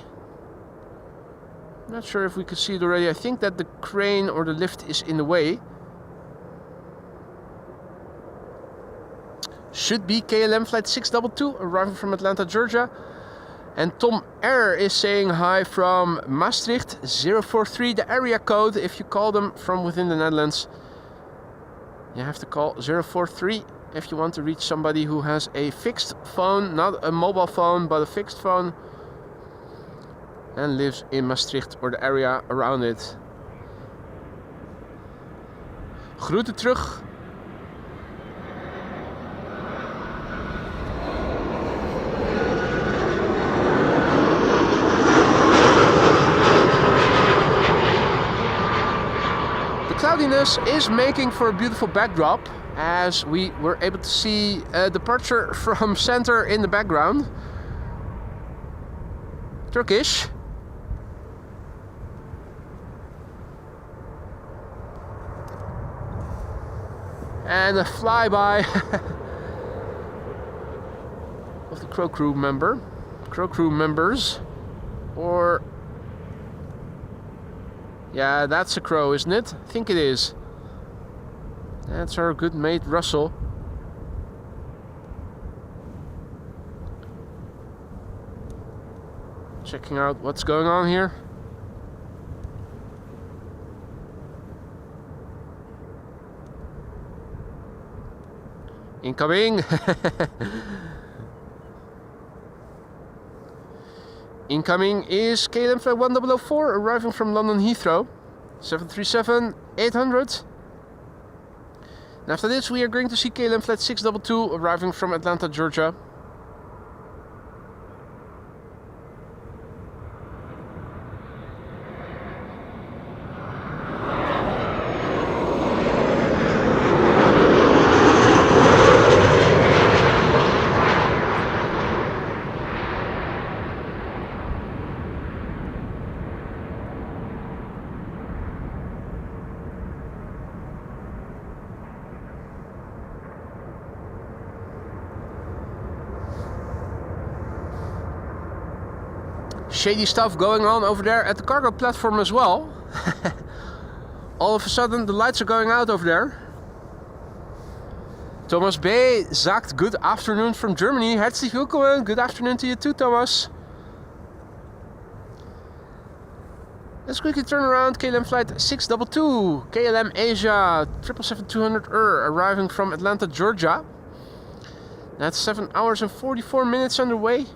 Not sure if we could see it already. I think that the crane or the lift is in the way. Should be KLM flight 622 arriving from Atlanta, Georgia. And Tom R is saying hi from Maastricht 043, the area code. If you call them from within the Netherlands, you have to call 043 if you want to reach somebody who has a fixed phone, not a mobile phone, but a fixed phone, and lives in Maastricht or the area around it. Groeten terug. Cloudiness is making for a beautiful backdrop, as we were able to see a departure from center in the background. Turkish. And a flyby of the crew members, or yeah, that's a crow, isn't it? I think it is. That's our good mate Russell. Checking out what's going on here. Incoming. Incoming is KLM flight 1004 arriving from London Heathrow, 737-800. And after this we are going to see KLM flight 622 arriving from Atlanta, Georgia. shady stuff going on over there at the cargo platform as well. All of a sudden the lights are going out over there. Thomas B. sagt good afternoon from Germany. Herzlich willkommen. Good afternoon to you too, Thomas. Let's quickly turn around. KLM flight 622. KLM Asia 777-200 arriving from Atlanta, Georgia. That's 7 hours and 44 minutes underway.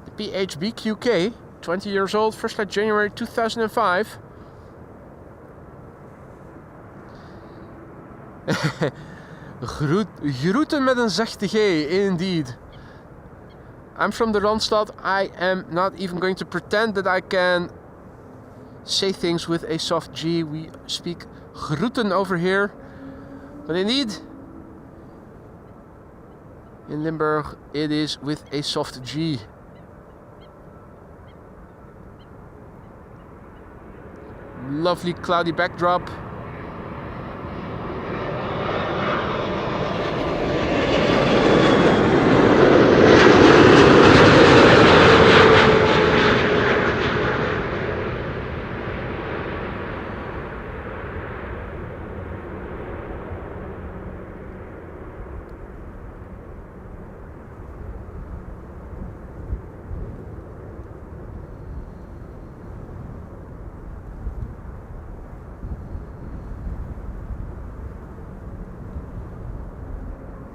The PHBQK, 20 years old, first flight January 2005. Groeten met een zachte G, indeed. I'm from the Randstad. I am not even going to pretend that I can say things with a soft G. We speak groeten over here. But indeed, in Limburg it is with a soft G. Lovely cloudy backdrop.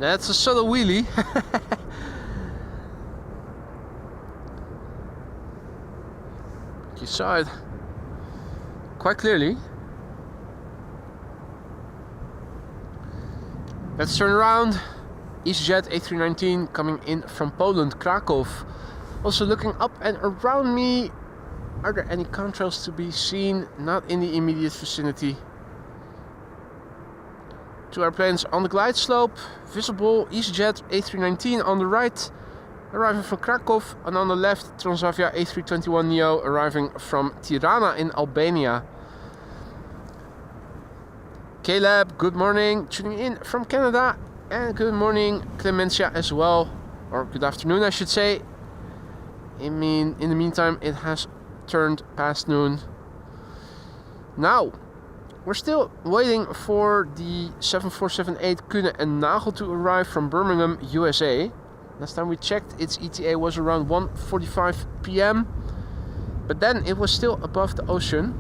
That's a subtle wheelie. You saw it quite clearly. Let's turn around. EasyJet A319 coming in from Poland, Krakow. Also looking up and around me. Are there any contrails to be seen? Not in the immediate vicinity. 2 airplanes on the glide slope, visible. EasyJet A319 on the right, arriving from Krakow, and on the left Transavia A321neo arriving from Tirana in Albania. Caleb, good morning, tuning in from Canada, and good morning Clemencia as well, or good afternoon I should say. In the meantime it has turned past noon. Now, we're still waiting for the 747-8 Kühne and Nagel to arrive from Birmingham, USA. Last time we checked, its ETA was around 1:45 p.m. But then it was still above the ocean.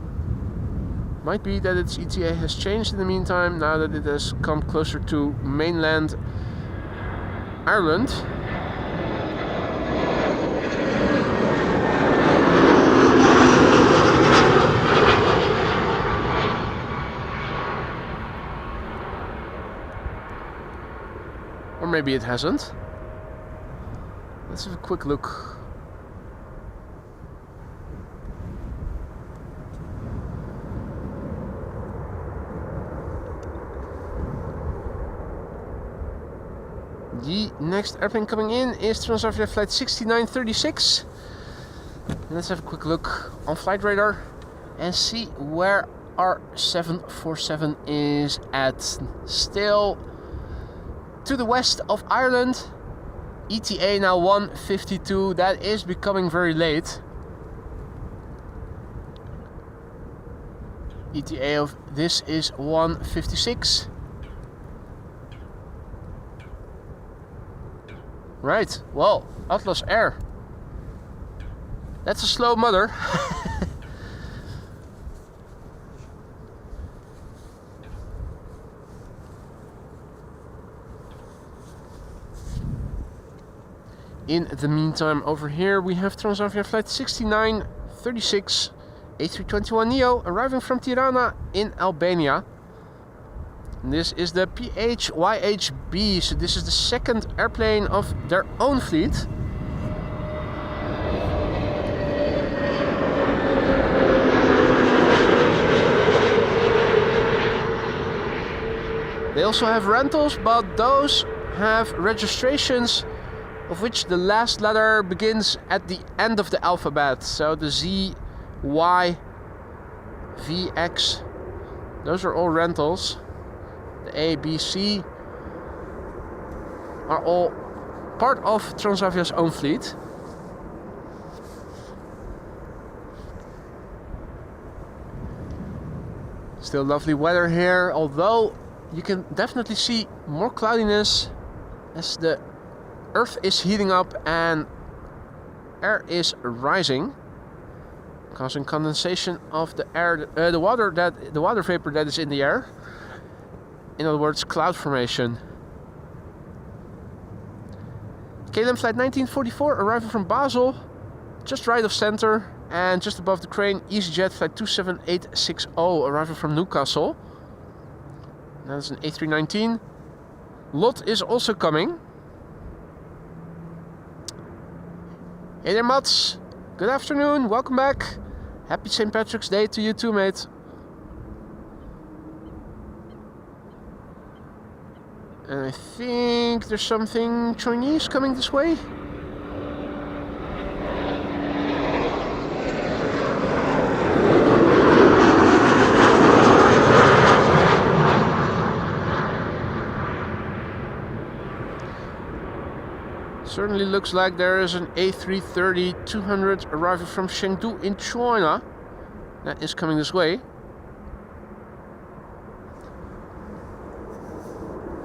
Might be that its ETA has changed in the meantime, now that it has come closer to mainland Ireland. Or maybe it hasn't. Let's have a quick look. The next airplane coming in is Transavia flight 6936. Let's have a quick look on flight radar and see where our 747 is at. Still to the west of Ireland. ETA now 1:52. That is becoming very late. ETA of this is 1:56. Right, well, Atlas Air. That's a slow mother. In the meantime, over here we have Transavia flight 6936 A321neo arriving from Tirana in Albania. And this is the PHYHB, so this is the second airplane of their own fleet. They also have rentals, but those have registrations of which the last letter begins at the end of the alphabet. So the Z, Y, V, X, those are all rentals. The A, B, C are all part of Transavia's own fleet. Still lovely weather here, although you can definitely see more cloudiness as the earth is heating up and air is rising, causing condensation of the air, the water vapor that is in the air. In other words, cloud formation. KLM flight 1944 arriving from Basel, just right of center, and just above the crane EasyJet flight 27860 arriving from Newcastle. That's an A319. Lot is also coming. Hey there, Mats. Good afternoon. Welcome back. Happy St. Patrick's Day to you too, mate. And I think there's something Chinese coming this way. Certainly looks like there is an A330-200 arriving from Chengdu in China. That is coming this way.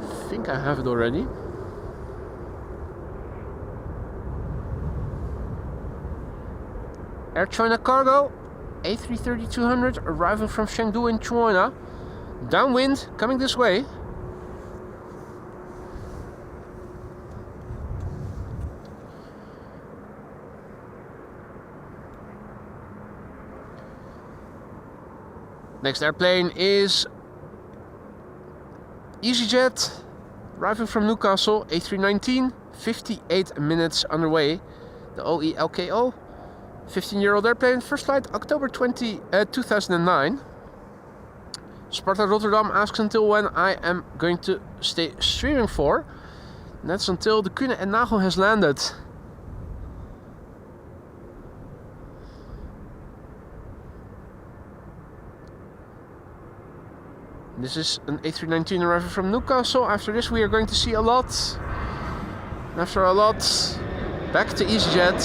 I think I have it already. Air China Cargo, A330-200 arriving from Chengdu in China. Downwind coming this way. Next airplane is EasyJet, arriving from Newcastle, A319, 58 minutes underway. The OELKO, 15-year-old airplane, first flight October 2009. Sparta Rotterdam asks until when I am going to stay streaming for. And that's until the Kühne and Nagel has landed. This is an A319 arriving from Newcastle. After this we are going to see a lot. And after a lot, back to EasyJet.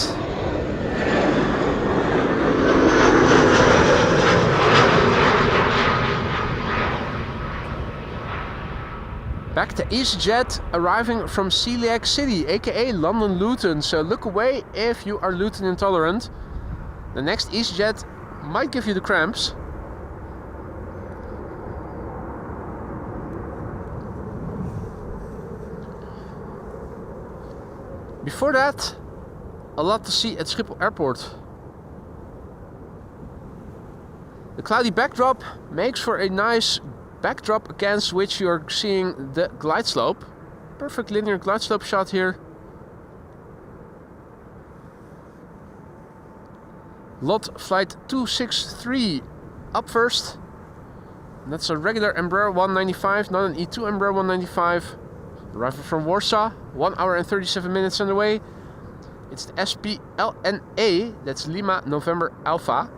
Back to EasyJet, arriving from Celiac City, aka London Luton. So look away if you are gluten intolerant. The next EasyJet might give you the cramps. Before that, a lot to see at Schiphol Airport. The cloudy backdrop makes for a nice backdrop against which you are seeing the glide slope. Perfect linear glide slope shot here. Lot flight 263 up first. And that's a regular Embraer 195, not an E2 Embraer 195. Arrival from Warsaw, 1 hour and 37 minutes underway. It's the SPLNA, that's Lima November Alpha.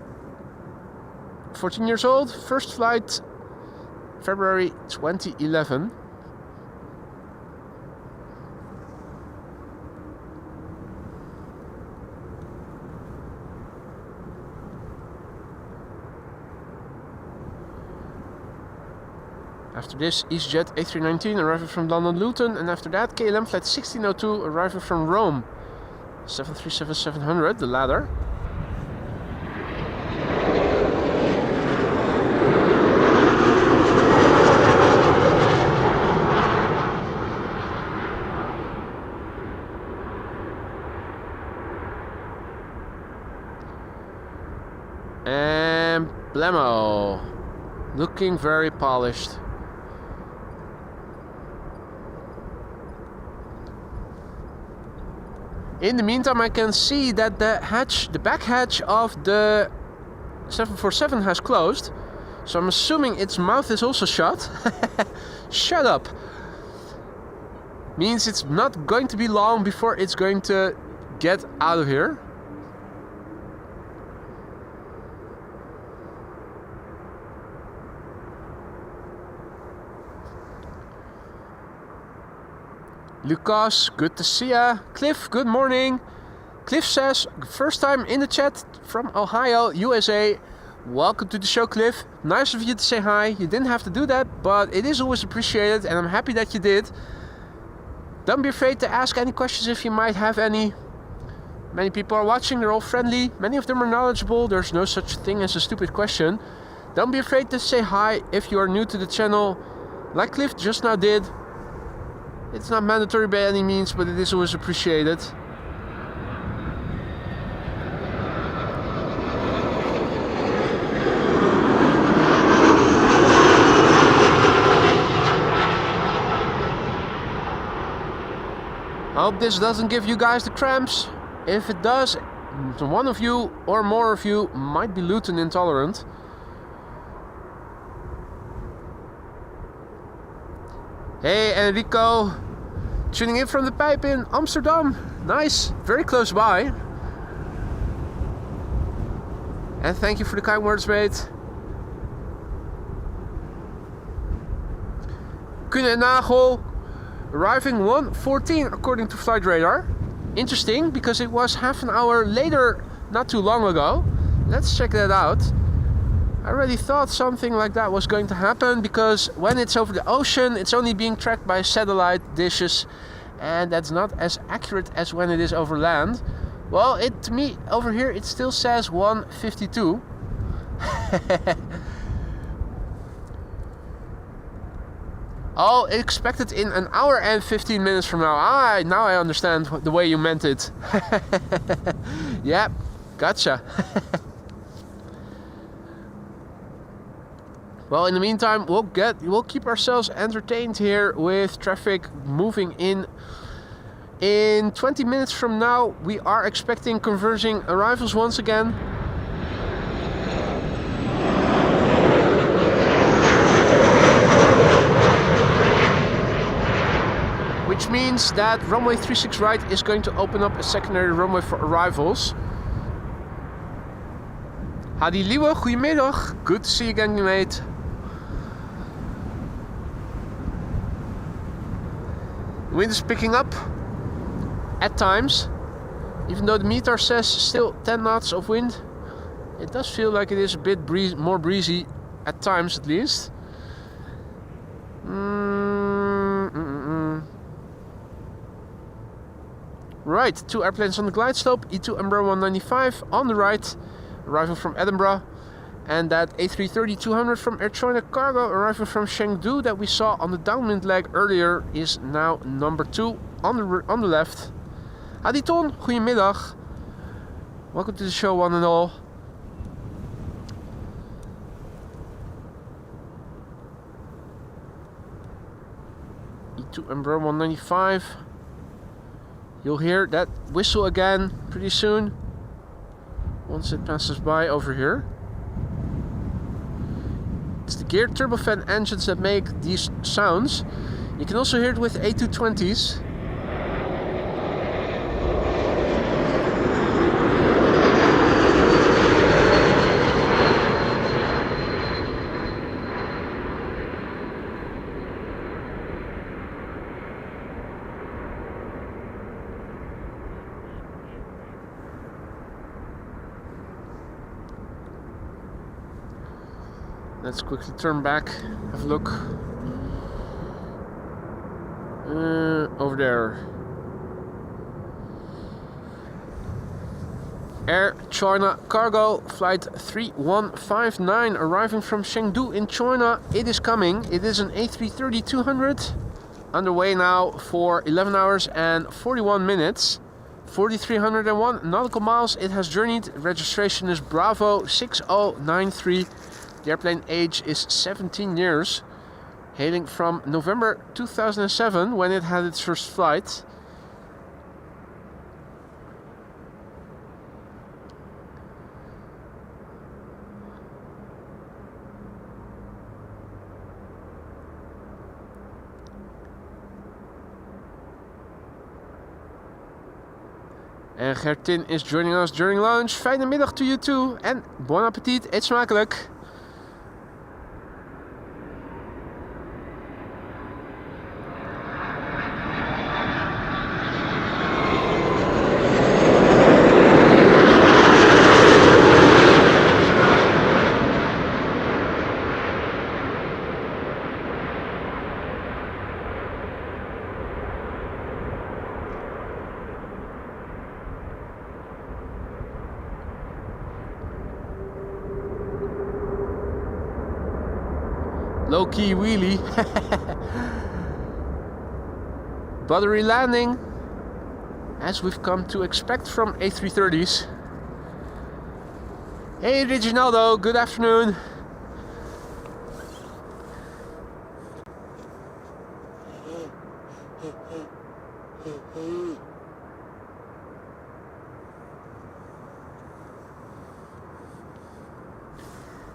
14 years old, first flight February 2011. After this, EasyJet A319 arriving from London Luton, and after that KLM flight 1602 arriving from Rome. 737-700, the ladder. And blammo, looking very polished. In the meantime, I can see that the back hatch of the 747 has closed. So I'm assuming its mouth is also shut. Shut up. Means it's not going to be long before it's going to get out of here. Lucas, good to see ya. Cliff, good morning. Cliff says, first time in the chat from Ohio, USA. Welcome to the show, Cliff. Nice of you to say hi. You didn't have to do that, but it is always appreciated, and I'm happy that you did. Don't be afraid to ask any questions if you might have any. Many people are watching, they're all friendly. Many of them are knowledgeable. There's no such thing as a stupid question. Don't be afraid to say hi if you are new to the channel, like Cliff just now did. It's not mandatory by any means, but it is always appreciated. I hope this doesn't give you guys the cramps. If it does, one of you or more of you might be gluten intolerant. Hey Enrico, tuning in from the pipe in Amsterdam. Nice, very close by. And thank you for the kind words, mate. Kuhn & Nagel, arriving 1:14 according to flight radar. Interesting, because it was half an hour later not too long ago. Let's check that out. I already thought something like that was going to happen, because when it's over the ocean it's only being tracked by satellite dishes, and that's not as accurate as when it is over land. Well, to me over here it still says 1:52. Oh, expected in an hour and 15 minutes from now. Now I understand the way you meant it. Yeah, gotcha. Well, in the meantime, we'll keep ourselves entertained here with traffic moving in. In 20 minutes from now, we are expecting converging arrivals once again. Which means that runway 36 right is going to open up a secondary runway for arrivals. Hadi Liwe, goedemiddag. Good to see you again, mate. The wind is picking up at times. Even though the meter says still 10 knots of wind, it does feel like it is a bit more breezy at times, at least. Right, 2 airplanes on the glide slope, E2 Embraer 195 on the right, arriving from Edinburgh, and that A330-200 from Air China Cargo arriving from Chengdu that we saw on the downwind leg earlier is now number 2 on the left. Hadi Ton, goedemiddag. Welcome to the show, one and all. E2 Embraer 195. You'll hear that whistle again pretty soon, once it passes by over here. It's the geared turbofan engines that make these sounds. You can also hear it with A220s. Let's quickly turn back, have a look. Over there. Air China Cargo, flight 3159, arriving from Chengdu in China. It is coming. It is an A330-200, underway now for 11 hours and 41 minutes. 4,301 nautical miles it has journeyed. Registration is Bravo 6093. The airplane age is 17 years, hailing from November 2007 when it had its first flight. En Gertin is joining us during lunch. Fijne middag to you too. En bon appetit, eet smakelijk. Low-key wheelie. Buttery landing, as we've come to expect from A330s. Hey Reginaldo, good afternoon.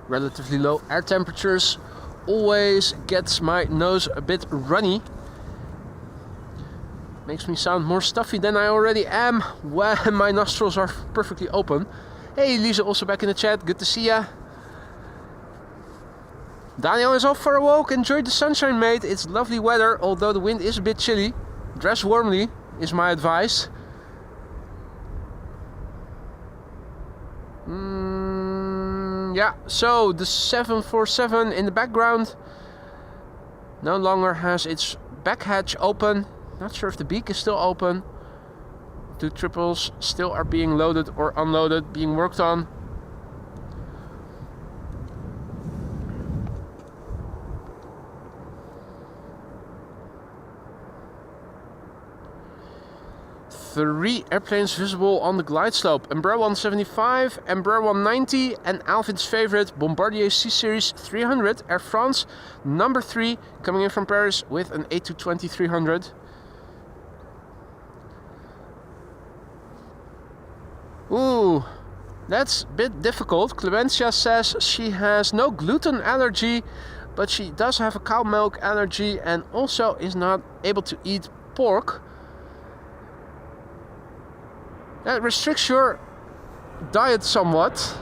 Relatively low air temperatures always gets my nose a bit runny. Makes me sound more stuffy than I already am when my nostrils are perfectly open. Hey Lisa, also back in the chat, good to see ya. Daniel is off for a walk, enjoy the sunshine mate, it's lovely weather, although the wind is a bit chilly. Dress warmly is my advice. Yeah, so the 747 in the background no longer has its back hatch open. Not sure if the beak is still open. Two triples still are being loaded or unloaded, being worked on. Three airplanes visible on the glide slope. Embraer 175, Embraer 190 and Alvin's favorite Bombardier C-Series 300 Air France number 3 coming in from Paris with an A220 300. Ooh, that's a bit difficult. Clemencia says she has no gluten allergy, but she does have a cow milk allergy and also is not able to eat pork. That restricts your diet somewhat.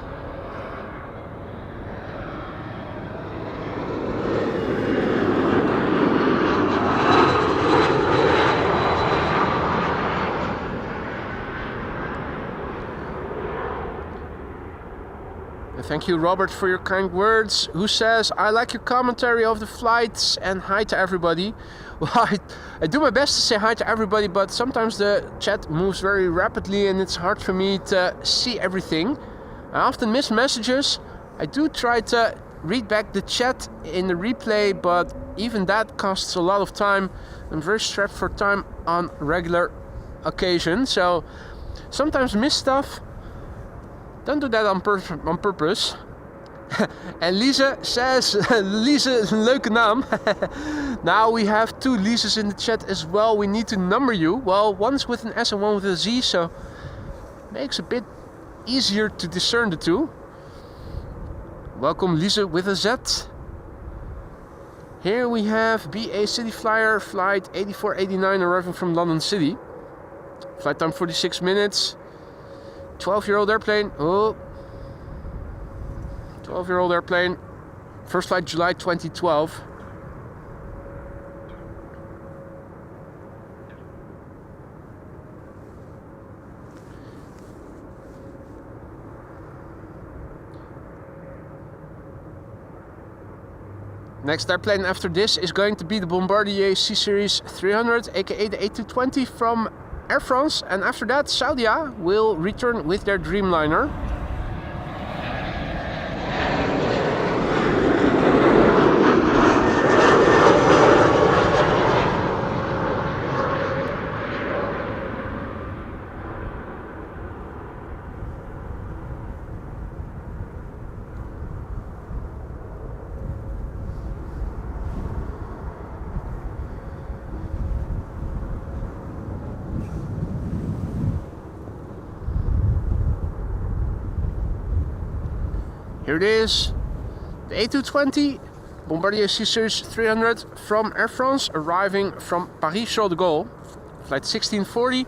Thank you, Robert, for your kind words. Who says, I like your commentary of the flights and hi to everybody. Well, I do my best to say hi to everybody, but sometimes the chat moves very rapidly and it's hard for me to see everything. I often miss messages. I do try to read back the chat in the replay, but even that costs a lot of time. I'm very strapped for time on regular occasion, so sometimes miss stuff. Don't do that on purpose. And Lisa says, Lisa, leuke naam. Now we have two Lisa's in the chat as well. We need to number you. Well, one's with an S and one with a Z, so makes a bit easier to discern the two. Welcome Lisa with a Z. Here we have BA City Flyer flight 8489 arriving from London City. Flight time 46 minutes. 12-year-old airplane. Oh, 12-year-old airplane. First flight July 2012. Next airplane after this is going to be the Bombardier C-Series 300, aka the A220 from Air France, and after that Saudia will return with their Dreamliner. Here it is, the A220 Bombardier C-Series 300 from Air France, arriving from Paris-Charles de Gaulle, flight 1640.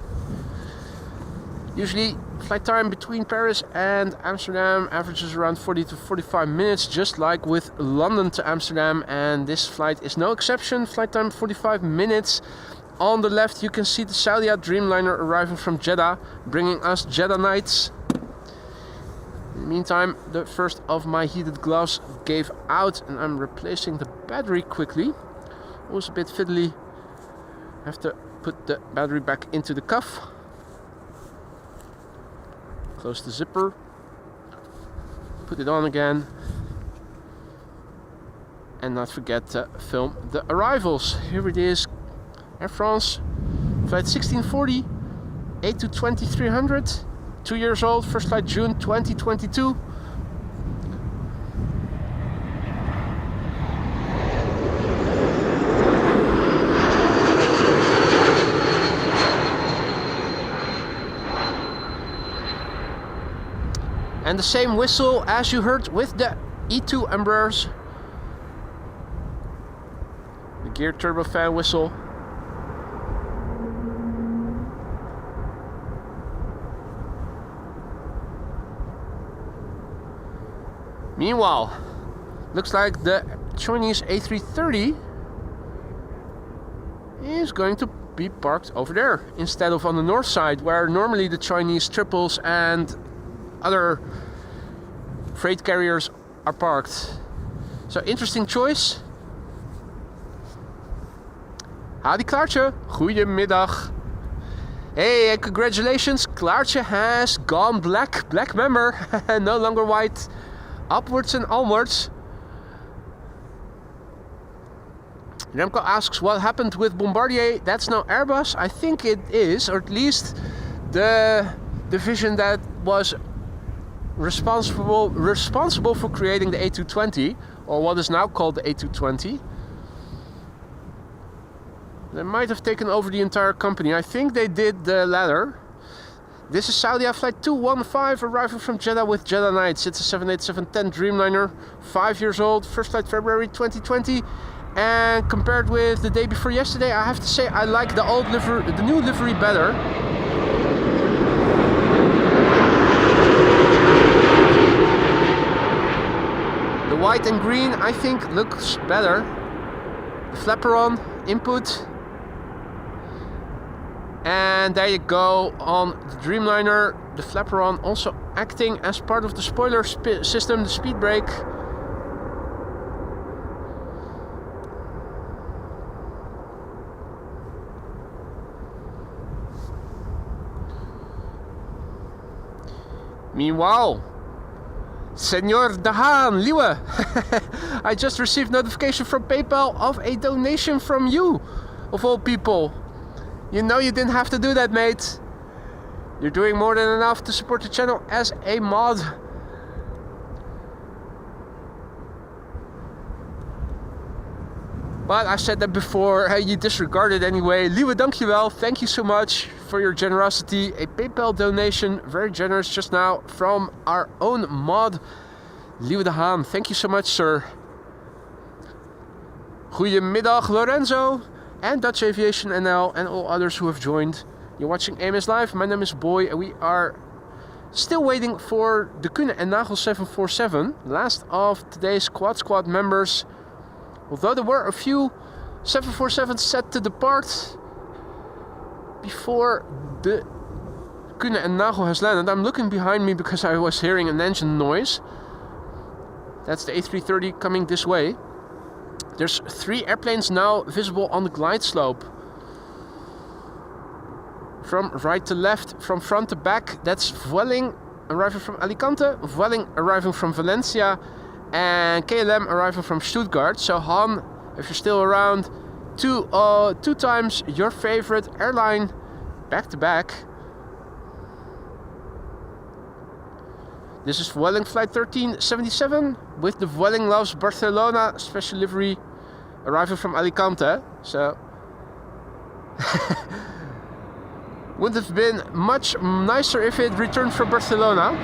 Usually flight time between Paris and Amsterdam averages around 40 to 45 minutes, just like with London to Amsterdam, and this flight is no exception. Flight time 45 minutes. On the left you can see the Saudia Dreamliner arriving from Jeddah, bringing us Jeddah nights. In the meantime, the first of my heated gloves gave out and I'm replacing the battery quickly. Was a bit fiddly. Have to put the battery back into the cuff. Close the zipper. Put it on again. and not forget to film the arrivals. Here it is, Air France, flight 1640, A320-300, 2 years old, first flight June 2022. And the same whistle as you heard with the E2 Embraers. The geared turbofan whistle. Meanwhile, looks like the Chinese A330 is going to be parked over there instead of on the north side, where normally the Chinese triples and other freight carriers are parked. So interesting choice. Howdy Klaartje, goedemiddag. Hey, congratulations, Klaartje has gone black member, no longer white, upwards and onwards. Remco asks what happened with Bombardier. That's now Airbus. I think it is, or at least the division that was responsible for creating the A220, or what is now called the A220. They might have taken over the entire company. I think they did the latter. This is Saudi flight 215 arriving from Jeddah with Jeddah Nights. It's a 787-10 Dreamliner, 5 years old, first flight February 2020. And compared with the day before yesterday, I have to say I like the new livery better. The white and green, I think, looks better. The flaperon input. And there you go on the Dreamliner. The flaperon also acting as part of the spoiler system, the speed brake. Meanwhile, Senor Dahan, Liwe, I just received notification from PayPal of a donation from you, of all people. You know you didn't have to do that, mate. You're doing more than enough to support the channel as a mod. But I said that before, you disregarded anyway. Lieve, dankjewel. Thank you so much for your generosity. A PayPal donation, very generous just now, from our own mod, Lieve de Haan. Thank you so much, sir. Goedemiddag, Lorenzo, and Dutch Aviation NL, and all others who have joined. You're watching AMS Live. My name is Boy, and we are still waiting for the Kühne & Nagel 747, last of today's Quad Squad members. Although there were a few 747s set to depart before the Kühne & Nagel has landed. I'm looking behind me because I was hearing an engine noise. That's the A330 coming this way. There's 3 airplanes now visible on the glide slope. From right to left, from front to back, that's Vueling arriving from Alicante, Vueling arriving from Valencia, and KLM arriving from Stuttgart. So Han, if you're still around, two times your favorite airline back to back. This is Vueling flight 1377 with the Vueling Loves Barcelona special livery arriving from Alicante. So would have been much nicer if it returned from Barcelona.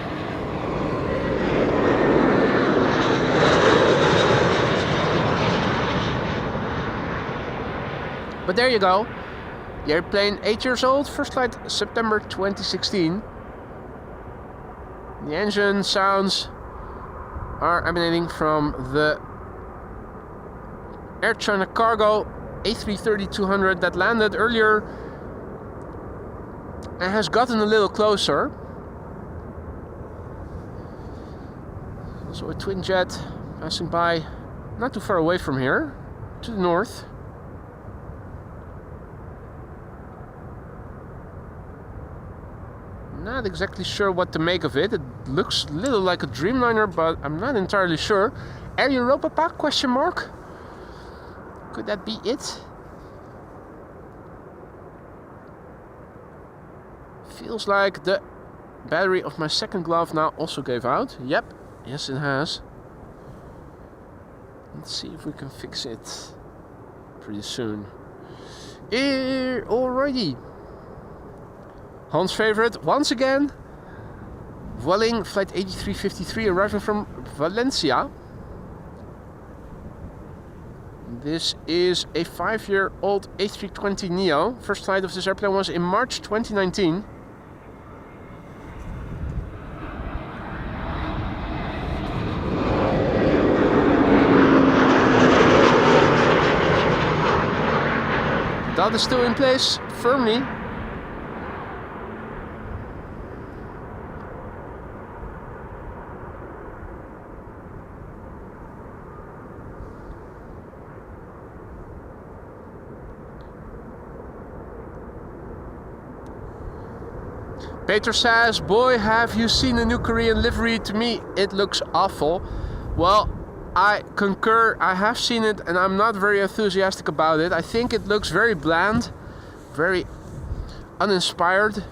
But there you go. The airplane 8 years old, first flight September 2016. The engine sounds are emanating from the Air China Cargo A330-200 that landed earlier and has gotten a little closer. Also a twin jet passing by not too far away from here, to the north. Not exactly sure what to make of it. It looks a little like a Dreamliner, but I'm not entirely sure. Air Europa Pack, question mark? Could that be it? Feels like the battery of my second glove now also gave out. Yep, yes it has. Let's see if we can fix it pretty soon. Alrighty. Hans' favorite, once again. Vueling flight 8353 arriving from Valencia. This is a 5-year-old A320 Neo. First flight of this airplane was in March 2019. That is still in place firmly. Peter says, boy, have you seen the new Korean livery? To me, it looks awful. Well, I concur, I have seen it and I'm not very enthusiastic about it. I think it looks very bland, very uninspired.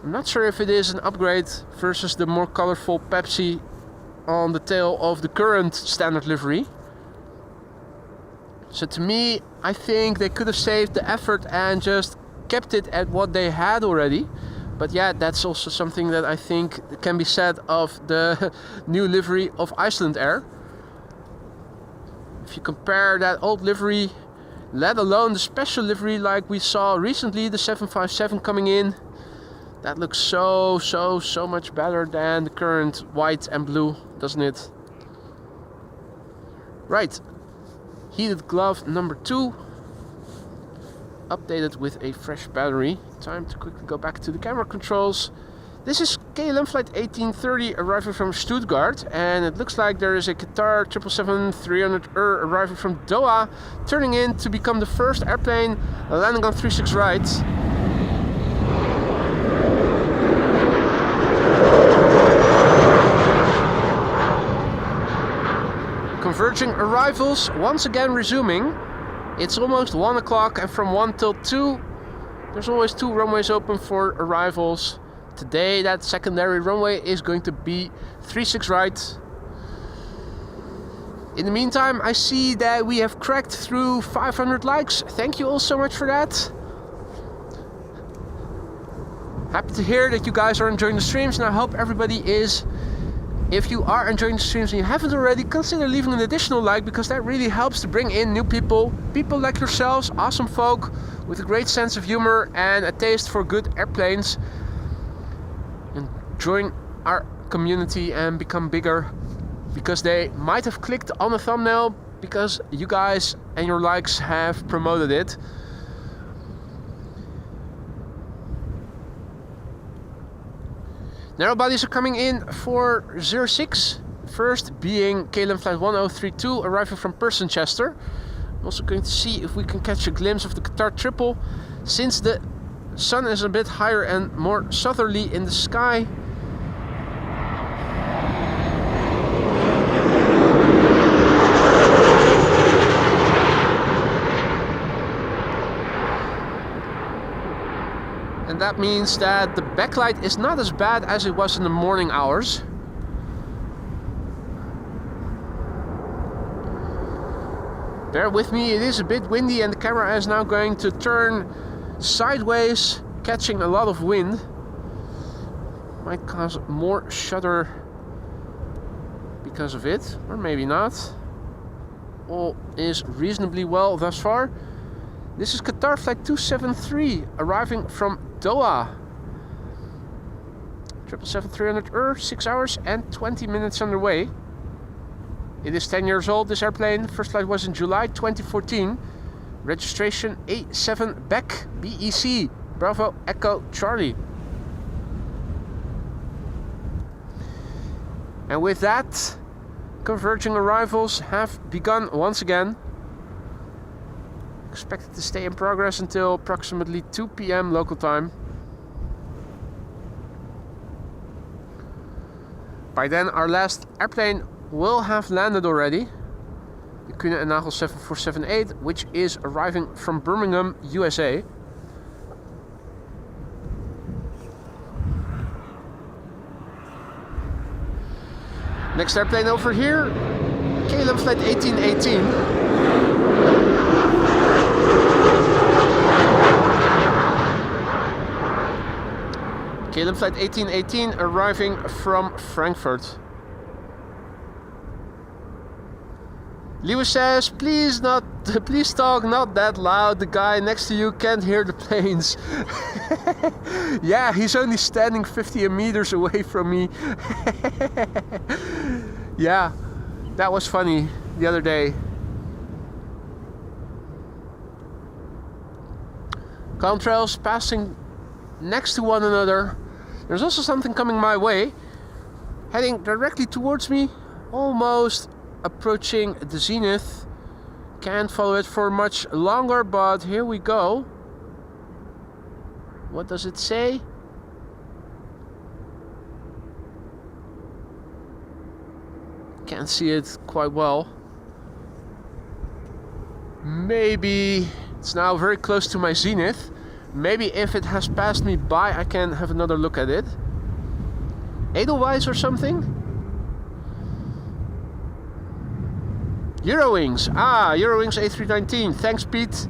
I'm not sure if it is an upgrade versus the more colorful Pepsi on the tail of the current standard livery. So to me, I think they could have saved the effort and just kept it at what they had already. But yeah, that's also something that I think can be said of the new livery of Iceland Air. If you compare that old livery, let alone the special livery like we saw recently, the 757 coming in, that looks so much better than the current white and blue, doesn't it? Right, heated glove number 2, updated with a fresh battery. Time to quickly go back to the camera controls. This is KLM flight 1830 arriving from Stuttgart, and it looks like there is a Qatar 777-300 arriving from Doha, turning in to become the first airplane landing on 36 right. Converging arrivals once again resuming. It's almost 1 o'clock, and from 1 till 2 there's always 2 runways open for arrivals. Today that secondary runway is going to be 36 right. In the meantime, I see that we have cracked through 500 likes. Thank you all so much for that. Happy to hear that you guys are enjoying the streams, and I hope everybody is. If you are enjoying the streams and you haven't already, consider leaving an additional like, because that really helps to bring in new people. People like yourselves, awesome folk with a great sense of humor and a taste for good airplanes. And join our community and become bigger, because they might have clicked on the thumbnail because you guys and your likes have promoted it. Narrow bodies are coming in for 06. First being KLM flight 1032 arriving from Persenchester. I'm also going to see if we can catch a glimpse of the Qatar triple, since the sun is a bit higher and more southerly in the sky. And that means that the backlight is not as bad as it was in the morning hours. Bear with me, it is a bit windy and the camera is now going to turn sideways, catching a lot of wind. Might cause more shudder because of it, or maybe not. All is reasonably well thus far. This is Qatar flight 273 arriving from Doha. 777-300 6 hours and 20 minutes underway. It is 10 years old, this airplane. First flight was in July 2014. Registration A7 BEC BEC Bravo Echo Charlie. And with that, converging arrivals have begun once again. Expected to stay in progress until approximately 2 p.m. local time. By then our last airplane will have landed already. the Kühne & Nagel 7478, which is arriving from Birmingham, USA. Next airplane over here, KLM flight 1818. KLM flight 1818 arriving from Frankfurt. Lewis says, please talk not that loud. The guy next to you can't hear the planes. Yeah, he's only standing 50 meters away from me. Yeah, that was funny the other day. Contrails passing next to one another. There's also something coming my way, heading directly towards me, almost approaching the zenith. Can't follow it for much longer, but here we go. What does it say? Can't see it quite well. Maybe it's now very close to my zenith. Maybe if it has passed me by, I can have another look at it. Edelweiss or something? Eurowings. Ah, Eurowings A319. Thanks, Pete.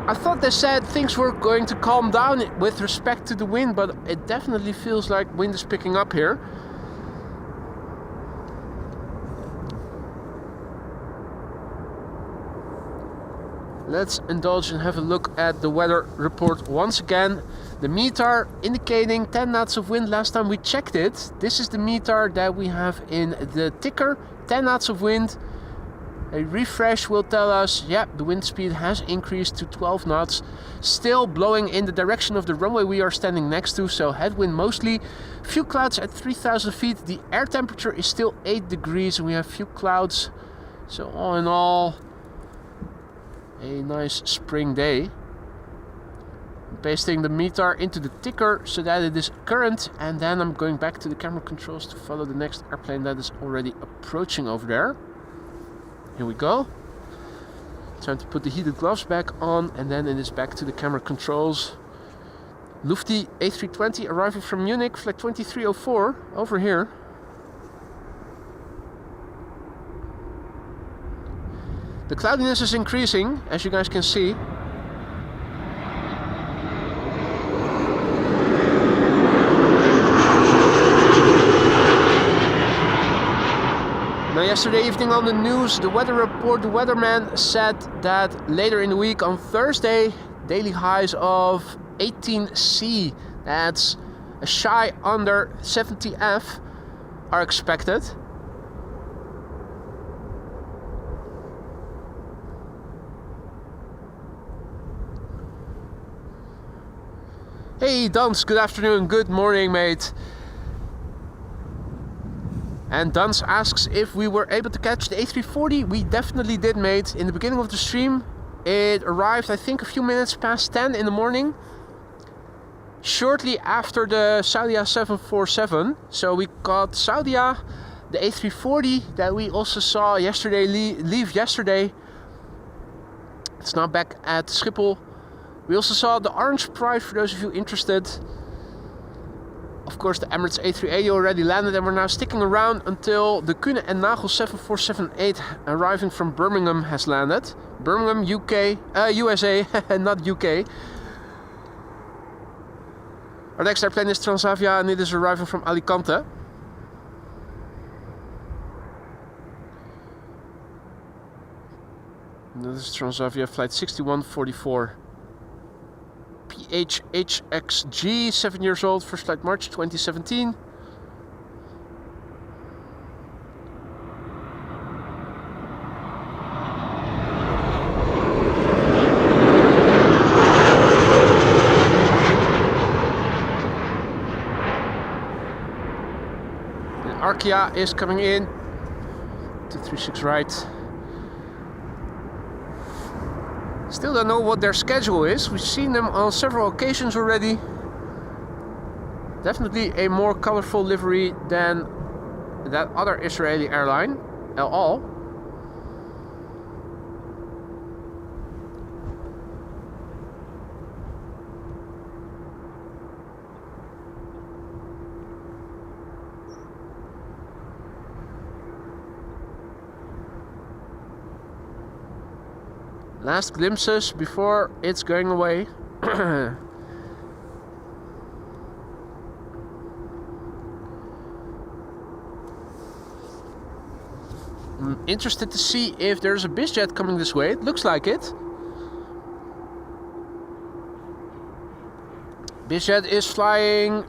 I thought they said things were going to calm down with respect to the wind, but it definitely feels like wind is picking up here. Let's indulge and have a look at the weather report once again. The METAR indicating 10 knots of wind last time we checked it. This is the METAR that we have in the ticker, 10 knots of wind. A refresh will tell us, yeah, the wind speed has increased to 12 knots. Still blowing in the direction of the runway we are standing next to, so headwind mostly. Few clouds at 3,000 feet. The air temperature is still 8 degrees and we have few clouds. So all in all, a nice spring day. I'm pasting the METAR into the ticker so that it is current, and then I'm going back to the camera controls to follow the next airplane that is already approaching over there. Here we go. Time to put the heated gloves back on, and then it is back to the camera controls. Lufty A320 arriving from Munich, flight 2304 over here. The cloudiness is increasing, as you guys can see. Now, yesterday evening on the news, the weather report, the weatherman said that later in the week on Thursday, daily highs of 18C, that's a shy under 70F, are expected. Hey Dans, good afternoon, good morning mate. And Dans asks if we were able to catch the A340. We definitely did, mate. In the beginning of the stream, it arrived, I think, a few minutes past 10 in the morning. Shortly after the Saudia 747. So we caught Saudia, the A340 that we also saw yesterday, leave yesterday. It's now back at Schiphol. We also saw the Orange Pride, for those of you interested. Of course, the Emirates A380 already landed, and we're now sticking around until the Kühne & Nagel 7478 arriving from Birmingham has landed. Birmingham, USA, not UK. Our next airplane is Transavia, and it is arriving from Alicante. And this is Transavia flight 6144. PHHXG, 7 years old, first flight March 2017. And Arkia is coming in. 236 right. Still don't know what their schedule is. We've seen them on several occasions already. Definitely a more colorful livery than that other Israeli airline, El Al. Last glimpses before it's going away. I'm interested to see if there's a bizjet coming this way. It looks like it. Bizjet is flying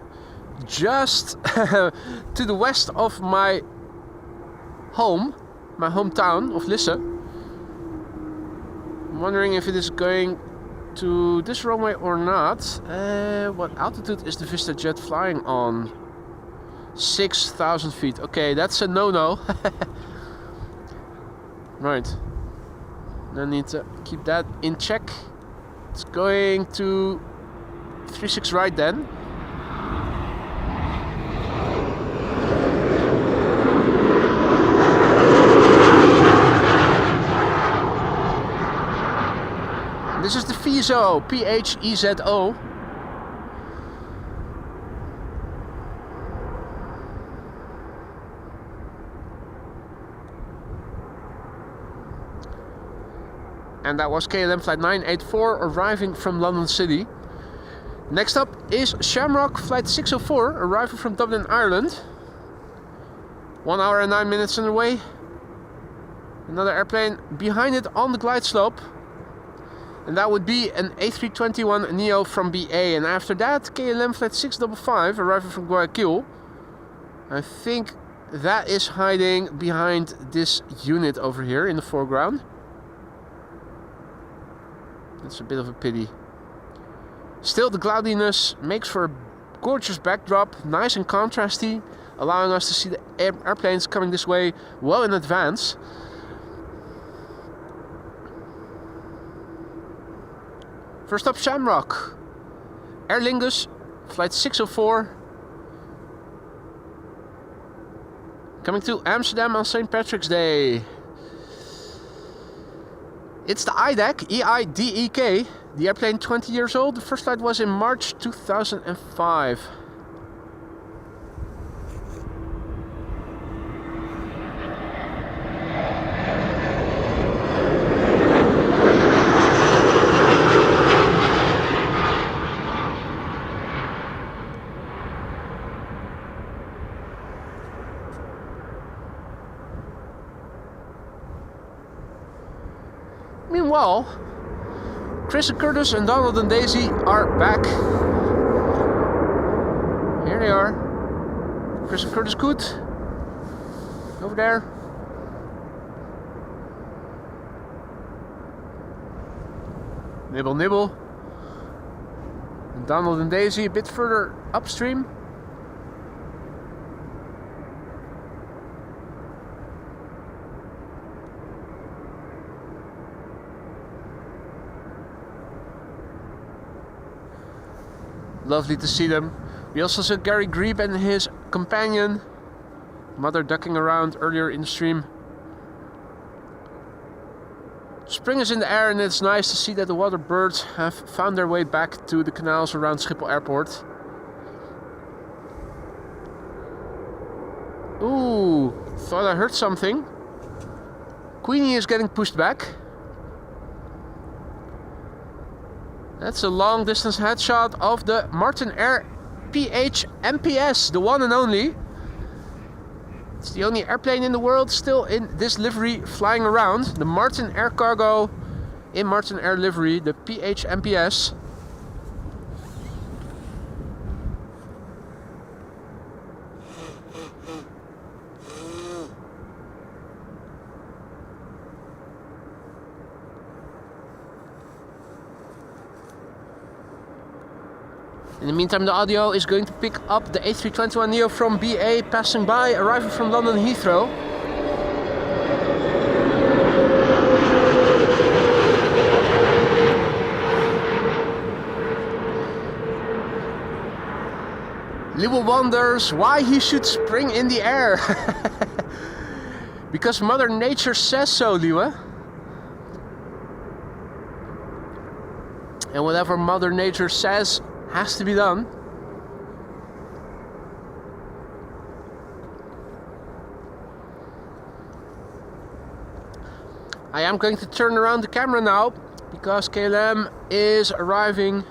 just to the west of my hometown of Lisse. I'm wondering if it is going to this runway or not. What altitude is the Vista jet flying on? 6,000 feet. Okay, that's a no-no. Right. I need to keep that in check. It's going to 36 right then. This is the Phezo, P-H-E-Z-O. And that was KLM flight 984 arriving from London City. Next up is Shamrock flight 604 arriving from Dublin, Ireland. 1 hour and 9 minutes on the way. Another airplane behind it on the glide slope. And that would be an A321neo from BA. And after that, KLM flight 655 arriving from Guayaquil. I think that is hiding behind this unit over here in the foreground. That's a bit of a pity. Still, the cloudiness makes for a gorgeous backdrop, nice and contrasty, allowing us to see the airplanes coming this way well in advance. First up, Shamrock. Aer Lingus, flight 604. Coming to Amsterdam on St. Patrick's Day. It's the IDEC, E-I-D-E-K. The airplane 20 years old. The first flight was in March 2005. Meanwhile, Chris and Curtis and Donald and Daisy are back. Here they are. Chris and Curtis good. Over there. Nibble, nibble. And Donald and Daisy a bit further upstream. Lovely to see them. We also saw Gary Grebe and his companion, mother ducking around earlier in the stream. Spring is in the air and it's nice to see that the water birds have found their way back to the canals around Schiphol Airport. Ooh, thought I heard something. Queenie is getting pushed back. That's a long distance headshot of the Martin Air PH MPS, the one and only. It's the only airplane in the world still in this livery flying around. The Martin Air Cargo in Martin Air livery, the PH MPS. In the meantime, the audio is going to pick up the A321neo from BA passing by, arriving from London Heathrow. Liwa wonders why he should spring in the air. Because Mother Nature says so, Liwa. And whatever Mother Nature says has to be done. I am going to turn around the camera now because KLM is arriving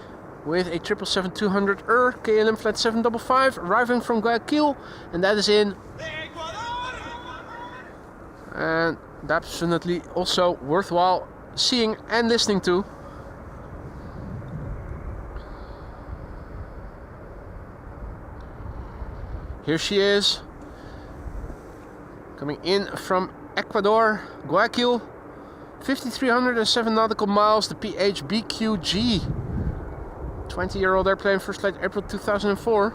with a 777-200 KLM flight 755 arriving from Guayaquil, and that is in. And definitely also worthwhile seeing and listening to. Here she is, coming in from Ecuador, Guayaquil, 5,307 nautical miles, the PHBQG, 20-year-old airplane, first flight April 2004.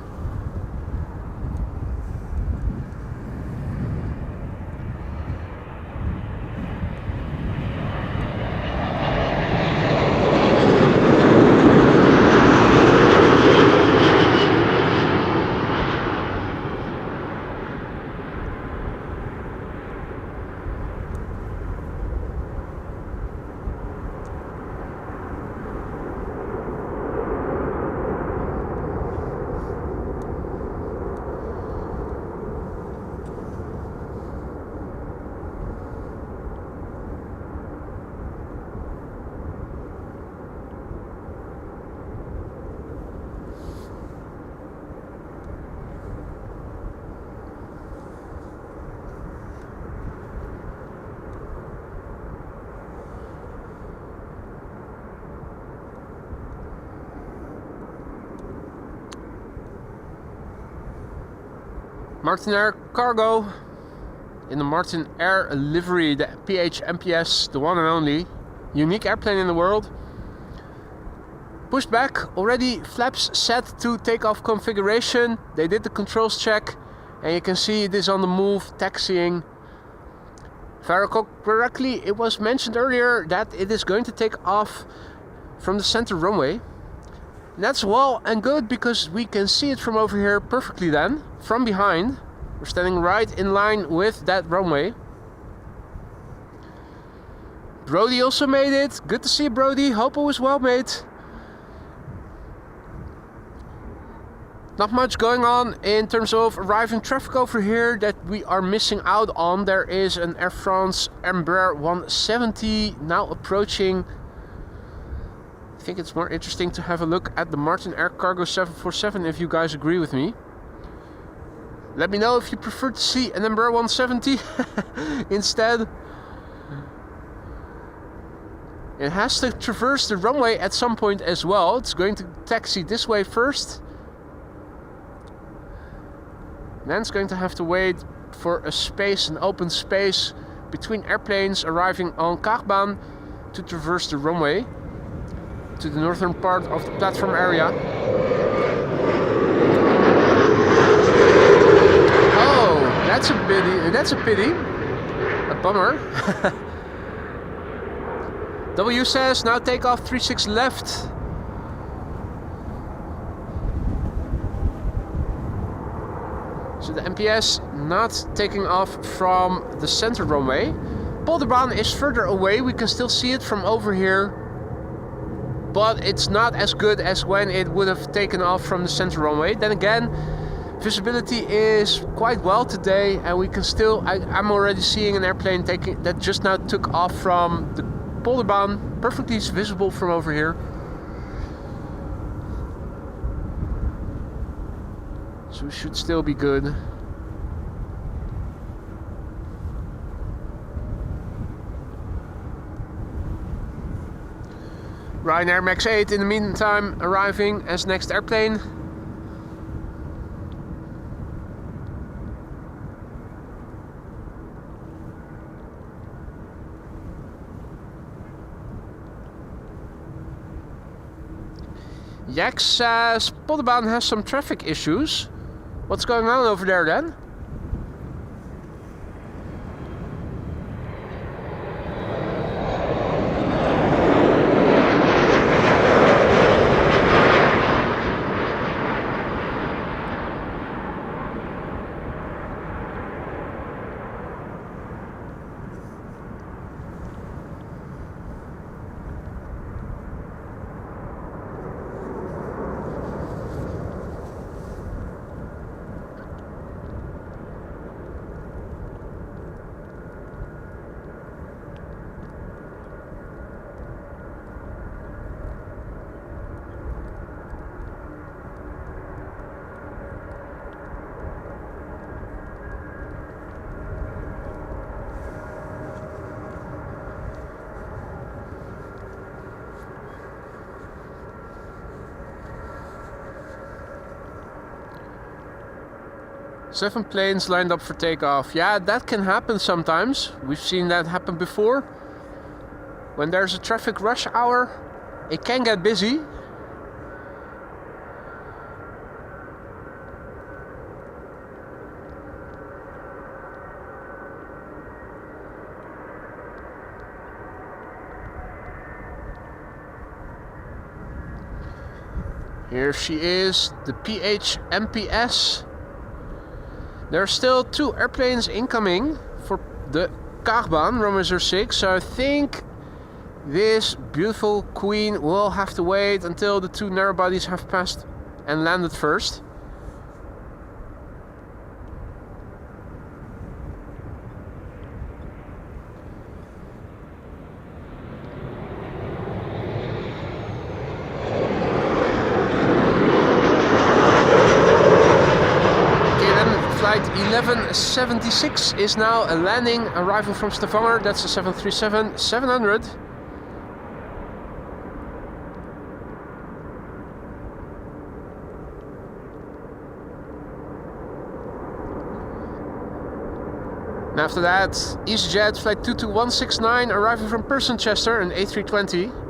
Martin Air Cargo in the Martin Air livery, the PHMPS, the one and only unique airplane in the world. Pushed back, already flaps set to takeoff configuration. They did the controls check and you can see it is on the move, taxiing. If I recall correctly, it was mentioned earlier that it is going to take off from the center runway. And that's well and good because we can see it from over here perfectly then, from behind. We're standing right in line with that runway. Brody also made it. Good to see you, Brody. Hope it was well made. Not much going on in terms of arriving traffic over here that we are missing out on. There is an Air France Embraer 170 now approaching. I think it's more interesting to have a look at the Martin Air Cargo 747 if you guys agree with me. Let me know if you prefer to see an Embraer 170 instead. It has to traverse the runway at some point as well. It's going to taxi this way first. Then it's going to have to wait for a space, an open space between airplanes arriving on Kaagbaan to traverse the runway to the northern part of the platform area. Oh, that's a pity. That's a pity. A bummer. W says now take off 36 left. So the MPS not taking off from the center runway. Polderbaan is further away. We can still see it from over here. But it's not as good as when it would have taken off from the center runway. Then again, visibility is quite well today, and we can still. I'm already seeing an airplane that just now took off from the Polderbaan, perfectly visible from over here. So we should still be good. Ryanair Max 8 in the meantime arriving as next airplane. Jax says Polderbaan has some traffic issues. What's going on over there then? 7 planes lined up for takeoff. Yeah, that can happen sometimes. We've seen that happen before. When there's a traffic rush hour, it can get busy. Here she is, the PH-MPS. There are still 2 airplanes incoming for the Kaagbaan, Runway 06, so I think this beautiful queen will have to wait until the 2 narrow bodies have passed and landed first. Flight 1176 is now a landing, arrival from Stavanger. That's a 737-700. And after that, EasyJet flight 22169 arriving from Chester, an A320.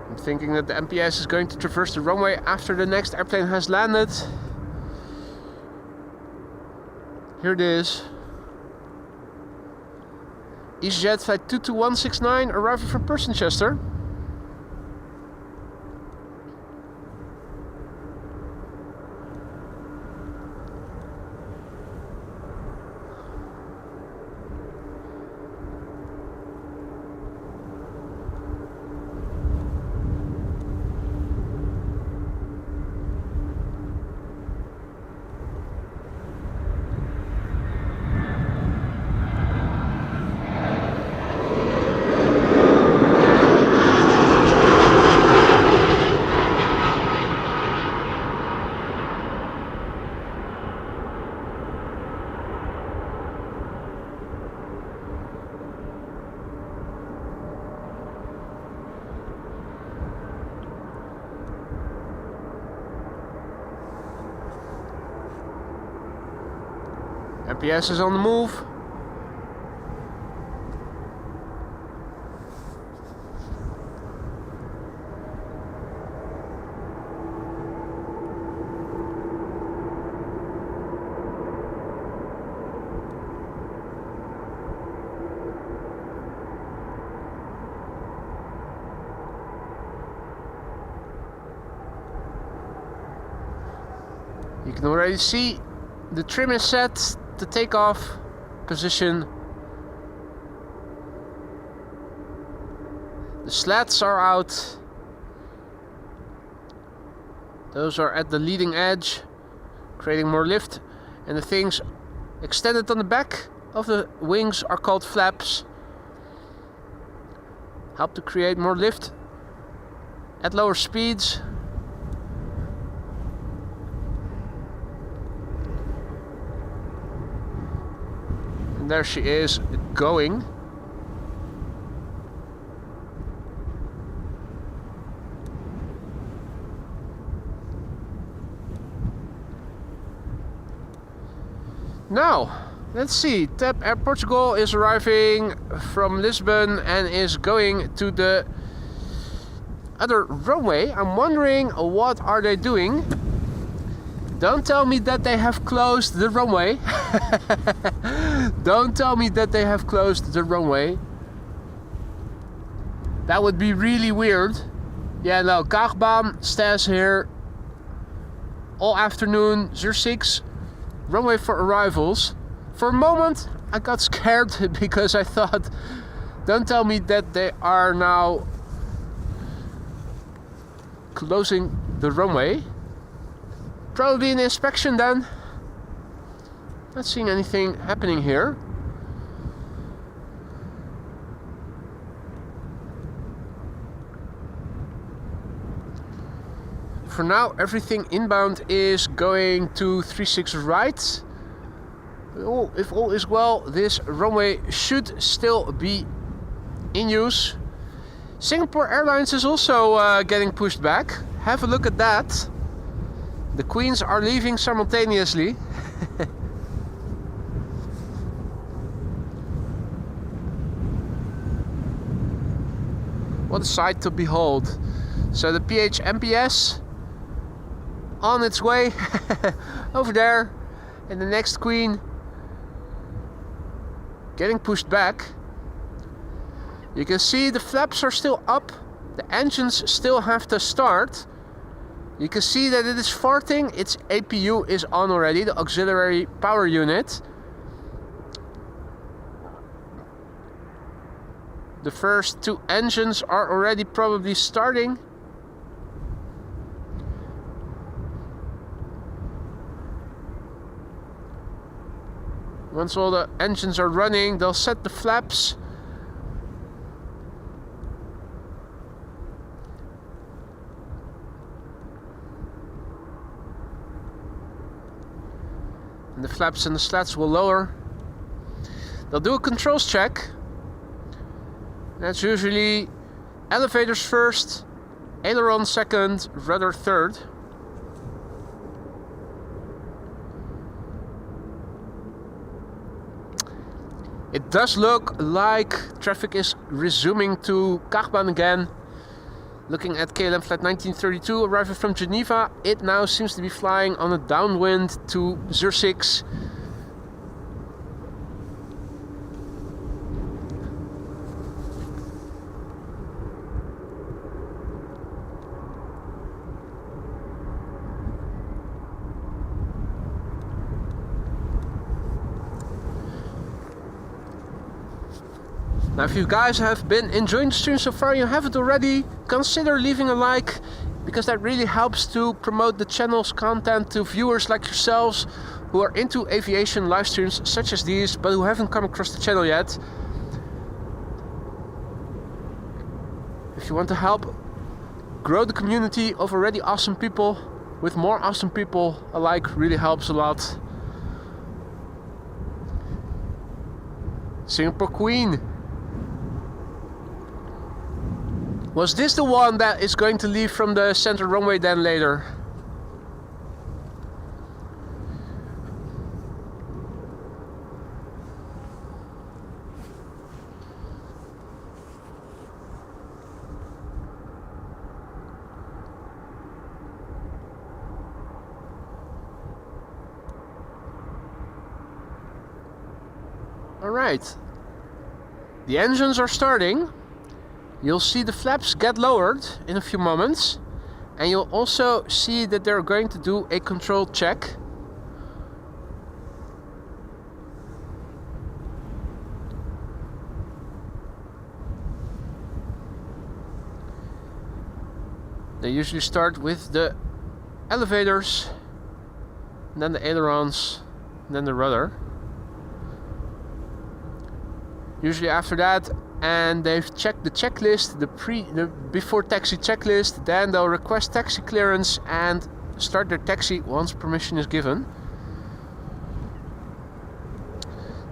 I'm thinking that the MPS is going to traverse the runway after the next airplane has landed. Here it is. EasyJet flight 22169 arriving from Chester. MPS is on the move. You can already see the trim is set, the takeoff position. The slats are out. Those are at the leading edge, creating more lift. And the things extended on the back of the wings are called flaps. Help to create more lift at lower speeds. There she is going. Now, let's see. TAP Air Portugal is arriving from Lisbon and is going to the other runway. I'm wondering, what are they doing? Don't tell me that they have closed the runway. Don't tell me that they have closed the runway. That would be really weird. Yeah, no, Kaagbaan stays here all afternoon, 06, runway for arrivals. For a moment, I got scared because I thought, don't tell me that they are now closing the runway. Probably an inspection then. Not seeing anything happening here. For now, everything inbound is going to 36 right. If all is well, this runway should still be in use. Singapore Airlines is also getting pushed back. Have a look at that. The Queens are leaving simultaneously. What a sight to behold. So the PH MPS on its way over there, and the next Queen getting pushed back. You can see the flaps are still up, the engines still have to start. You can see that it is farting, its APU is on already, the auxiliary power unit. The first two engines are already probably starting. Once all the engines are running, they'll set the flaps. And the flaps and the slats will lower. They'll do a controls check. That's usually elevators first, aileron second, rudder third. It does look like traffic is resuming to Kagbaan again. Looking at KLM flight 1932 arriving from Geneva, it now seems to be flying on a downwind to 06. Now, if you guys have been enjoying the stream so far and you haven't already, consider leaving a like, because that really helps to promote the channel's content to viewers like yourselves who are into aviation live streams such as these, but who haven't come across the channel yet. If you want to help grow the community of already awesome people with more awesome people alike, really helps a lot. Singapore Queen. Was this the one that is going to leave from the center runway then later? All right. The engines are starting. You'll see the flaps get lowered in a few moments, and you'll also see that they're going to do a control check. They usually start with the elevators, then the ailerons, then the rudder. Usually after that, and they've checked the checklist, the before taxi checklist, then they'll request taxi clearance and start their taxi once permission is given.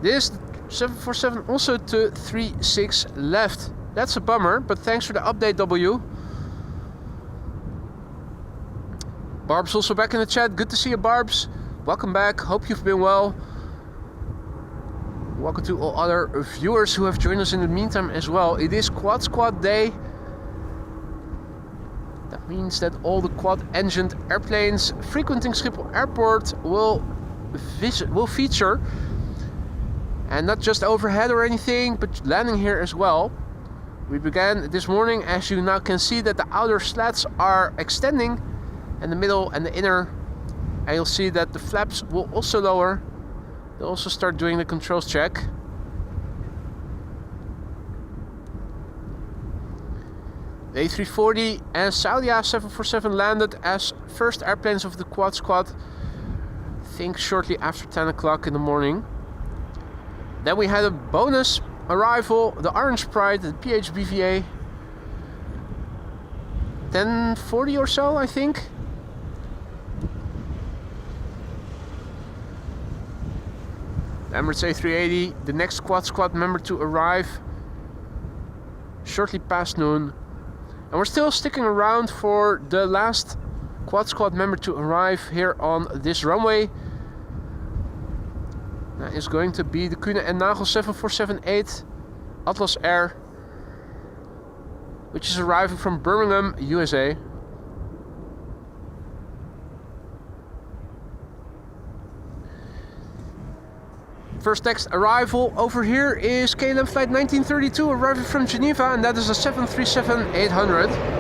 This 747 also to 36 left. That's a bummer, but thanks for the update, W. Barb's also back in the chat. Good to see you, Barbs. Welcome back. Hope you've been well. Welcome to all other viewers who have joined us in the meantime as well. It is Quad Squad Day. That means that all the quad-engined airplanes frequenting Schiphol Airport will feature. And not just overhead or anything, but landing here as well. We began this morning, as you now can see, that the outer slats are extending, and the middle and the inner. And you'll see that the flaps will also lower. They'll also start doing the controls check. The A340 and Saudia 747 landed as first airplanes of the Quad Squad, I think shortly after 10 o'clock in the morning. Then we had a bonus arrival, the Orange Pride, the PHBVA 1040 or so, I think. The Emirates A380, the next quad squad member to arrive shortly past noon. And we're still sticking around for the last quad squad member to arrive here on this runway. That is going to be the Kühne & Nagel 747-8 Atlas Air, which is arriving from Birmingham, USA. First next arrival over here is KLM flight 1932 arriving from Geneva, and that is a 737-800.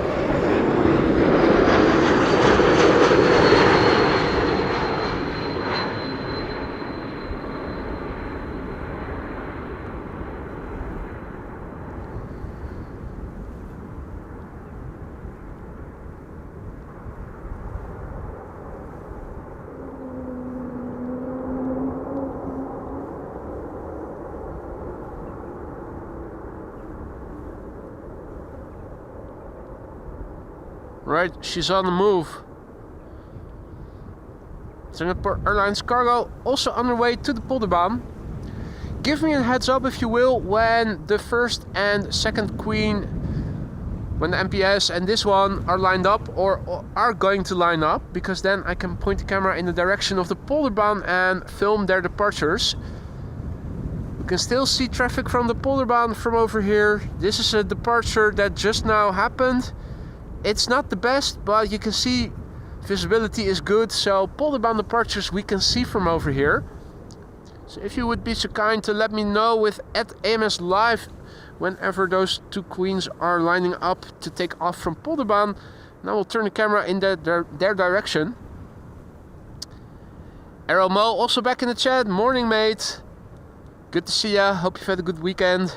Right, she's on the move. Singapore Airlines cargo also on their way to the Polderbaan. Give me a heads up, if you will, when the first and second queen, when the MPS and this one are lined up or are going to line up, because then I can point the camera in the direction of the Polderbaan and film their departures. You can still see traffic from the Polderbaan from over here. This is a departure that just now happened. It's not the best, but you can see visibility is good, so Polderbaan departures we can see from over here. So if you would be so kind to let me know with @AMS Live whenever those two queens are lining up to take off from Polderbaan, and I will turn the camera in their direction. Aero Mo also back in the chat. Morning, mate. Good to see ya. Hope you've had a good weekend.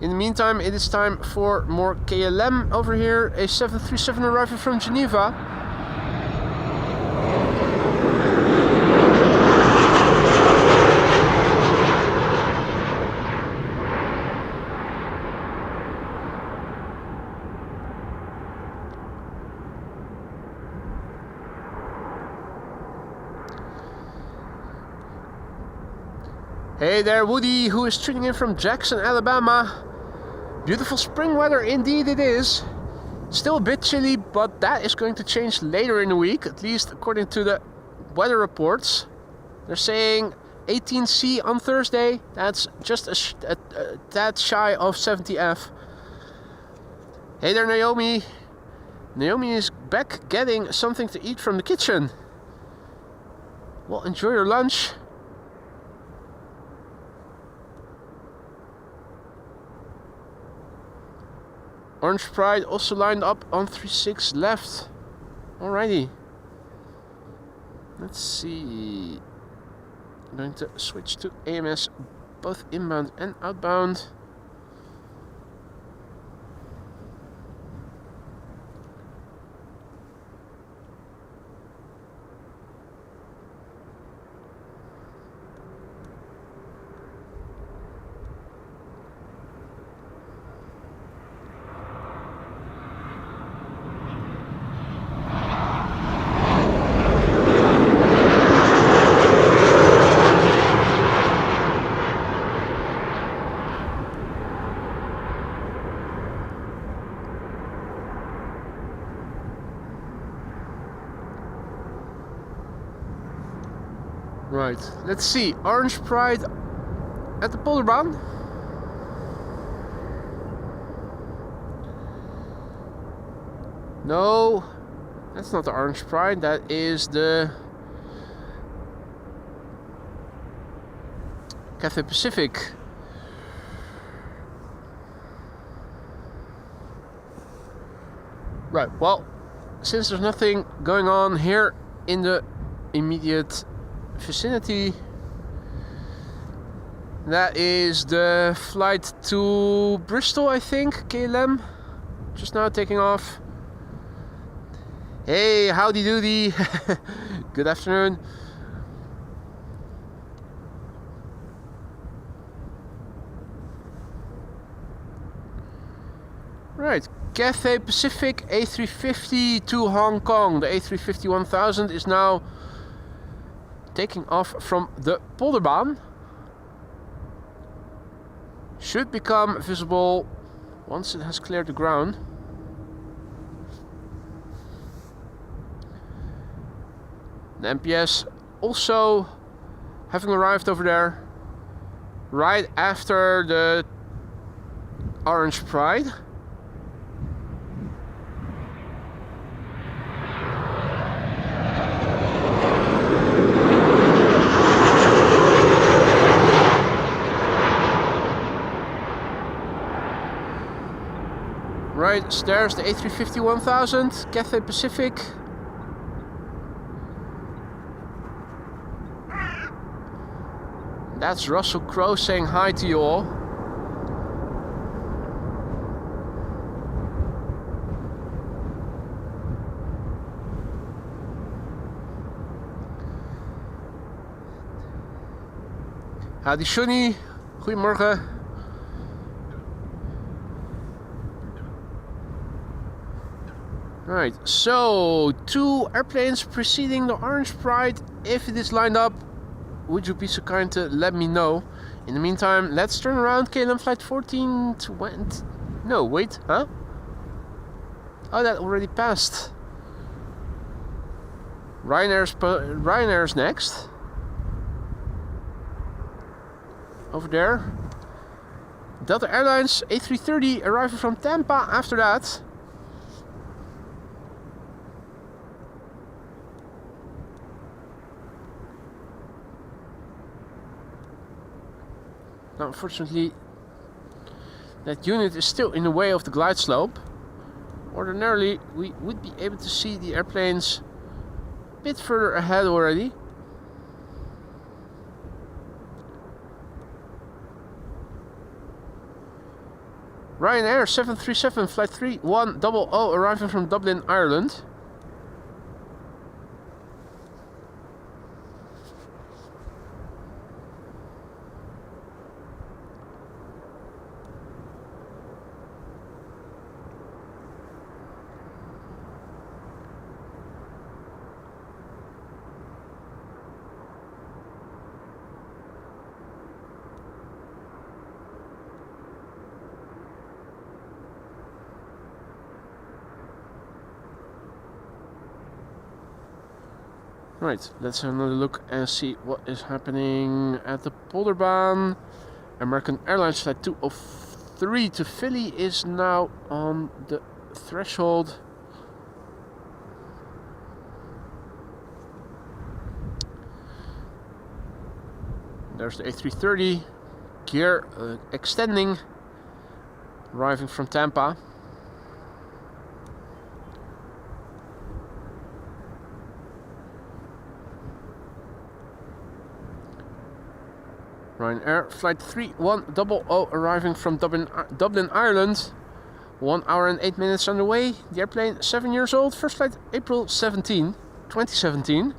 In the meantime, it is time for more KLM over here. A 737 arriving from Geneva. Hey there, Woody, who is tuning in from Jackson, Alabama. Beautiful spring weather indeed it is. Still a bit chilly, but that is going to change later in the week, at least according to the weather reports. They're saying 18C on Thursday. That's just a tad shy of 70F. Hey there, Naomi. Naomi is back getting something to eat from the kitchen. Well, enjoy your lunch. Orange Pride also lined up on 36 left. Alrighty. Let's see. I'm going to switch to AMS, both inbound and outbound. Right, let's see. Orange Pride at the Polderbaan. No, that's not the Orange Pride. That is the Cathay Pacific. Right, well, since there's nothing going on here in the immediate vicinity, that is the flight to Bristol, I think, KLM, just now taking off. Hey, howdy doody. Good afternoon. Right, Cathay Pacific A350 to Hong Kong. The A350-1000 is now taking off from the Polderbaan. Should become visible once it has cleared the ground. The NPS also having arrived over there right after the Orange Pride. Right, there's the A350 1000, Cathay Pacific. That's Russell Crowe saying hi to you all. Hadi Shuni, goedemorgen. Right, so 2 airplanes preceding the Orange Pride. If it is lined up, would you be so kind to let me know? In the meantime, let's turn around. KLM flight 14 to went. No, wait, huh? Oh, that already passed. Ryanair's next. Over there. Delta Airlines A330 arriving from Tampa after that. Now, unfortunately, that unit is still in the way of the glide slope. Ordinarily, we would be able to see the airplanes a bit further ahead already. Ryanair 737 flight 3100 arriving from Dublin, Ireland. Right, let's have another look and see what is happening at the Polderbaan. American Airlines flight 203 to Philly is now on the threshold. There's the A330 gear extending, arriving from Tampa. Ryanair flight 3100 arriving from Dublin, Ireland. 1 hour and 8 minutes underway. The airplane 7 years old. First flight April 17, 2017.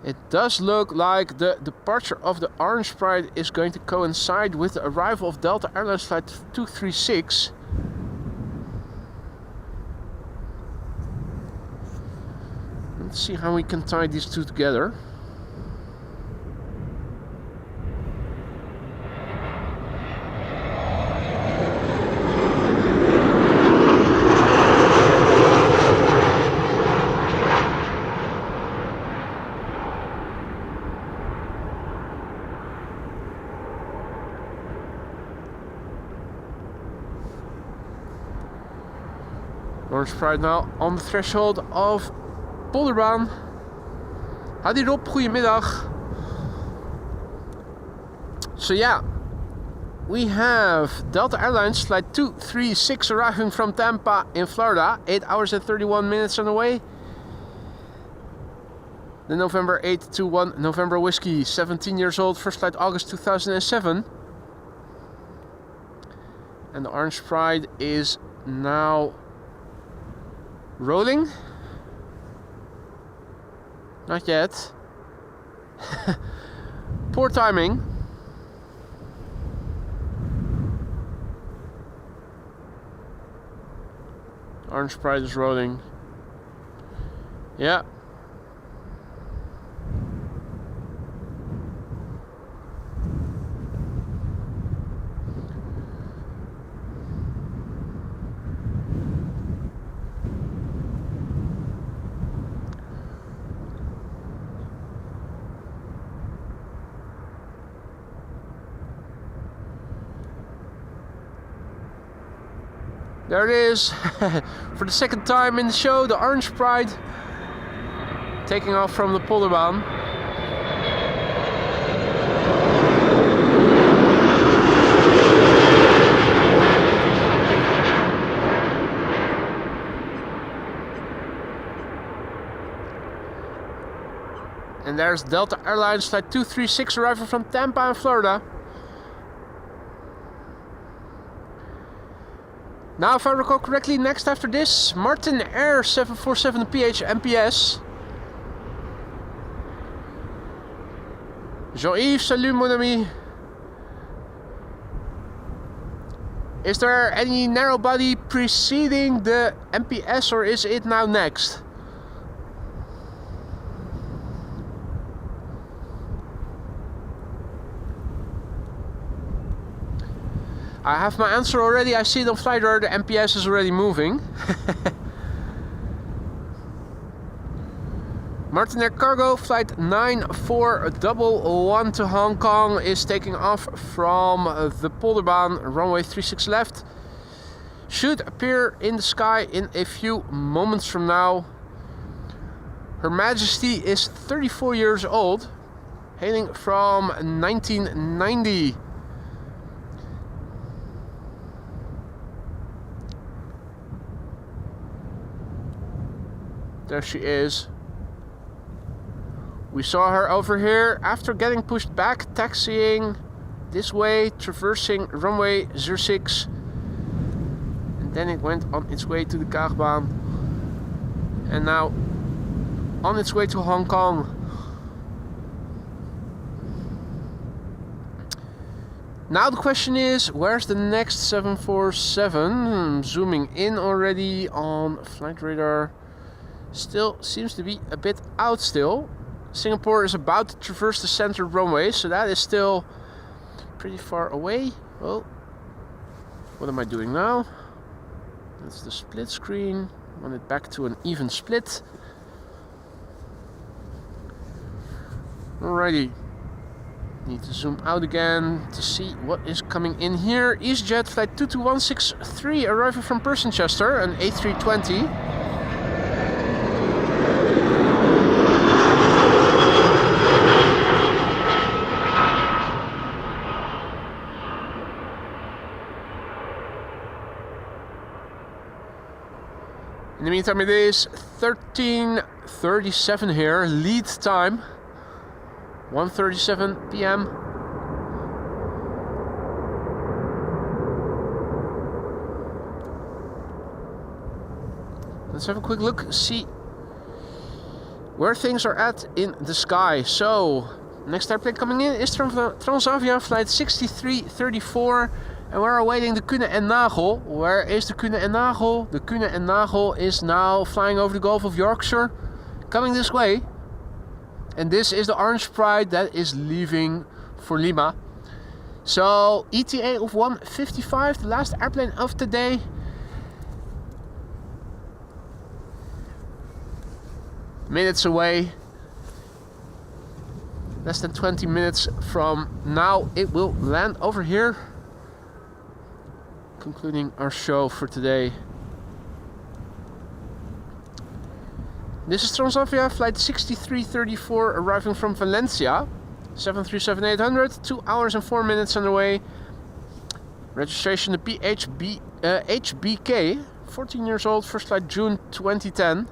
It does look like the departure of the Orange Pride is going to coincide with the arrival of Delta Airlines flight 236. Let's see how we can tie these two together. Orange Pride now on the threshold of Polderbaan. Hadi Rob, goedemiddag. So yeah, we have Delta Airlines flight 236 arriving from Tampa in Florida. 8 hours and 31 minutes on the way. The November 821 November Whiskey, 17 years old, first flight August 2007. And the Orange Pride is now rolling. Not yet. Poor timing. Orange Pride is rolling. Yeah. There it is. For the second time in the show, the Orange Pride taking off from the Polderbaan. And there's Delta Airlines Flight 236 arriving from Tampa in Florida. Now, if I recall correctly, next after this, Martin Air 747 PH MPS. Jean-Yves, salut mon ami. Is there any narrow body preceding the MPS, or is it now next? I have my answer already. I see it on flight radar. The MPS is already moving. Martin Air Cargo Flight 9411 to Hong Kong is taking off from the Polderbaan, runway 36 left. Should appear in the sky in a few moments from now. Her Majesty is 34 years old, hailing from 1990. There she is. We saw her over here after getting pushed back, taxiing this way, traversing runway 06. And then it went on its way to the Kaagbaan. And now on its way to Hong Kong. Now the question is, where's the next 747? I'm zooming in already on flight radar. Still seems to be a bit out still. Singapore is about to traverse the center runway, so that is still pretty far away. Well, what am I doing now? That's the split screen. I want it back to an even split. Alrighty. Need to zoom out again to see what is coming in here. EasyJet flight 22163 arriving from Persenchester, an A320. In the meantime, it is 13:37 here, lead time, 1:37 p.m. Let's have a quick look, see where things are at in the sky. So, next airplane coming in is Transavia flight 6334. And we're awaiting the Kühne en Nagel. Where is the Kühne en Nagel? The Kühne en Nagel is now flying over the Gulf of Yorkshire, coming this way. And this is the Orange Pride that is leaving for Lima. So, ETA of 1:55, the last airplane of the day. Minutes away. Less than 20 minutes from now, it will land over here. Concluding our show for today. This is Transavia flight 6334 arriving from Valencia, 737-800, 2 hours and 4 minutes underway. Registration the HBK, 14 years old, first flight June 2010.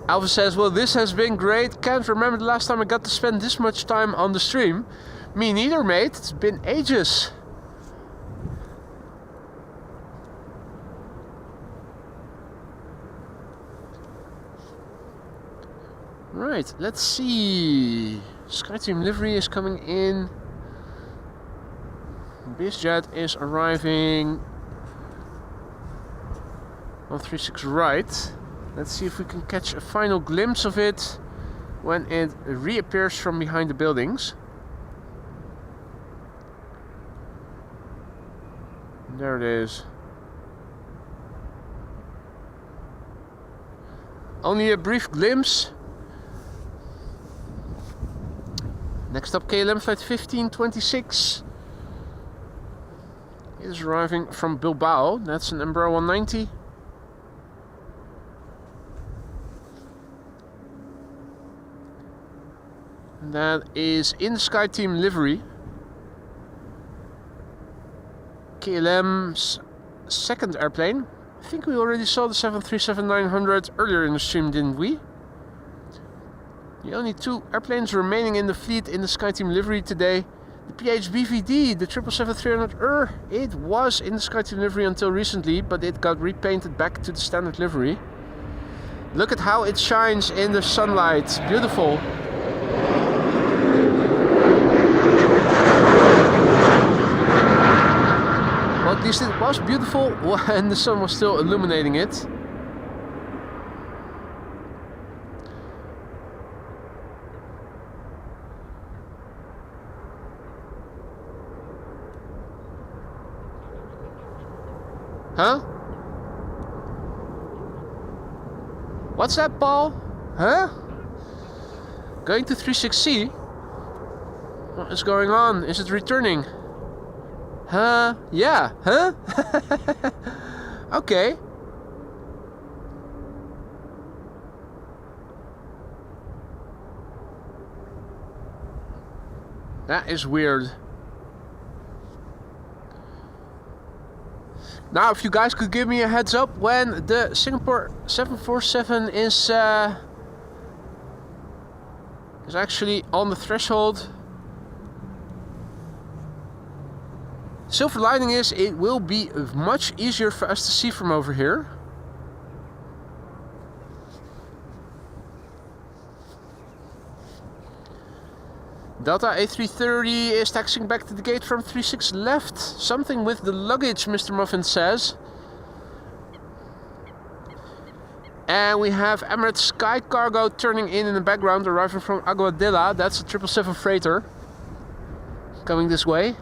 Alpha says, well, this has been great. Can't remember the last time I got to spend this much time on the stream. Me neither, mate. It's been ages. Right, let's see. SkyTeam livery is coming in. BizJet is arriving. 136 right. Let's see if we can catch a final glimpse of it when it reappears from behind the buildings. There it is. Only a brief glimpse. Next up, KLM flight 1526 is arriving from Bilbao. That's an Embraer 190. That is in SkyTeam livery. KLM's second airplane. I think we already saw the 737-900 earlier in the stream, didn't we? The only two airplanes remaining in the fleet in the SkyTeam livery today. The PHBVD, the 777-300ER, it was in the SkyTeam livery until recently, but it got repainted back to the standard livery. Look at how it shines in the sunlight. Beautiful. Well, at least it was beautiful when the sun was still illuminating it. Huh? What's that, Paul? Huh? Going to 36C? What is going on? Is it returning? Huh? Yeah. Huh? Okay. That is weird. Now, if you guys could give me a heads up when the Singapore 747 is actually on the threshold. Silver lining is it will be much easier for us to see from over here. Delta A330 is taxiing back to the gate from 36 left. Something with the luggage, Mr. Muffin says. And we have Emirates Sky Cargo turning in the background, arriving from Aguadilla. That's a 777 freighter coming this way.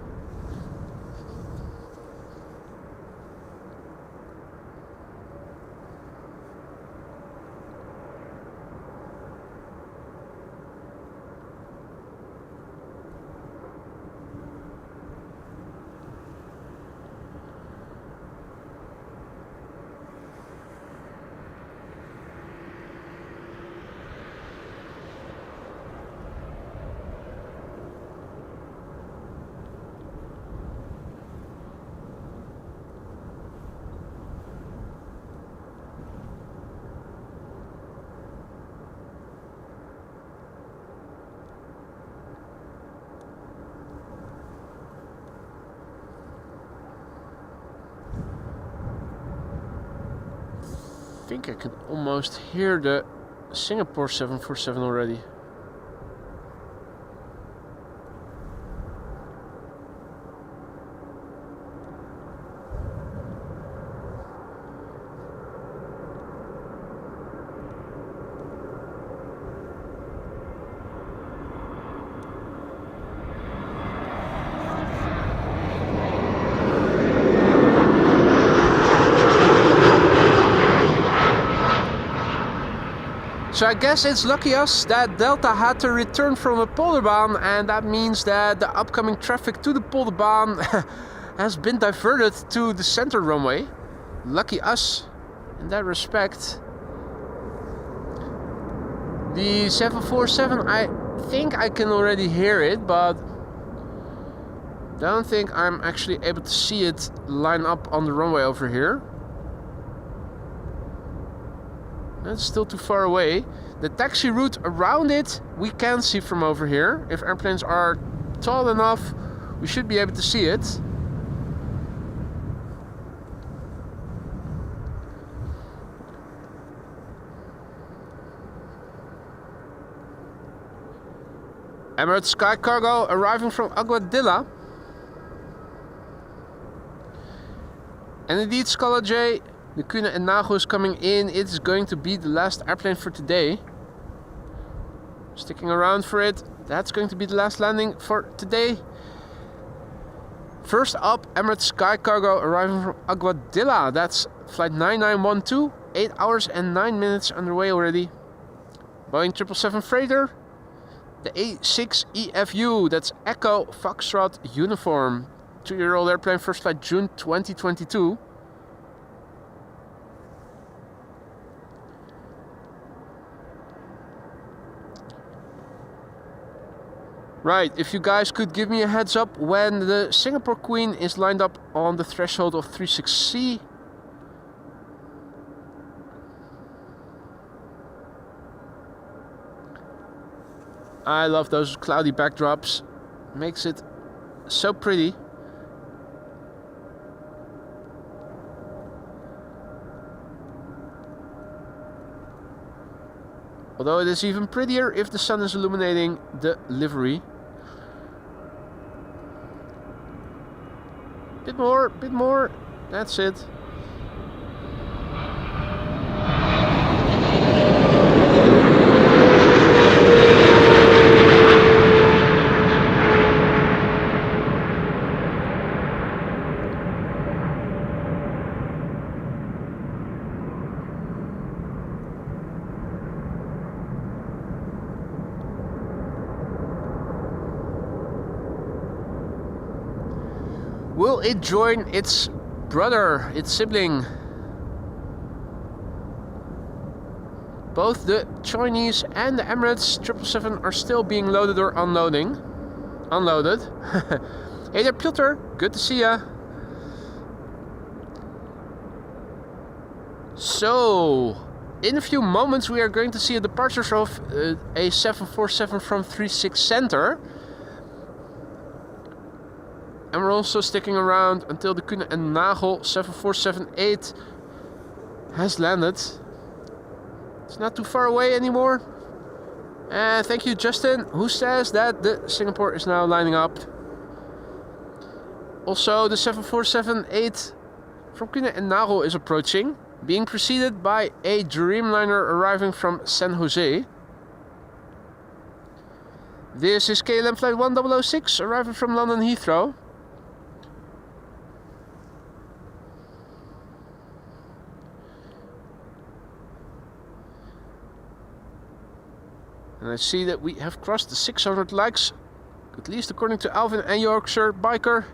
I think I can almost hear the Singapore 747 already. So I guess it's lucky us that Delta had to return from a Polderbaan, and that means that the upcoming traffic to the Polderbaan has been diverted to the center runway. Lucky us in that respect. The 747, I think I can already hear it, but don't think I'm actually able to see it line up on the runway over here. That's still too far away. The taxi route around it we can see from over here. If airplanes are tall enough, we should be able to see it. Emirates Sky Cargo arriving from Aguadilla. And indeed, Scala J, the Kuehne and Nagel is coming in. It is going to be the last airplane for today. Sticking around for it. That's going to be the last landing for today. First up, Emirates Sky Cargo arriving from Aguadilla. That's flight 9912. 8 hours and 9 minutes underway already. Boeing 777 freighter. The A6EFU, that's Echo Foxtrot Uniform. 2-year-old airplane, first flight June 2022. Right, if you guys could give me a heads up when the Singapore Queen is lined up on the threshold of 36C. I love those cloudy backdrops. Makes it so pretty. Although it is even prettier if the sun is illuminating the livery. Bit more. That's it. Will it join its brother, its sibling? Both the Chinese and the Emirates 777 are still being loaded or unloaded. Hey there, Piotr. Good to see ya. So, in a few moments we are going to see a departure of a 747 from 36 Center. And we're also sticking around until the Kuehne and Nagel 747-8 has landed. It's not too far away anymore. And thank you, Justin, who says that the Singapore is now lining up. Also, the 747-8 from Kuehne and Nagel is approaching, being preceded by a Dreamliner arriving from San Jose. This is KLM flight 1006 arriving from London Heathrow. And I see that we have crossed the 600 likes, at least according to Alvin and Yorkshire Biker.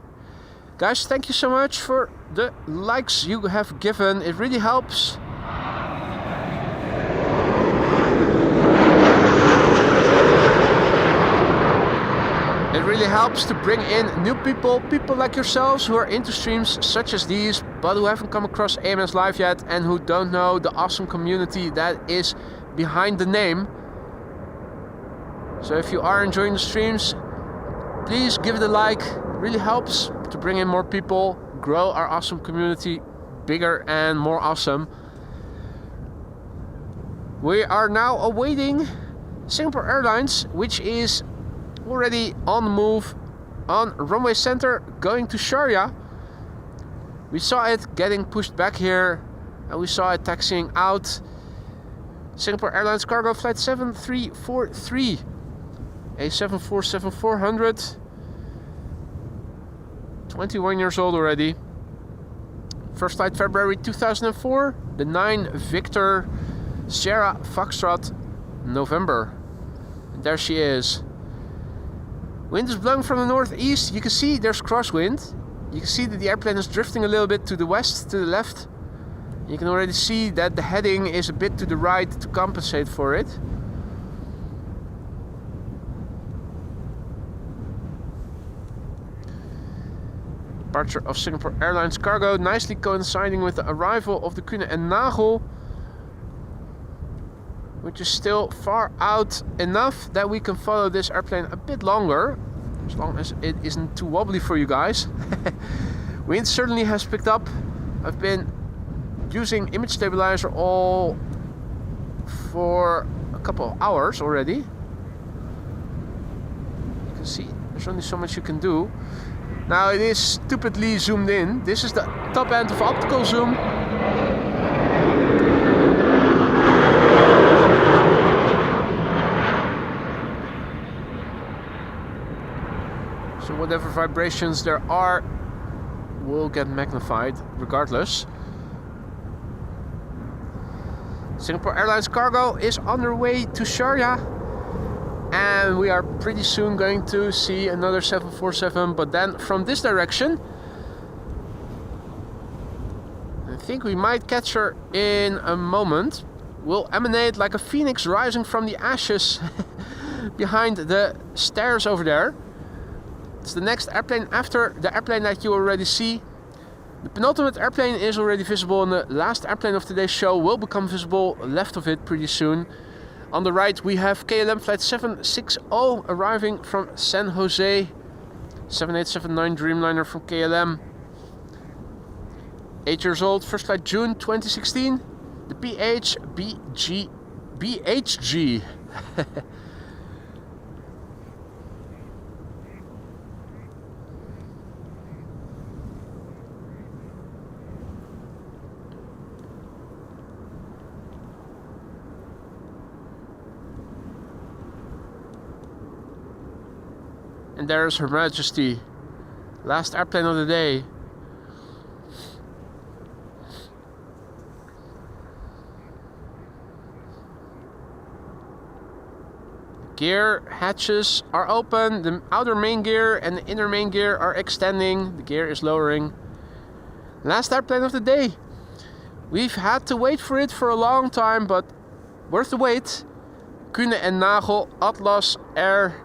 Guys, thank you so much for the likes you have given. It really helps. It really helps to bring in new people like yourselves who are into streams such as these, but who haven't come across AMS Live yet and who don't know the awesome community that is behind the name. So if you are enjoying the streams, please give it a like. It really helps to bring in more people, grow our awesome community bigger and more awesome. We are now awaiting Singapore Airlines, which is already on the move on Runway Center going to Sharjah. We saw it getting pushed back here and we saw it taxiing out. Singapore Airlines cargo flight 7343. A 747-400, 21 years old already. First flight February 2004, the 9 Victor Sierra Foxtrot November. And there she is. Wind is blowing from the northeast. You can see there's crosswind. You can see that the airplane is drifting a little bit to the west, to the left. You can already see that the heading is a bit to the right to compensate for it. Departure of Singapore Airlines cargo, nicely coinciding with the arrival of the Kuehne and Nagel. which is still far out enough that we can follow this airplane a bit longer, as long as it isn't too wobbly for you guys. Wind certainly has picked up. I've been using image stabilizer all for a couple of hours already. You can see there's only so much you can do. Now it is stupidly zoomed in. This is the top end of optical zoom. So whatever vibrations there are will get magnified regardless. Singapore Airlines cargo is on their way to Sharjah, and we are pretty soon going to see another 747, but then from this direction. I think we might catch her in a moment. Will emanate like a phoenix rising from the ashes behind the stairs over there. It's the next airplane after the airplane that you already see. The penultimate airplane is already visible, and the last airplane of today's show will become visible left of it pretty soon. On the right we have KLM flight 760 arriving from San Jose. 7879 Dreamliner from KLM. 8 years old, first flight June 2016. The BHG. And there's Her Majesty, last airplane of the day. Gear hatches are open, the outer main gear and the inner main gear are extending, the gear is lowering. Last airplane of the day. We've had to wait for it for a long time, but worth the wait. Kuehne and Nagel Atlas Air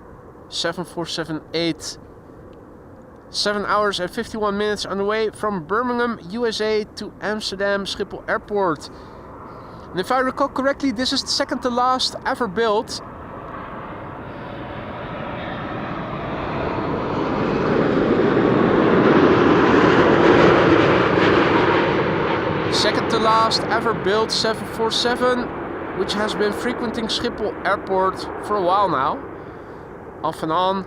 747-8. 7 hours and 51 minutes on the way from Birmingham, USA to Amsterdam Schiphol Airport. And if I recall correctly, this is the second to last ever built. Second to last ever built 747, which has been frequenting Schiphol Airport for a while now. Off and on.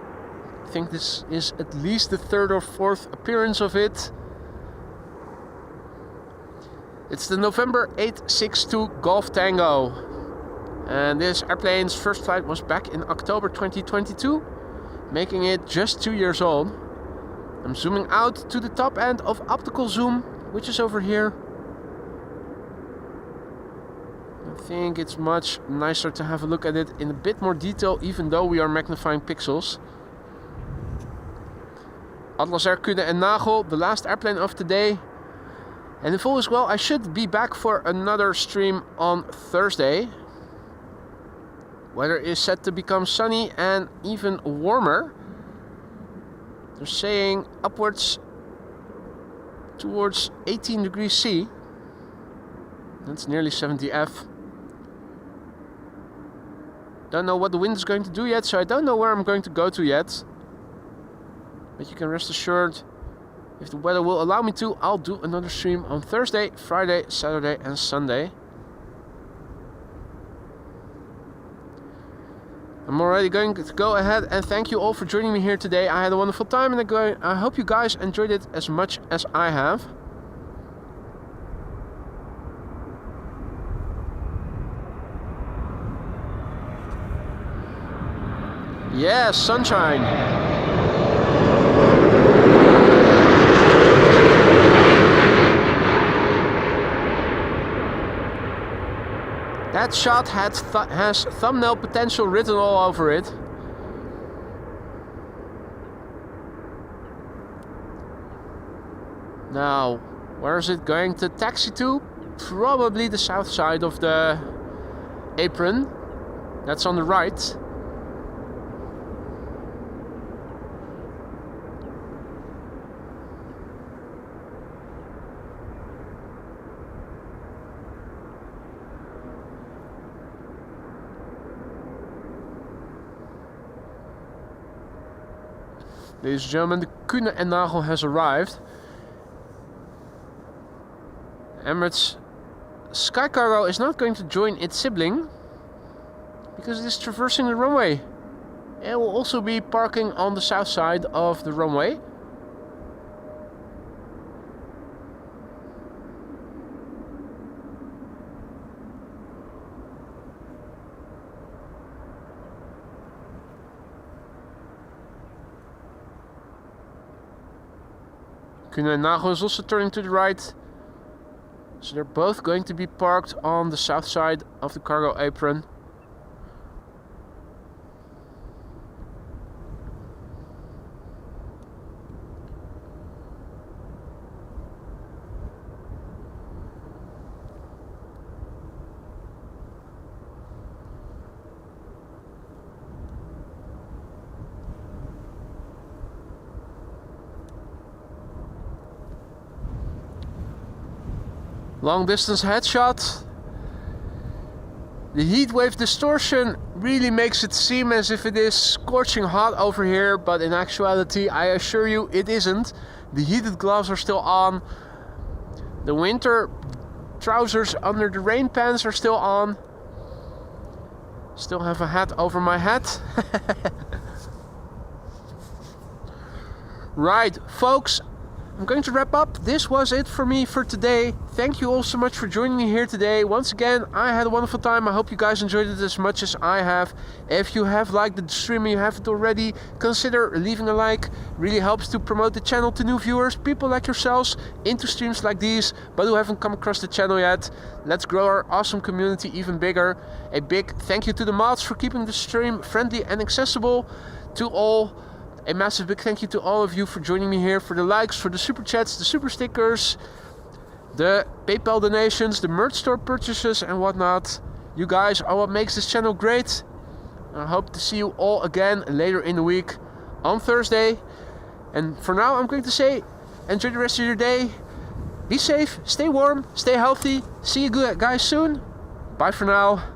I think this is at least the third or fourth appearance of it. It's the November 862 Golf Tango. And this airplane's first flight was back in October 2022, making it just 2 years old. I'm zooming out to the top end of optical zoom, which is over here. I think it's much nicer to have a look at it in a bit more detail, even though we are magnifying pixels. Atlas Air Kuehne and Nagel, the last airplane of today. And if all is well, I should be back for another stream on Thursday. Weather is set to become sunny and even warmer. They're saying upwards towards 18 degrees C. That's nearly 70 F. Don't know what the wind is going to do yet, so I don't know where I'm going to go to yet. But you can rest assured, if the weather will allow me to, I'll do another stream on Thursday, Friday, Saturday and Sunday. I'm already going to go ahead and thank you all for joining me here today. I had a wonderful time, and I hope you guys enjoyed it as much as I have. Yeah, sunshine. That shot has thumbnail potential written all over it. Now, where is it going to taxi to? Probably the south side of the apron. That's on the right. Ladies and gentlemen, the Kühne and Nagel has arrived. Emirates Sky Cargo is not going to join its sibling because it is traversing the runway. It will also be parking on the south side of the runway. Kühne and Nagel is also turning to the right. So they're both going to be parked on the south side of the cargo apron. Long distance headshot. The heat wave distortion really makes it seem as if it is scorching hot over here, but in actuality I assure you it isn't. The heated gloves are still on. The winter trousers under the rain pants are still on. Still have a hat over my head. Right, folks, I'm going to wrap up. This was it for me for today. Thank you all so much for joining me here today. Once again, I had a wonderful time. I hope you guys enjoyed it as much as I have. If you have liked the stream and you haven't already, consider leaving a like. Really helps to promote the channel to new viewers, people like yourselves, into streams like these, but who haven't come across the channel yet. Let's grow our awesome community even bigger. A big thank you to the mods for keeping the stream friendly and accessible to all. A massive big thank you to all of you for joining me here, for the likes, for the super chats, the super stickers, the PayPal donations, the merch store purchases and whatnot. You guys are what makes this channel great. I hope to see you all again later in the week on Thursday. And for now I'm going to say enjoy the rest of your day. Be safe, stay warm, stay healthy. See you guys soon. Bye for now.